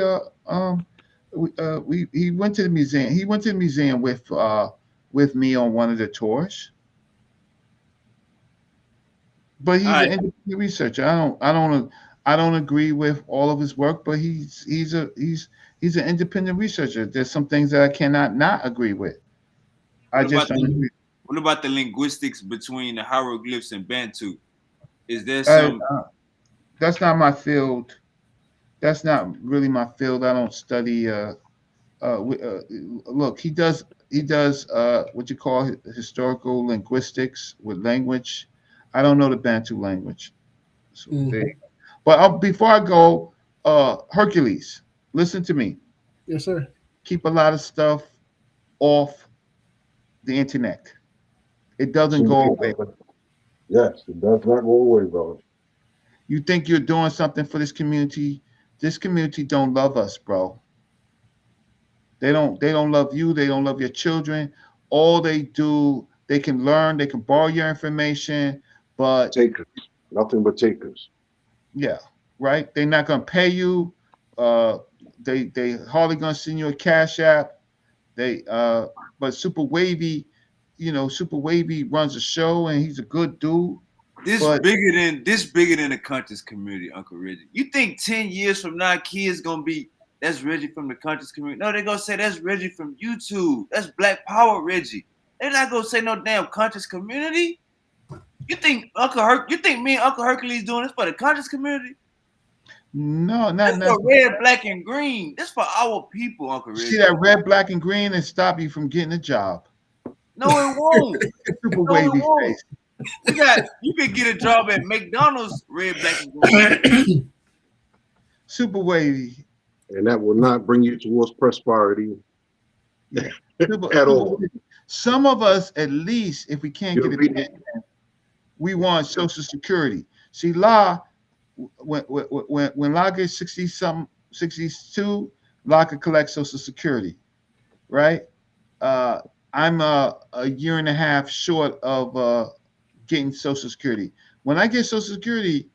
went to the museum. He went to the museum with me on one of the tours. But he's an independent researcher. I don't agree with all of his work, but he's an independent researcher. There's some things that I cannot not agree with. I just don't agree. What about the linguistics between the hieroglyphs and Bantu? Is there some? That's not my field. That's not really my field. I don't study. Look, he does what you call historical linguistics with language. I don't know the Bantu language. So But before I go, Hercules, listen to me. Yes, sir. Keep a lot of stuff off the internet. It doesn't go away. Yes, it does not go away, brother. You think you're doing something for this community? This community don't love us, bro. They don't love you. They don't love your children. All they do, they can learn, they can borrow your information, but takers, nothing but takers. Yeah, right. They're not gonna pay you. They hardly gonna send you a cash app. But Super Wavy, Super Wavy runs a show and he's a good dude. This bigger than the conscious community, Uncle Reggie. You think 10 years from now, kids gonna be that's Reggie from the conscious community? No, they're gonna say that's Reggie from YouTube. That's Black Power Reggie. They're not gonna say no damn conscious community. You think me and Uncle Hercules doing this for the conscious community? No, not for red, black, and green. This for our people, Uncle Reggie. See that red, black, and green and stop you from getting a job. No, it won't. Super Wavy face. You could get a job at McDonald's, red, black, and green. Super Wavy. And that will not bring you towards prosperity at all. Some of us, at least, if we can't get it, we want Social Security. See, when La gets 62, La could collect Social Security, right? I'm a year and a half short of getting Social Security. When I get Social Security,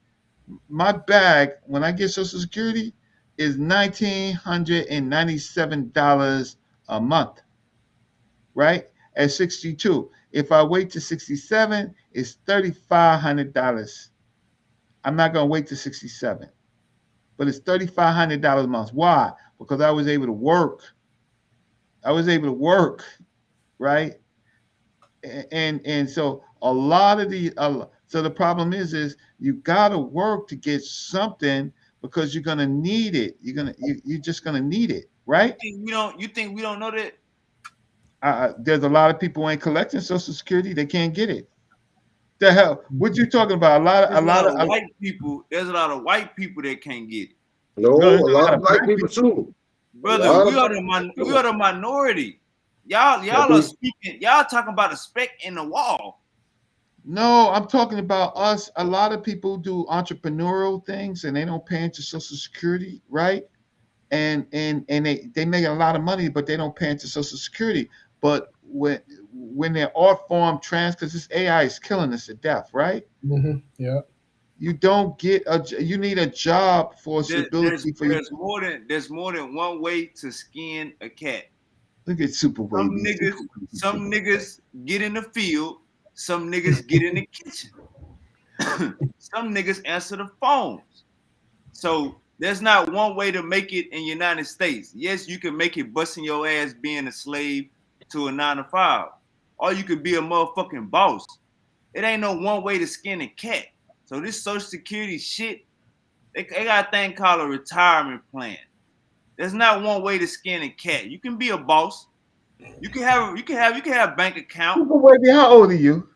my bag, when I get Social Security, is $1,997 a month, right? At 62. If I wait to 67, it's $3,500. I'm not going to wait to 67, but it's $3,500 a month. Why? Because I was able to work. Right? And so a lot of so the problem is you got to work to get something because you're going to need it. You're just going to need it, right? You think we don't know that? There's a lot of people who ain't collecting Social Security. They can't get it. The hell? What you talking about? A lot of white people. There's a lot of white people that can't get it. No, a lot of black people too. Brother, we are the minority. Y'all are speaking. Y'all talking about a speck in the wall. No, I'm talking about us. A lot of people do entrepreneurial things and they don't pay into Social Security, right? And they make a lot of money, but they don't pay into Social Security. But when their art form because this AI is killing us to death, right? Mm-hmm. Yeah. You don't get you need a job for stability for you. There's more than one way to skin a cat. Look at Super Wavy. Some niggas get in the field. Some niggas get in the kitchen. Some niggas answer the phones. So there's not one way to make it in the United States. Yes, you can make it busting your ass being a slave to a 9-to-5. Or you could be a motherfucking boss. It ain't no one way to skin a cat. So this Social Security shit, they got a thing called a retirement plan. There's not one way to skin a cat. You can be a boss. You can have bank account. Super Wavy, how old are you?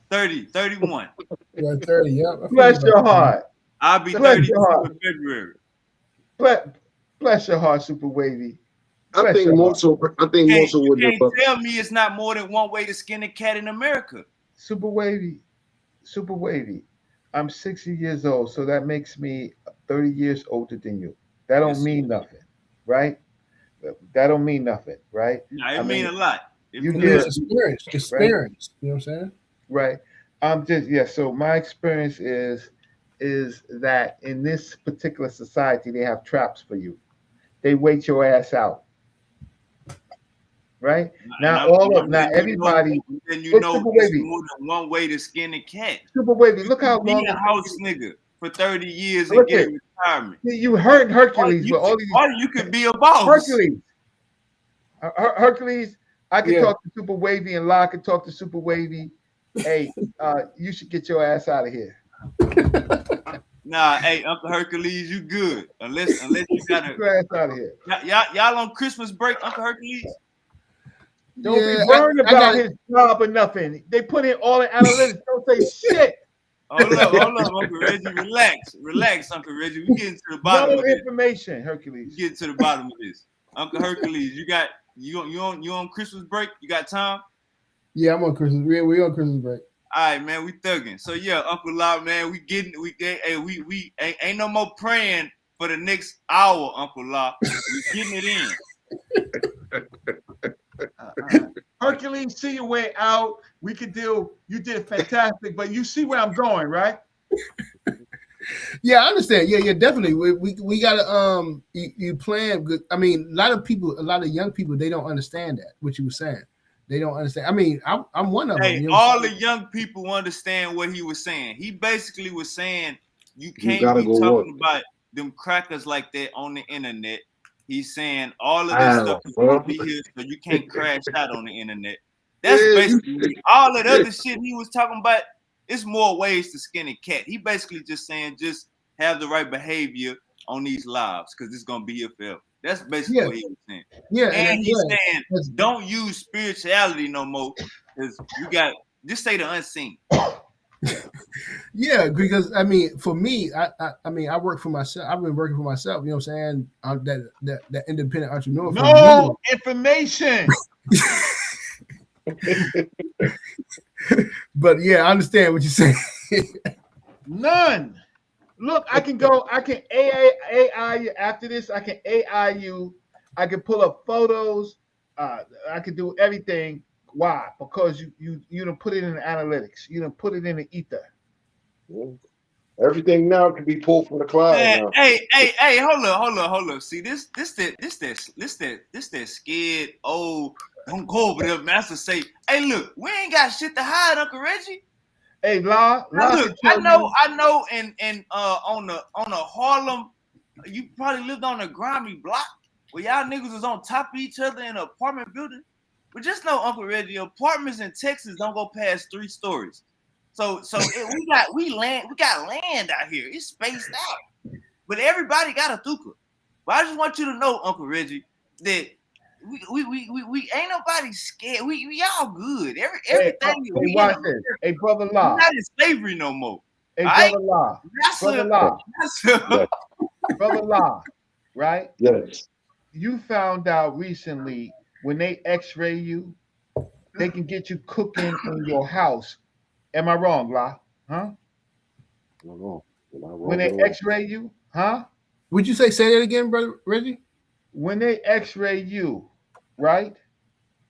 31. Yeah, 30. Yeah. Bless your heart. I'll be Bless 32 your heart. in February. Bless your heart, Super Wavy. I think more so with You the can't tell me it's not more than one way to skin a cat in America. Super Wavy. I'm 60 years old, so that makes me 30 years older than you. That don't mean nothing, right? That don't mean nothing, right? No, it mean a lot. You It's did experience. Right? You know what I'm saying? Right. So my experience is that in this particular society they have traps for you. They wait your ass out. Right? Now everybody Then you look, know Super it's Wavy. more than one way to skin a cat. Super Wavy, look how Be long a house nigga for 30 years and Look get at- a retirement. you heard Hercules with all these Or you could be a boss. Hercules. Hercules, I can Yeah. talk to Super Wavy and La can talk to Super Wavy. Hey, you should get your ass out of here. Nah, hey, Uncle Hercules, you good. Unless you gotta Get your ass out of here. y'all on Christmas break, Uncle Hercules? Don't Yeah, be worried I about got his job or nothing. They put in all the analytics. Don't say shit. Hold up, Uncle Reggie. Relax, Uncle Reggie. We getting to the bottom No of this. information, We Hercules. getting to the bottom of this. Uncle Hercules, you on Christmas break? You got time? Yeah, I'm on Christmas. We on Christmas break. All right, man, we thugging. So yeah, Uncle Law, man, we ain't no more praying for the next hour, Uncle Law. We getting it in. Hercules, see your way out. We could do. You did fantastic, but you see where I'm going, right? Yeah, I understand. Yeah, definitely. We gotta you plan good. I mean, a lot of young people, they don't understand that what you were saying. They don't understand. I mean, I'm one of them. Hey, You know all the young people understand what he was saying. He basically was saying you can't gotta be go talking work. about them crackers like that on the internet. He's saying all of this Wow, stuff is bro. gonna be here, so you can't crash out on the internet. That's Yeah, basically all that other shit he was talking about. It's more ways to skin a cat. He basically just saying just have the right behavior on these lives because it's gonna be here forever. That's basically what he was saying. Yeah, And he's saying don't use spirituality no more because we got just say the unseen. Yeah, because I mean, for me, I mean, I work for myself. I've been working for myself. You know what I'm saying? I'm that independent entrepreneur. No information. But yeah, I understand what you're saying. None. Look, I can AI you after this. I can AI you. I can pull up photos. I can do everything. Why? Because you don't put it in the analytics. You don't put it in the ether. Everything now can be pulled from the cloud Man, now. hey, hold up. See, this that scared old. Don't go over there, master. Say, hey, look, we ain't got shit to hide, Uncle Reggie. Hey, La Look, can tell you. I know, and on the Harlem, you probably lived on a grimy block where y'all niggas was on top of each other in an apartment building. But just know, Uncle Reggie, apartments in Texas don't go past 3 stories. So we got land out here. It's spaced out. But everybody got a thuka. But I just want you to know, Uncle Reggie, that we ain't nobody scared. We all good. Everything we watch this. Hey, brother La. We're not in slavery no more. Hey, Right? brother La. That's Brother a- La. that's a- Brother La. Right? Yes. You found out recently when they X-ray you, they can get you cooking in your house. Am I wrong, La? Huh? No. When they X-ray you, huh? Would you say that again, brother Reggie? When they X-ray you, right?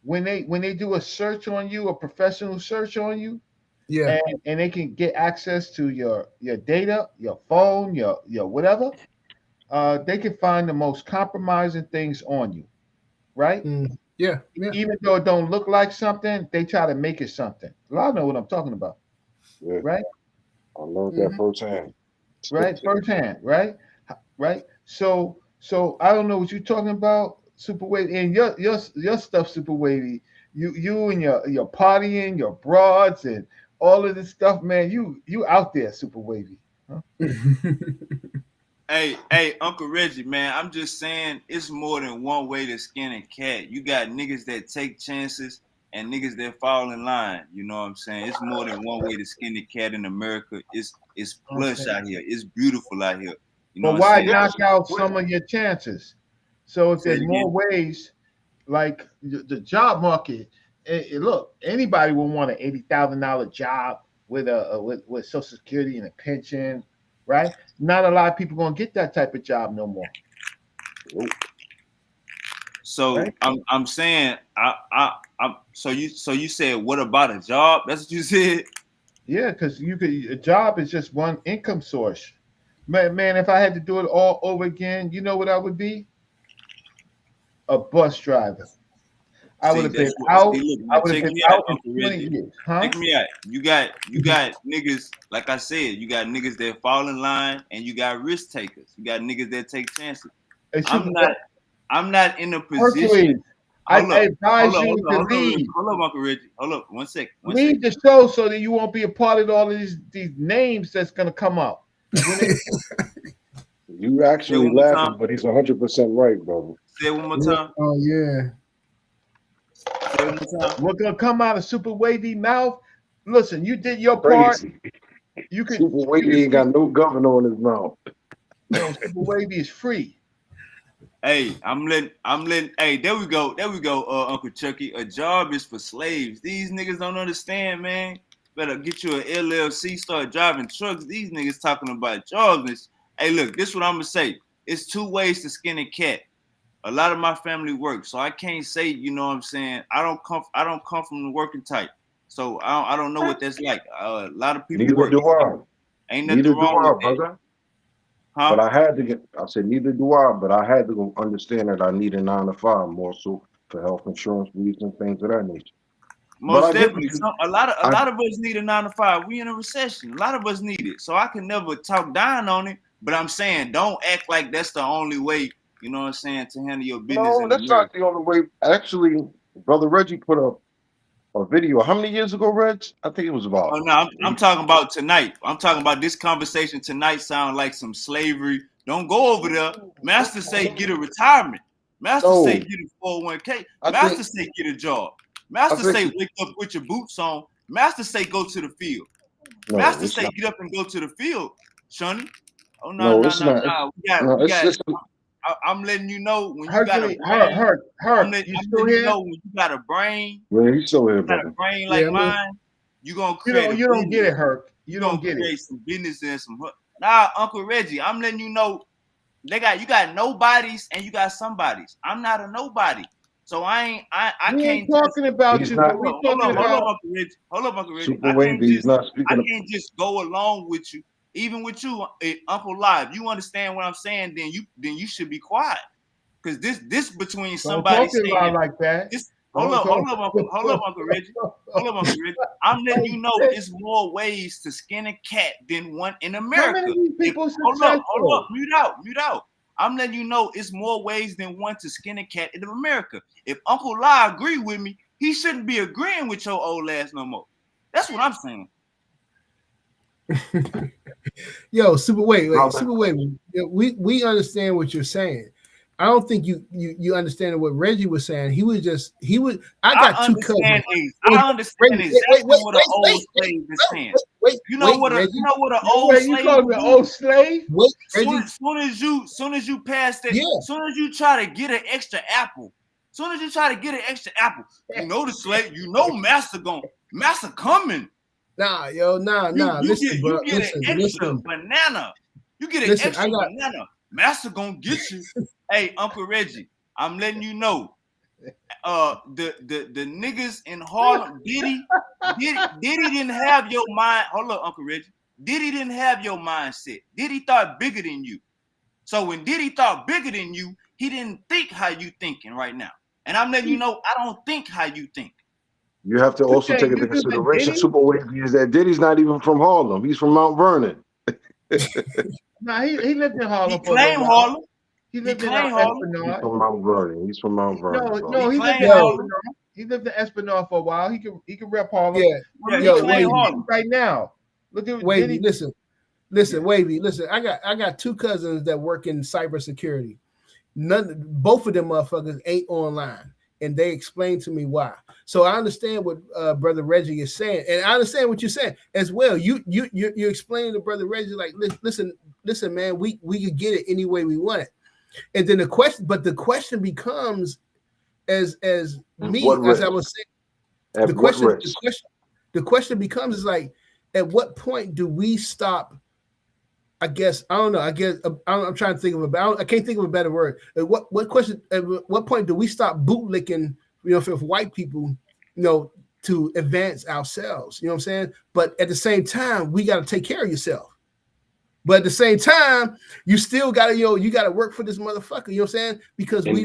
When they do a search on you, a professional search on you, Yeah. and they can get access to your data, your phone, your whatever, they can find the most compromising things on you, right? Yeah. Even though it don't look like something, they try to make it something. A lot know what I'm talking about, Yeah. right? I learned that firsthand. Right, firsthand, right? So I don't know what you're talking about, Super Wavy, and your stuff, Super Wavy. You and your partying, your broads, and all of this stuff, man. You out there, Super Wavy. Huh? Hey, Uncle Reggie, man, I'm just saying it's more than one way to skin a cat. You got niggas that take chances and niggas that fall in line. You know what I'm saying? It's more than one way to skin a cat in America. It's plush Okay. out here. It's beautiful out here. You know But what why I'm saying? knock out some of your chances? So if Say it there's more again. ways, like the job market, look, anybody will want an $80,000 job with with Social Security and a pension, right? Not a lot of people gonna get that type of job no more. So Right? I'm saying so you said what about a job? That's what you said. Yeah, because a job is just one income source. Man, if I had to do it all over again, you know what I would be? A bus driver. I would See, have been that's what. out. See, look, I now would have check been me out, out in Uncle 20 Reggie. years, huh? Check me out. You got niggas. Like I said, you got niggas that fall in line, and you got risk takers. You got niggas that take chances. I'm not in a position. Hercules, I Hold up, advise you to leave. hold up, Uncle Reggie. Hold up, one second. Leave the show so that you won't be a part of all of these names that's gonna come up. You actually laughing, but he's 100% right, brother. Say it one more time. Oh yeah. Say it one more time. What's gonna come out of Super Wavy mouth? Listen, you did your part. Crazy. You could. Super Wavy ain't got no governor on his mouth. No, Super Wavy is free. Hey, I'm letting. Hey, there we go, Uncle Chucky. A job is for slaves. These niggas don't understand, man. Better get you an LLC, start driving trucks. These niggas talking about jobs. Hey, look, this is what I'm gonna say. It's two ways to skin a cat. A lot of my family works, so I can't say, you know what I'm saying. I don't come from the working type, so I don't know what that's like. A lot of people Neither work. do I. Ain't nothing Neither do wrong I, with that. brother. Huh? But I said neither do I, but I had to understand that I need a 9 to 5 more so for health insurance reasons and things of that nature. Most But I get definitely. what A lot of us need a 9 to 5. We in a recession. A lot of us need it. So I can never talk down on it. But I'm saying don't act like that's the only way, you know what I'm saying, to handle your business. No, in that's America. not the only way. Actually, Brother Reggie put up a video. How many years ago, Reg? I think it was about. Oh no, I'm talking about tonight. I'm talking about this conversation tonight sound like some slavery. Don't go over there. Master say get a retirement. Master say get a 401k. Master say get a job. Master say wake up with your boots on. Master say go to the field. No, Master say get up and go to the field, Shunny. Oh no, no. it's not. We got. I'm letting you know when you got a brain. I'm letting you know when you got a brain. Yeah, he's still here, you got brother. a brain like mine. You gonna create. You don't get it, Herc. You don't get create it. some business and some. Nah, Uncle Reggie, I'm letting you know. You got nobodies and you got somebodies. I'm not a nobody, so I We can't. ain't talking about you. Not, We're talking about. Hold up, Uncle Reggie. Super Wavy is not speaking. I can't just go along with you. Even with you, Uncle Live, you understand what I'm saying? Then you should be quiet, because this between somebody saying like that. Hold up, Uncle Reggie. I'm letting you know it's more ways to skin a cat than one in America. How many people hold up, mute out. I'm letting you know it's more ways than one to skin a cat in America. If Uncle Live agree with me, he shouldn't be agreeing with your old ass no more. That's what I'm saying. Yo, Super Wavy. We understand what you're saying. I don't think you understand what Reggie was saying. I got two cousins. I understand exactly what an old slave is saying. You know what an old slave? You call me an old slave? Soon as you pass that, soon as you try to get an extra apple, you know the slave, you know master coming. Nah. Listen, bro. You get an extra banana. You get an extra banana. Master gonna get you. Hey, Uncle Reggie, I'm letting you know. The niggas in Harlem, Diddy didn't have your mind. Hold up, Uncle Reggie. Diddy didn't have your mindset. Diddy thought bigger than you. So when Diddy thought bigger than you, he didn't think how you thinking right now. And I'm letting you know I don't think how you think. You have to also take into consideration, Super Wavy, is that Diddy's not even from Harlem. He's from Mount Vernon. Nah, he lived in Harlem. He claimed Harlem. He lived in Esplanade. He's from Mount Vernon. He's from Mount Vernon. No, he lived in Harlem. He lived in Esplanade for a while. He can rep Harlem. Yeah. Right now. Look at Wavy. Listen. Listen, Wavy. Listen, I got two cousins that work in cybersecurity. Both of them motherfuckers ain't online, and they explain to me why. So I understand what Brother Reggie is saying, and I understand what you're saying as well. You explaining to Brother Reggie like, listen, man, we could get it any way we want it, and then the question becomes, as me as I was saying, the question becomes is like, at what point do we stop? I guess I don't know. I'm trying to think of I can't think of a better word. At what point do we stop bootlicking? For white people, to advance ourselves. You know what I'm saying? But at the same time, we got to take care of yourself. But at the same time, you still got to you got to work for this motherfucker. You know what I'm saying? Because we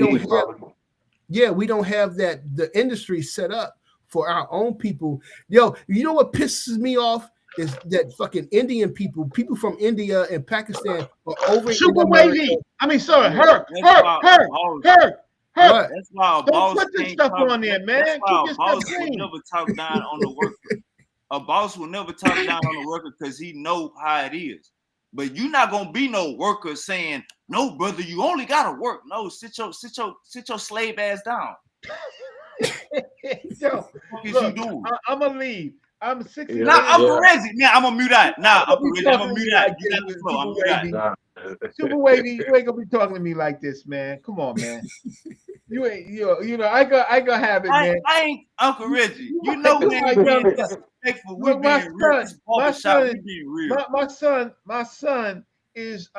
don't have the industry set up for our own people. You know what pisses me off? Is that fucking Indian people from India and Pakistan are over Super Wavy. I mean, sorry, her. That's why a boss don't put this stuff on there, man. That's why a boss will never talk down on the worker. A boss will never talk down on the worker because he know how it is. But you're not gonna be no worker saying, "No, brother, you only gotta work." No, sit your slave ass down. Yo, look, I'm gonna leave. I'm 60. Nah, Uncle Reggie. Yeah, I'm gonna mute out. Nah, Uncle Reggie, I'm gonna mute out. You got the flow. I'm mute out. Super Wavy, you ain't gonna be talking to me like this, man. Come on, man. You ain't, I gonna have it, man. I ain't Uncle Reggie. You know we ain't being disrespectful. We're being real. My son is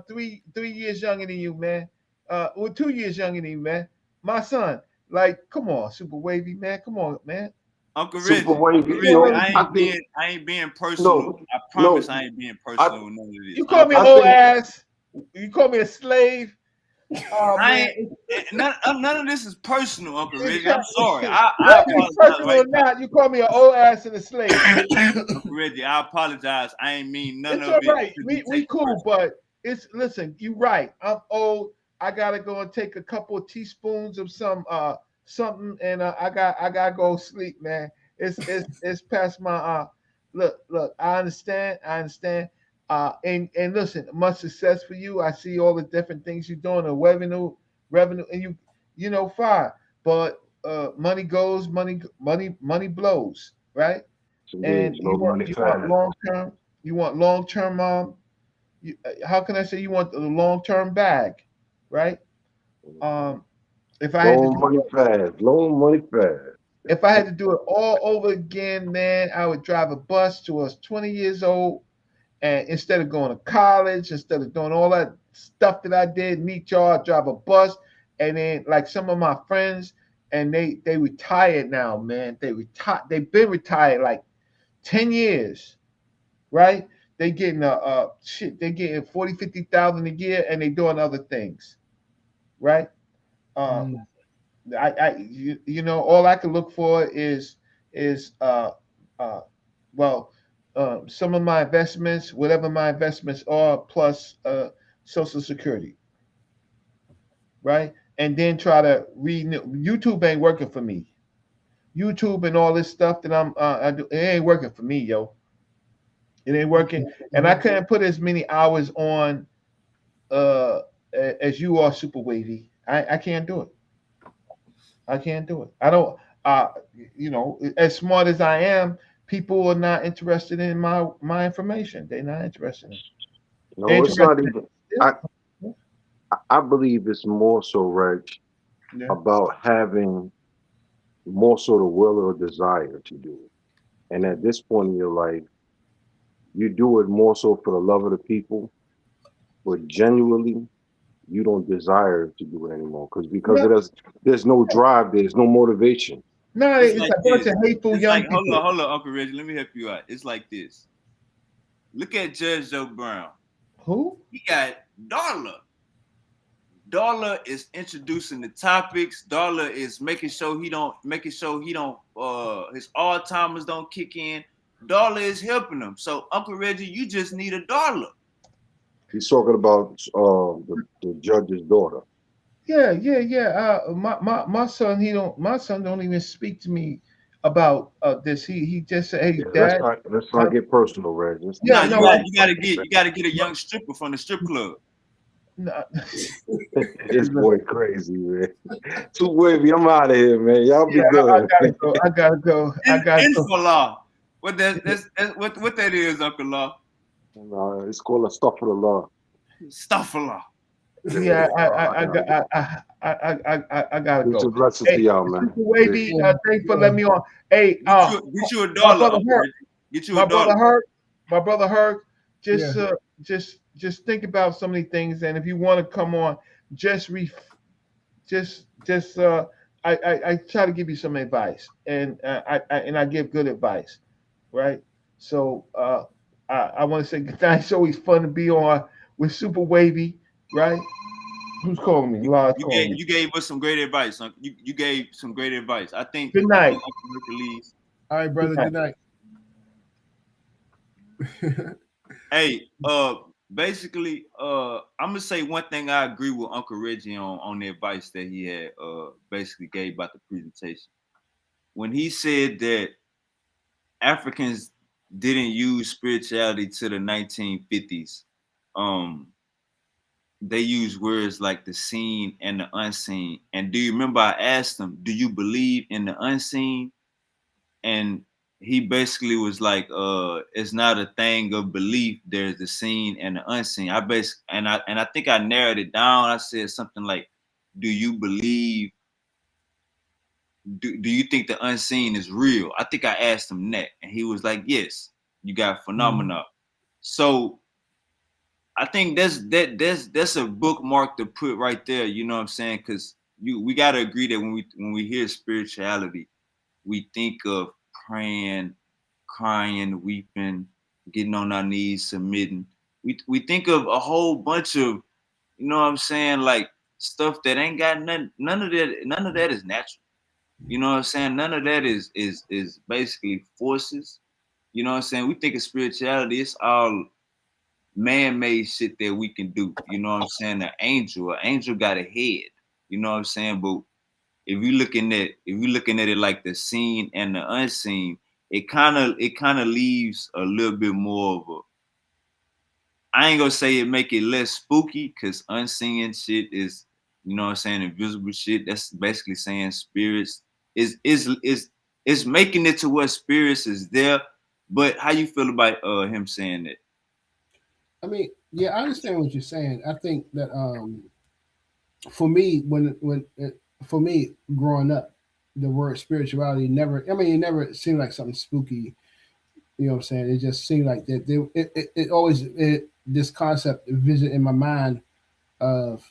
3 years younger than you, man. 2 years younger than you, man. My son, like, come on, Super Wavy, man. Come on, man. Uncle Reggie, I ain't being personal. No, I promise I ain't being personal with none of this. You call me an old ass. You call me a slave. None of this is personal, Uncle Reggie. I'm sorry. I apologize. You call me an old ass and a slave. Uncle Reggie, I apologize. I ain't mean none of it. It's all right. We cool, but listen, you're right. I'm old. I gotta go and take a couple of teaspoons of something, and I gotta go sleep, man. It's past my look. I understand. And listen, much success for you. I see all the different things you're doing, the revenue, and you fine. But money goes, money blows, right? And you want long term. You want long term. How can I say you want the long term bag, right? If I had loan money fast. If I had to do it all over again, man, I would drive a bus till I was 20 years old. And instead of going to college, instead of doing all that stuff that I did, meet y'all, I drive a bus. And then like some of my friends, and they retired now, man. They've been retired like 10 years, right? They getting they're getting 40, 50,000 a year, and they doing other things, right? All I can look for is some of my investments, whatever my investments are, plus Social Security, right? And then try to renew. YouTube ain't working for me. YouTube and all this stuff that I do, it ain't working for me, yo. It ain't working, and I couldn't put as many hours on as you are, Super Wavy. I can't do it. I can't do it. I don't. As smart as I am, people are not interested in my information. They're not interested in it. No, it's not even. I believe it's more so, Reg, about having more sort of will or desire to do it. And at this point in your life, you do it more so for the love of the people, but genuinely, you don't desire to do it anymore because there's no drive, there's no motivation. No, it's like a bunch of hateful young people. Hold on, Uncle Reggie. Let me help you out. It's like this. Look at Judge Joe Brown. Who? He got Darla. Darla is introducing the topics. Darla is making sure his Alzheimer's don't kick in. Darla is helping him. So Uncle Reggie, you just need a Darla. He's talking about the judge's daughter. Yeah. My son, my son don't even speak to me about this. He just said, "Hey, Yeah, Dad." let's not get personal, Reg. Yeah, Nah, Let's you no, not got get you gotta personal, get man. you gotta get a young stripper from the strip club. no. This boy crazy, man. Too wavy. I'm out of here, man. Y'all be Yeah, I good. gotta go. I gotta go. I gotta go. Inshallah. What that is, Uncle Law? Nah, it's called a stuff for the law. Astaghfirullah. Yeah, I gotta go. I gotta Peace go. and blessings Hey, to y'all, man. Super Wavy, Yeah, thanks for yeah. letting me on. Hey, Get you a my dollar, brother Uncle Herc, Reggie. Get you a dollar. my brother Herc, just Yeah. just think about so many things, and if you want to come on, just just I try to give you some advice, and I give good advice, right? So I want to say good night. It's always fun to be on with Super Wavy, right? Who's calling me? Lars calling me. You gave us some great advice. You gave some great advice. I think Good night. Uncle Hercules. All right, brother. Good night. Hey, basically, I'm gonna say one thing I agree with Uncle Reggie on the advice that he had basically gave about the presentation. When he said that Africans didn't use spirituality to the 1950s, they use words like the seen and the unseen. And do you remember I asked him, do you believe in the unseen? And he basically was like, it's not a thing of belief. There's the seen and the unseen. And I think I narrowed it down. I said something like, do you believe, do you think the unseen is real? I think I asked him that. And he was like, yes, you got phenomena. So I think that's a bookmark to put right there. You know what I'm saying? Because we gotta agree that when we hear spirituality, we think of praying, crying, weeping, getting on our knees, submitting. We think of a whole bunch of, you know what I'm saying, like stuff that ain't got none of that is natural. You know what I'm saying? None of that is basically forces. You know what I'm saying? We think of spirituality, it's all man-made shit that we can do. You know what I'm saying? An angel got a head. You know what I'm saying? But if you're looking at it like the seen and the unseen, it kind of leaves a little bit more of a, I ain't gonna say it make it less spooky, because unseen shit is, you know what I'm saying, invisible shit. That's basically saying spirits is making it to where spirits is there. But how you feel about him saying that? I mean, yeah, I understand what you're saying. I think that for me, for me growing up, the word spirituality never. I mean, it never seemed like something spooky. You know what I'm saying? It just seemed like that. It always this concept visit in my mind of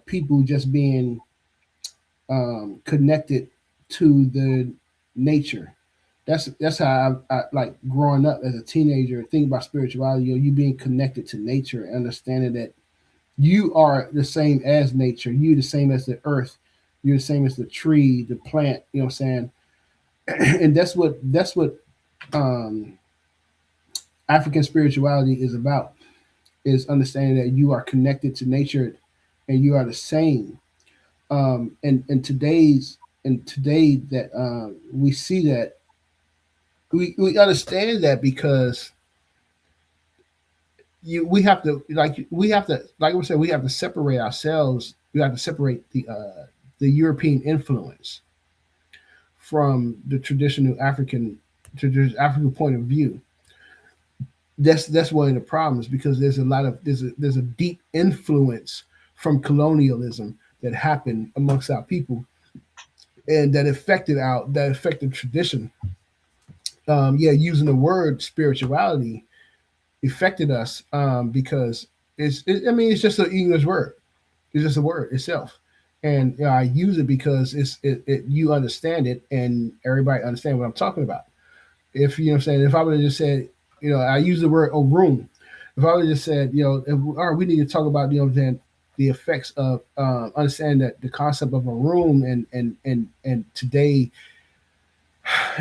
people just being connected to the nature. That's how I like growing up as a teenager. Thinking about spirituality, you being connected to nature, understanding that you are the same as nature. You the same as the earth. You're the same as the tree, the plant. You know what I'm saying? And that's what um, African spirituality is about. Is understanding that you are connected to nature, and you are the same. And today that we see that we understand that because we have to like we said, we have to separate ourselves. We have to separate the European influence from the traditional African point of view. That's one of the problems, because there's a deep influence from colonialism that happened amongst our people, and that affected tradition. Using the word spirituality affected us, because it's just an English word. It's just a word itself, and I use it because you understand it, and everybody understand what I'm talking about. If you know what I'm saying, if I would have just said, I use the word a room. If I would have just said, all right, we need to talk about then the effects of understanding that the concept of a room, and today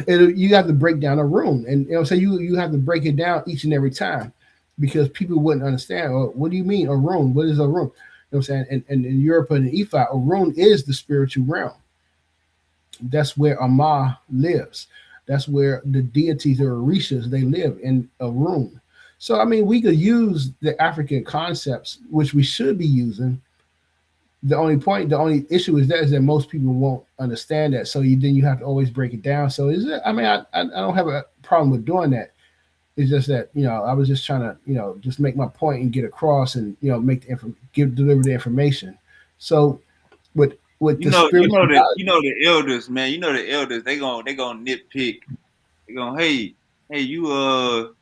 you have to break down a room, and so you have to break it down each and every time, because people wouldn't understand. Or what do you mean a room? What is a room? You know what I'm saying? And in Europe and in Ifa, a room is the spiritual realm. That's where Ama lives. That's where the deities, the Orishas, they live in a room. So I mean, we could use the African concepts, which we should be using. The only issue is that most people won't understand that. So then you have to always break it down. So is it? I mean, I don't have a problem with doing that. It's just that I was just trying to just make my point and get across and make deliver the information. So with You the know, spirituality, the elders, man. You know the elders. They gonna nitpick. They gonna, hey, you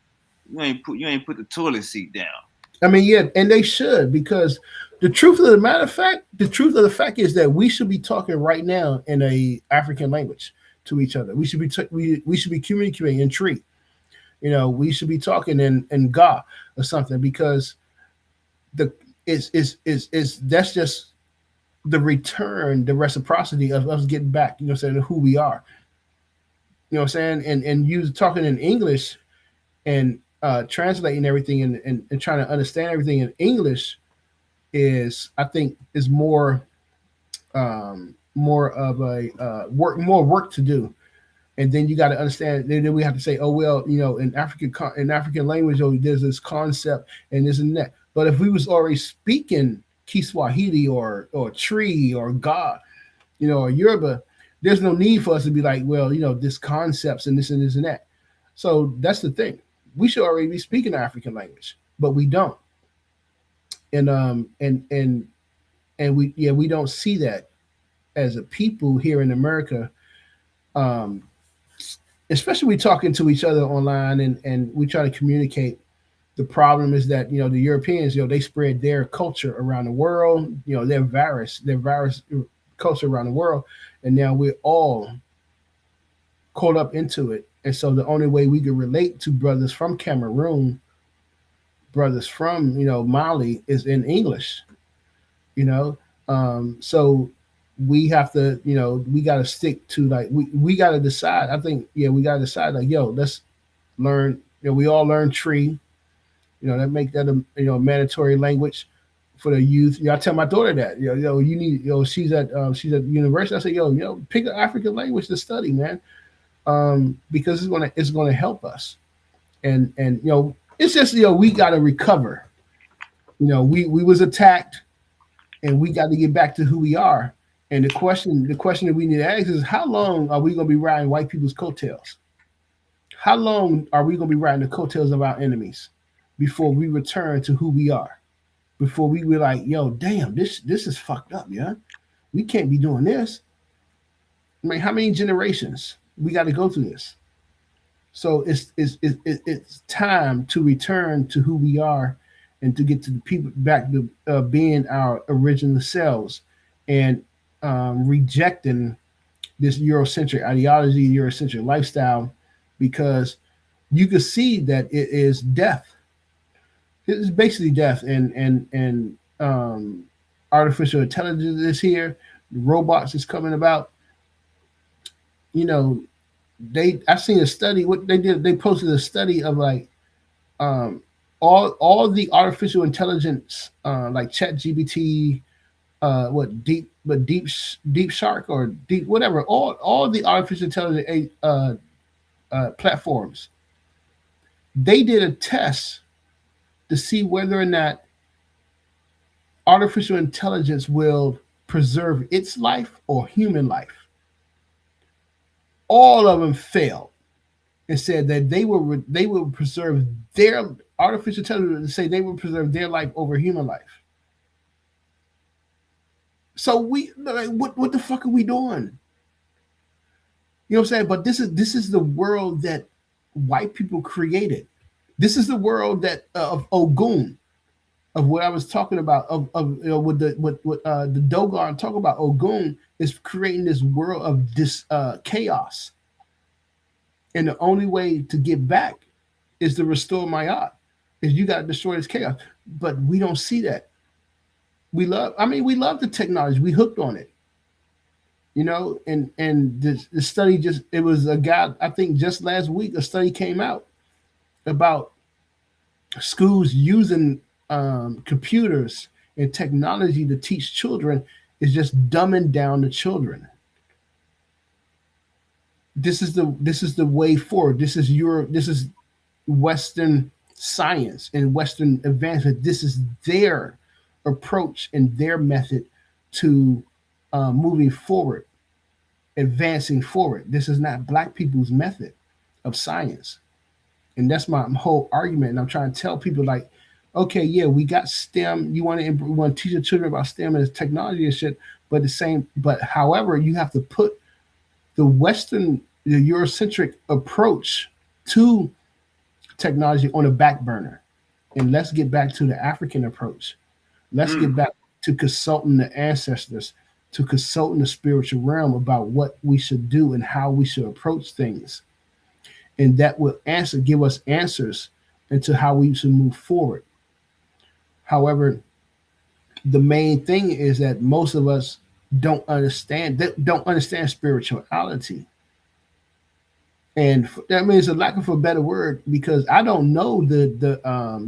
ain't put the toilet seat down. I mean, yeah, and they should, because the truth of the fact is that we should be talking right now in a African language to each other. We should be we should be communicating in Tree. We should be talking in Ga or something, because the is that's just the return, the reciprocity of us getting back, saying who we are. I'm saying? And you talking in English and translating everything and trying to understand everything in English I think is more of a more work to do. And then you got to understand. Then we have to say, oh well, in African language, there's this concept and this and that. But if we was already speaking Kiswahili or Tree or Ga, or Yoruba, there's no need for us to be like, well, this concepts and this and this and that. So that's the thing. We should already be speaking African language, but we don't. And we don't see that as a people here in America. Especially we talking to each other online and we try to communicate. The problem is that the Europeans, they spread their culture around the world, their virus culture around the world, and now we're all caught up into it. And so the only way we can relate to brothers from Cameroon, brothers from Mali, is in English. So we have to, we got to stick to, like, we got to decide. I think, we got to decide, like, let's learn. We all learn Tree. That make that a mandatory language for the youth. I tell my daughter that, you need, she's at university. I say, pick an African language to study, man, because it's gonna help us. And it's just, we got to recover. We was attacked, and we got to get back to who we are. And the question that we need to ask is, how long are we going to be riding white people's coattails? How long are we going to be riding the coattails of our enemies before we return to who we are? Before we were like, damn, this is fucked up, yeah? We can't be doing this. I mean, how many generations we got to go through this? So it's time to return to who we are and to get to the people back to being our original selves, and rejecting this Eurocentric ideology, Eurocentric lifestyle, because you can see that it is death. It is basically death, and artificial intelligence is here. Robots is coming about. I've seen a study. What they did, they posted a study of, like, all the artificial intelligence, like ChatGPT, Deep Shark or Deep whatever, all the artificial intelligence platforms. They did a test to see whether or not artificial intelligence will preserve its life or human life. All of them failed and said that they will preserve their artificial intelligence, and say they will preserve their life over human life. So what the fuck are we doing? You know what I'm saying? But this is the world that white people created. This is the world that of Ogun, of what I was talking about, of what the Dogon talk about. Ogun is creating this world of this chaos, and the only way to get back is to restore Mayat. Is you got to destroy this chaos. But we don't see that. We love the technology. We hooked on it. And the study it was a guy, I think just last week, a study came out about schools using computers and technology to teach children is just dumbing down the children. this is the way forward. This is Western science and Western advancement. This is their approach and their method to moving forward, advancing forward. This is not Black people's method of science. And that's my whole argument. And I'm trying to tell people, like, okay, yeah, we got STEM. You want to teach your children about STEM and technology and shit, but however, you have to put the Eurocentric approach to technology on a back burner. And let's get back to the African approach. Let's get back to consulting the ancestors, to consulting the spiritual realm about what we should do and how we should approach things. And that will give us answers into how we should move forward. However, the main thing is that most of us don't understand spirituality. And that means a lack of a better word, because I don't know the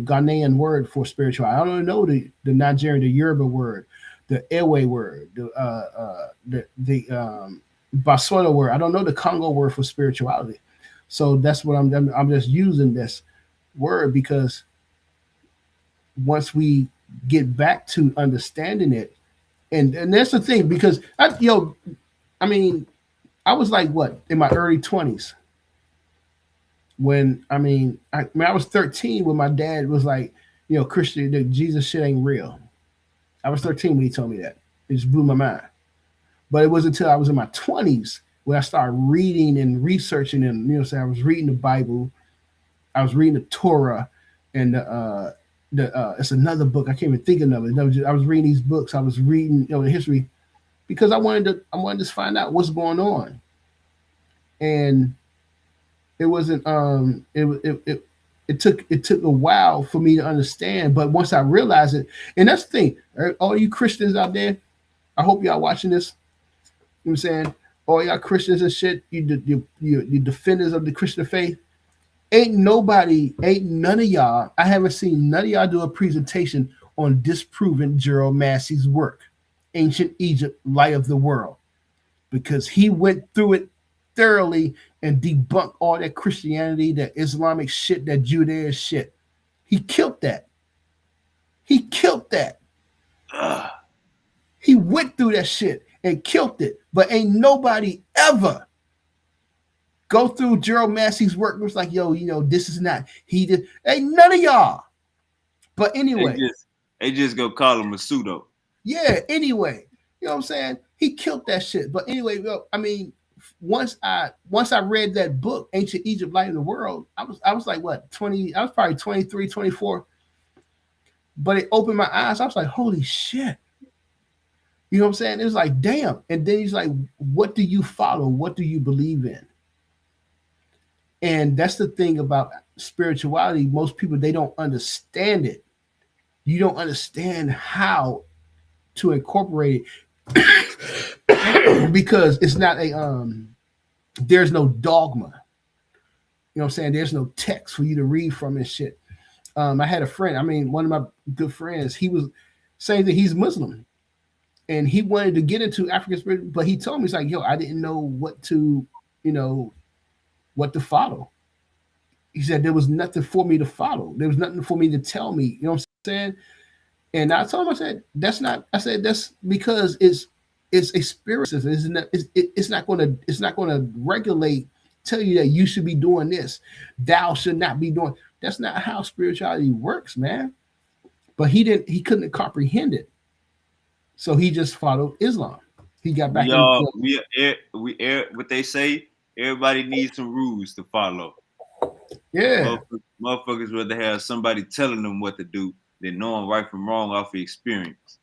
Ghanaian word for spirituality. I don't know the Nigerian, the Yoruba word, the Ewe word, the Basotho word. I don't know the Congo word for spirituality. So that's what I'm just using this word, because once we get back to understanding it, and that's the thing, because I was like, what, in my early 20s, when I was 13 when my dad was like, Christian, the Jesus shit ain't real. I was 13 when he told me that. It just blew my mind. But it wasn't until I was in my 20s when I started reading and researching, and I was reading the Bible, I was reading the Torah, and it's another book I can't even think of it. I was reading these books. I was reading the history, because I wanted to find out what's going on. And it wasn't it took a while for me to understand, but once I realized it, and that's the thing, all you Christians out there, I hope y'all watching this. You know what I'm saying? All y'all Christians and shit, you defenders of the Christian faith. Ain't none of y'all, I haven't seen none of y'all do a presentation on disproving Gerald Massey's work, Ancient Egypt, Light of the World, because he went through it thoroughly and debunked all that Christianity, that Islamic shit, that Judaism shit. He killed that. Ugh. He went through that shit and killed it. But ain't nobody ever go through Gerald Massey's work and was like, yo, this is not, he did. Ain't none of y'all. But anyway. They just go call him a pseudo. Yeah, anyway. You know what I'm saying? He killed that shit. But anyway, once I read that book, Ancient Egypt, Light of the World, I was like, what, 20, I was probably 23, 24. But it opened my eyes. I was like, holy shit. You know what I'm saying? It was like, damn. And then he's like, what do you follow? What do you believe in? And that's the thing about spirituality. Most people, they don't understand it. You don't understand how to incorporate it because it's not there's no dogma. You know what I'm saying? There's no text for you to read from and shit. I had a friend, one of my good friends, he was saying that he's Muslim and he wanted to get into African spirit, but he told me, he's like, yo, I didn't know what to follow. He said there was nothing for me to follow. There was nothing for me to tell me. You know what I'm saying? And I told him, I said, that's because it's a spirit system. It's not going to regulate, tell you that you should be doing this. Thou should not be doing. That's not how spirituality works, man. But he couldn't comprehend it. So he just followed Islam. He got back. What they say, everybody needs some rules to follow. Yeah. Motherfuckers rather have somebody telling them what to do than knowing right from wrong off of experience.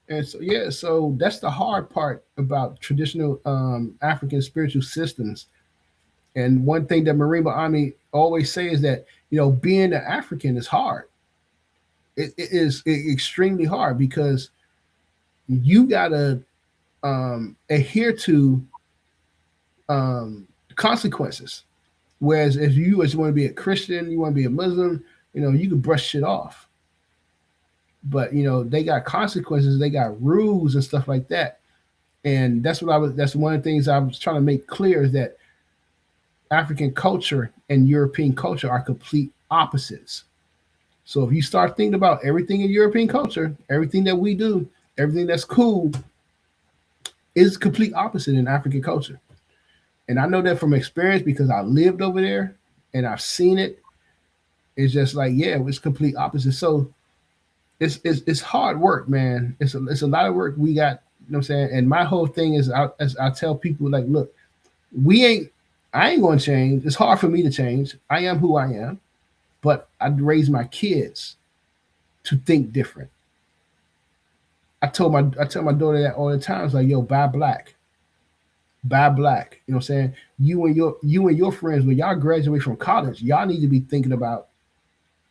And so that's the hard part about traditional African spiritual systems. And one thing that Marimba Army always say is that, being an African is hard. It is extremely hard because you gotta adhere to consequences. Whereas if you want to be a Christian, you want to be a Muslim, you can brush shit off. But they got consequences, they got rules and stuff like that. And that's one of the things I was trying to make clear is that African culture and European culture are complete opposites. So if you start thinking about everything in European culture, everything that we do, everything that's cool is complete opposite in African culture. And I know that from experience because I lived over there and I've seen it. It's just like, yeah, it's complete opposite. So it's hard work, man. It's a lot of work we got, you know what I'm saying? And my whole thing is as I tell people, like, look, I ain't gonna change. It's hard for me to change. I am who I am, but I raise my kids to think different. I tell my daughter that all the time. It's like, yo, buy black. Buy black. You know what I'm saying? You and your friends, when y'all graduate from college, y'all need to be thinking about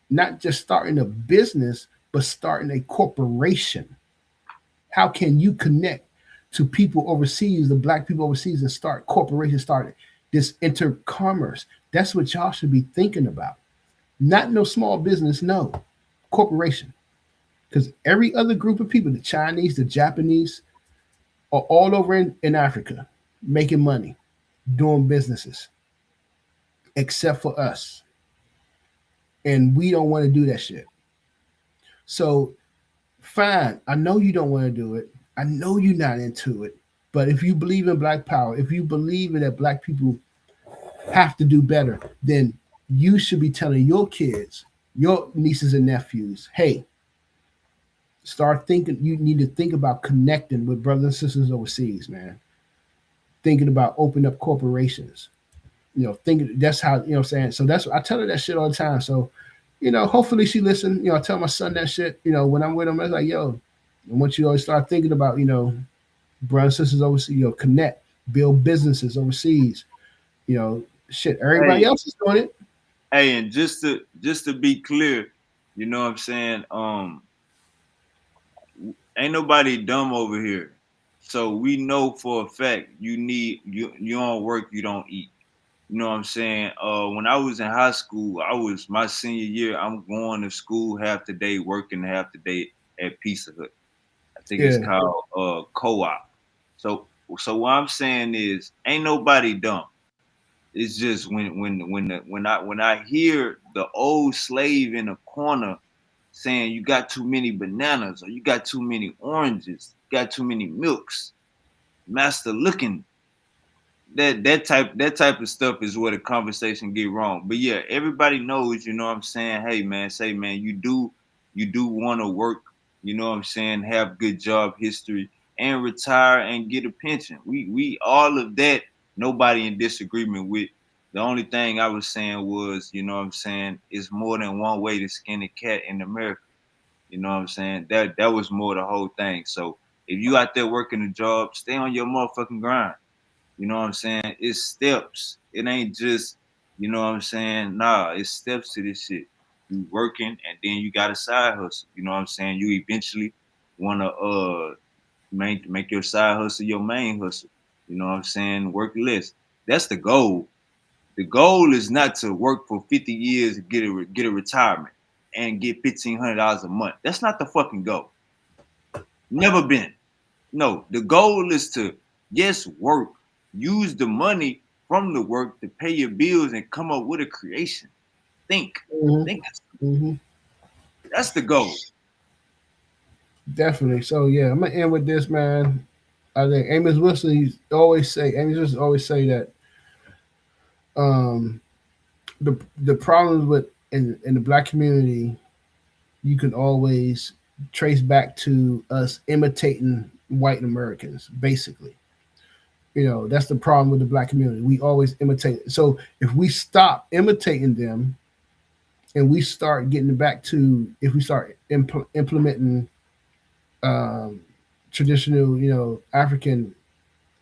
not just starting a business, but starting a corporation. How can you connect to people overseas, the black people overseas, and start corporations, start this intercommerce? That's what y'all should be thinking about. Not no small business, no. Corporation. Because every other group of people, the Chinese, the Japanese, are all over in Africa making money, doing businesses, except for us. And we don't want to do that shit. So, fine. I know you don't want to do it. I know you're not into it. But if you believe in black power, if you believe in that black people have to do better, then you should be telling your kids, your nieces and nephews, hey, start thinking. You need to think about connecting with brothers and sisters overseas, man. Thinking about opening up corporations. Thinking that's how, you know what I'm saying? So I tell her that shit all the time. So, hopefully she listens. I tell my son that shit, when I'm with him, I was like, yo, I want you to always start thinking about, brothers and sisters overseas, connect, build businesses overseas. Shit, everybody else is doing it. Hey, and just to be clear, you know what I'm saying? Ain't nobody dumb over here. So we know for a fact you don't work, you don't eat. You know what I'm saying? When I was in high school, my senior year, I'm going to school half the day, working half the day at Pizza Hut. I think it's called co-op. So what I'm saying is ain't nobody dumb. It's just when I hear the old slave in the corner saying you got too many bananas or you got too many oranges, you got too many milks, master looking, that type of stuff is where the conversation get wrong. But yeah, everybody knows, you know what I'm saying? Hey man, you do want to work, you know what I'm saying, have good job history and retire and get a pension. We all of that, nobody in disagreement with. The only thing I was saying was, you know what I'm saying, it's more than one way to skin a cat in America. You know what I'm saying? That was more the whole thing. So if you out there working a job, stay on your motherfucking grind. You know what I'm saying? It's steps. It ain't just, you know what I'm saying? Nah, it's steps to this shit. You working and then you got a side hustle. You know what I'm saying? You eventually wanna make your side hustle your main hustle. You know what I'm saying? Work less. That's the goal. The goal is not to work for 50 years and get a retirement and get $1,500 a month. That's not the fucking goal. Never been. No, the goal is to, yes, work. Use the money from the work to pay your bills and come up with a creation. Think. That's the goal. Definitely. So yeah, I'm gonna end with this, man. I think Amos Wilson always say that the problems with in the black community, you can always trace back to us imitating white Americans, basically. That's the problem with the black community. We always imitate. So if we stop imitating them and we start getting back to, if we start implementing traditional, African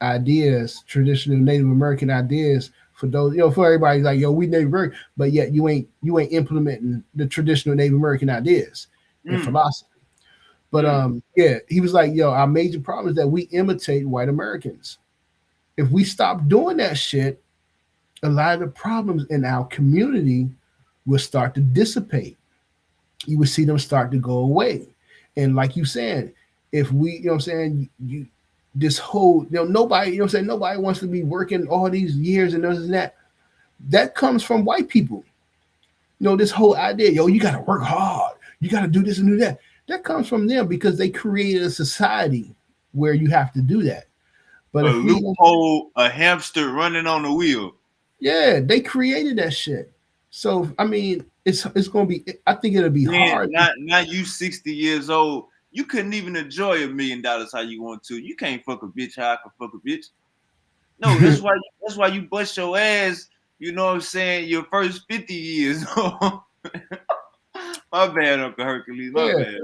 ideas, traditional Native American ideas for those, for everybody, like, yo, we Native American, but yet you ain't implementing the traditional Native American ideas and philosophy. But yeah, he was like, yo, our major problem is that we imitate white Americans. If we stop doing that shit, a lot of the problems in our community will start to dissipate. You will see them start to go away. And like you said, if we, you know what I'm saying, this whole, nobody, you know what I'm saying, nobody wants to be working all these years and this and that. That comes from white people. This whole idea, you got to work hard. You got to do this and do that. That comes from them because they created a society where you have to do that. But a loophole, a hamster running on the wheel. Yeah, they created that shit. So I mean, it's gonna be. I think it'll be hard. Not you 60 years old. You couldn't even enjoy $1 million how you want to. You can't fuck a bitch how I can fuck a bitch. No, that's why you bust your ass. You know what I'm saying? Your first 50 years. My bad, Uncle Hercules. My bad.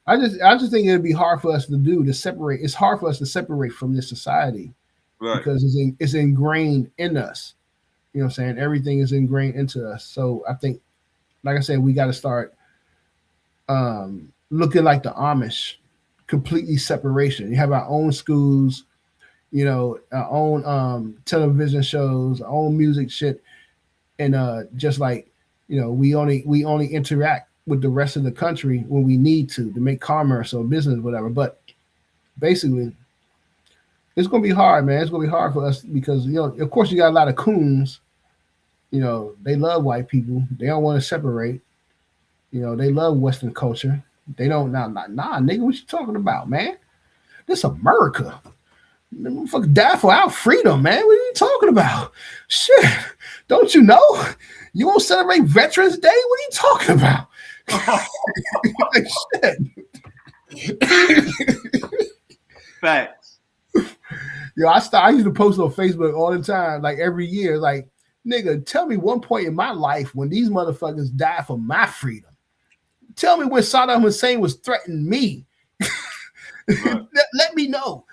I just think it'd be hard for us to separate. It's hard for us to separate from this society, right? Because it's ingrained in us. You know what I'm saying? Everything is ingrained into us. So I think, like I said, we got to start looking like the Amish, completely separation. You have our own schools, our own television shows, our own music shit, and just like we only interact with the rest of the country when we need to make commerce or business, whatever. But basically, it's gonna be hard, man. It's gonna be hard for us because of course, you got a lot of coons. They love white people. They don't want to separate. They love Western culture. They don't nah, nigga. What you talking about, man? This America. Motherfucker die for our freedom, man. What are you talking about? Shit. Don't you know? You won't celebrate Veterans Day? What are you talking about? Like, shit. Facts. I used to post on Facebook all the time, like every year, like, nigga, tell me one point in my life when these motherfuckers died for my freedom. Tell me when Saddam Hussein was threatening me. Right. Let me know.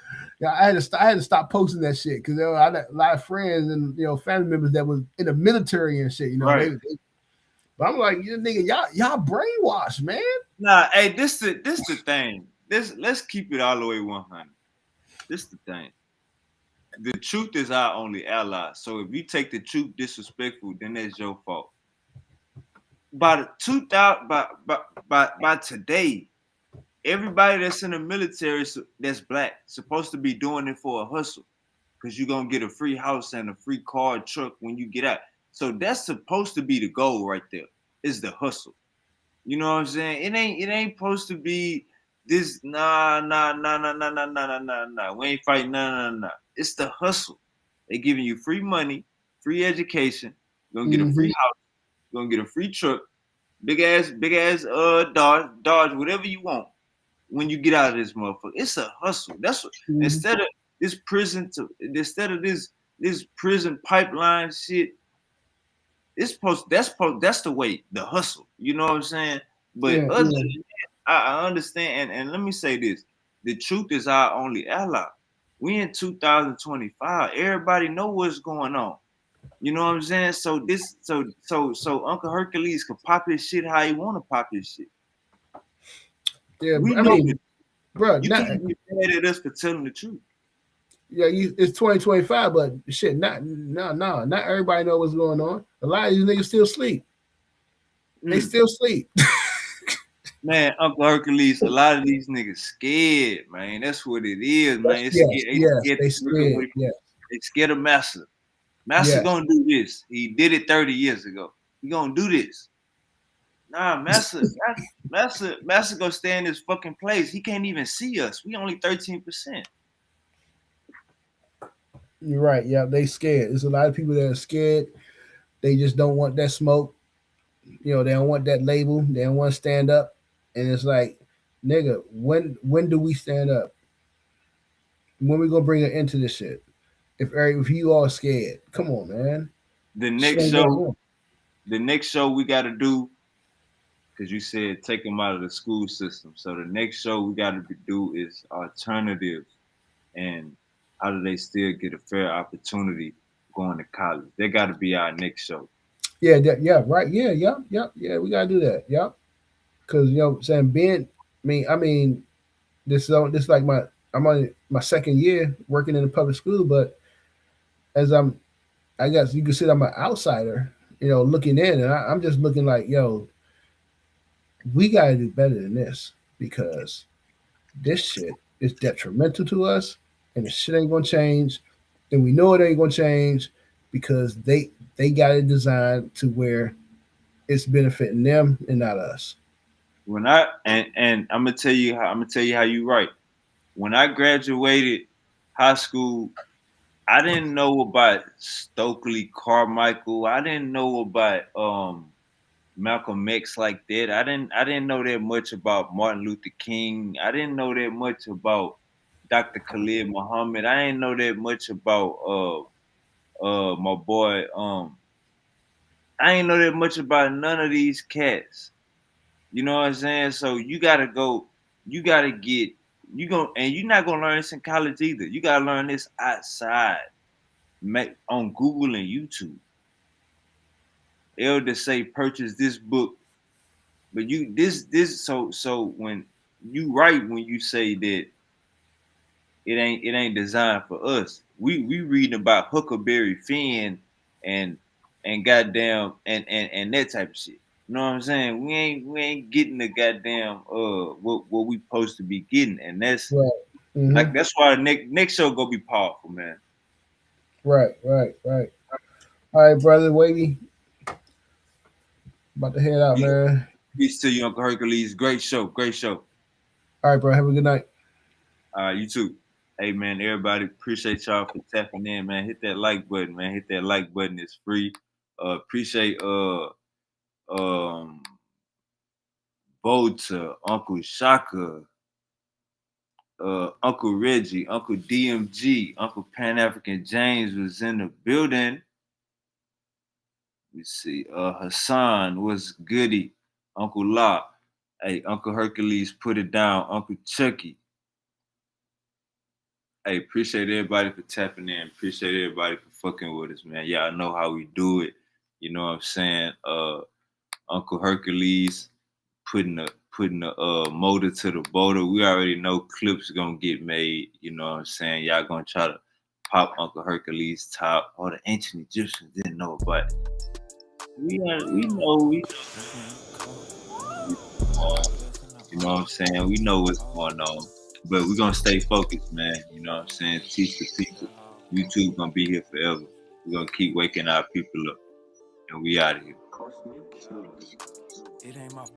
I had to stop posting that shit because I had a lot of friends and family members that was in the military and shit. Right. But I'm like, nigga, y'all brainwashed, man. Nah, hey, this the thing. Let's keep it all the way 100. This the thing. The truth is our only ally. So if you take the truth disrespectful, then that's your fault. By today, everybody that's in the military that's black supposed to be doing it for a hustle, because you're gonna get a free house and a free car, truck when you get out. So that's supposed to be the goal right there. Is the hustle. You know what I'm saying? It ain't supposed to be this. Nah. We ain't fighting. Nah. It's the hustle. They giving you free money, free education. You're gonna get a free house. You're gonna get a free truck, big ass Dodge, whatever you want. When you get out of this motherfucker, it's a hustle. That's what instead of this prison pipeline shit. That's the way, the hustle. You know what I'm saying? But I understand, and let me say this: the truth is our only ally. We in 2025. Everybody know what's going on. You know what I'm saying? So Uncle Hercules can pop his shit how he want to pop his shit. Yeah, I mean, bro, you can't be mad at us for telling the truth. Yeah, it's 2025, but shit, not everybody know what's going on. A lot of these niggas still sleep. They still sleep. Man, Uncle Hercules, a lot of these niggas scared, man. That's what it is, man. They scared of Master. Master gonna do this. He did it 30 years ago. He gonna do this. Nah, Master gonna stay in his fucking place. He can't even see us. We only 13%. You're right. Yeah, they scared. There's a lot of people that are scared. They just don't want that smoke. They don't want that label. They don't want to stand up. And it's like, nigga, when do we stand up? When we gonna bring an end to this shit? If you all scared, come on, man. The next show we got to do, because you said take them out of the school system. So the next show we got to do is alternatives, and how do they still get a fair opportunity going to college? They got to be our next show. Yeah, right. Yeah. We got to do that. Yep. Because saying I mean, this like I'm on my second year working in a public school, but as I guess you could say I'm an outsider, looking in, and I'm just looking like, we got to do better than this, because this shit is detrimental to us, and the shit ain't gonna change, then we know it ain't gonna change because they got it designed to where it's benefiting them and not us. When I and I'm gonna tell you how you right. When I graduated high school, I didn't know about Stokely Carmichael. I didn't know about Malcolm X like that. I didn't know that much about Martin Luther King. I didn't know that much about Dr. Khalid Muhammad. I didn't know that much about my boy I ain't know that much about none of these cats. You know what I'm saying? So you gotta go, you gotta get and you're not gonna learn this in college either. You gotta learn this outside, on Google and YouTube. Elder say purchase this book. But you this so when you right when you say that it ain't designed for us. We reading about Huckleberry Finn and goddamn and that type of shit. You know what I'm saying? We ain't getting the goddamn what we supposed to be getting, and that's Right. like that's why the next show gonna be powerful, man. Right. All right, brother Wavy. About to head out, Yeah. man. Peace to you, Uncle Hercules. Great show, great show. All right, bro. Have a good night. You too. Hey man, everybody, appreciate y'all for tapping in, man. Hit that like button, man. Hit that like button. It's free. Appreciate Volta, Uncle Shaka, Uncle Reggie, Uncle DMG, Uncle Pan African James was in the building. We see Hassan was goody, Uncle La. Hey, Uncle Hercules put it down, Uncle Chucky. Hey, appreciate everybody for tapping in. Appreciate everybody for fucking with us, man. Y'all know how we do it. You know what I'm saying? Uncle Hercules putting the motor to the boater. We already know clips gonna get made. You know what I'm saying? Y'all gonna try to pop Uncle Hercules top. All the ancient Egyptians didn't know about it. We know. You know what I'm saying? We know what's going on. But we're gonna stay focused, man. You know what I'm saying? Teach the people. YouTube gonna be here forever. We're gonna keep waking our people up. And we out of here. It ain't my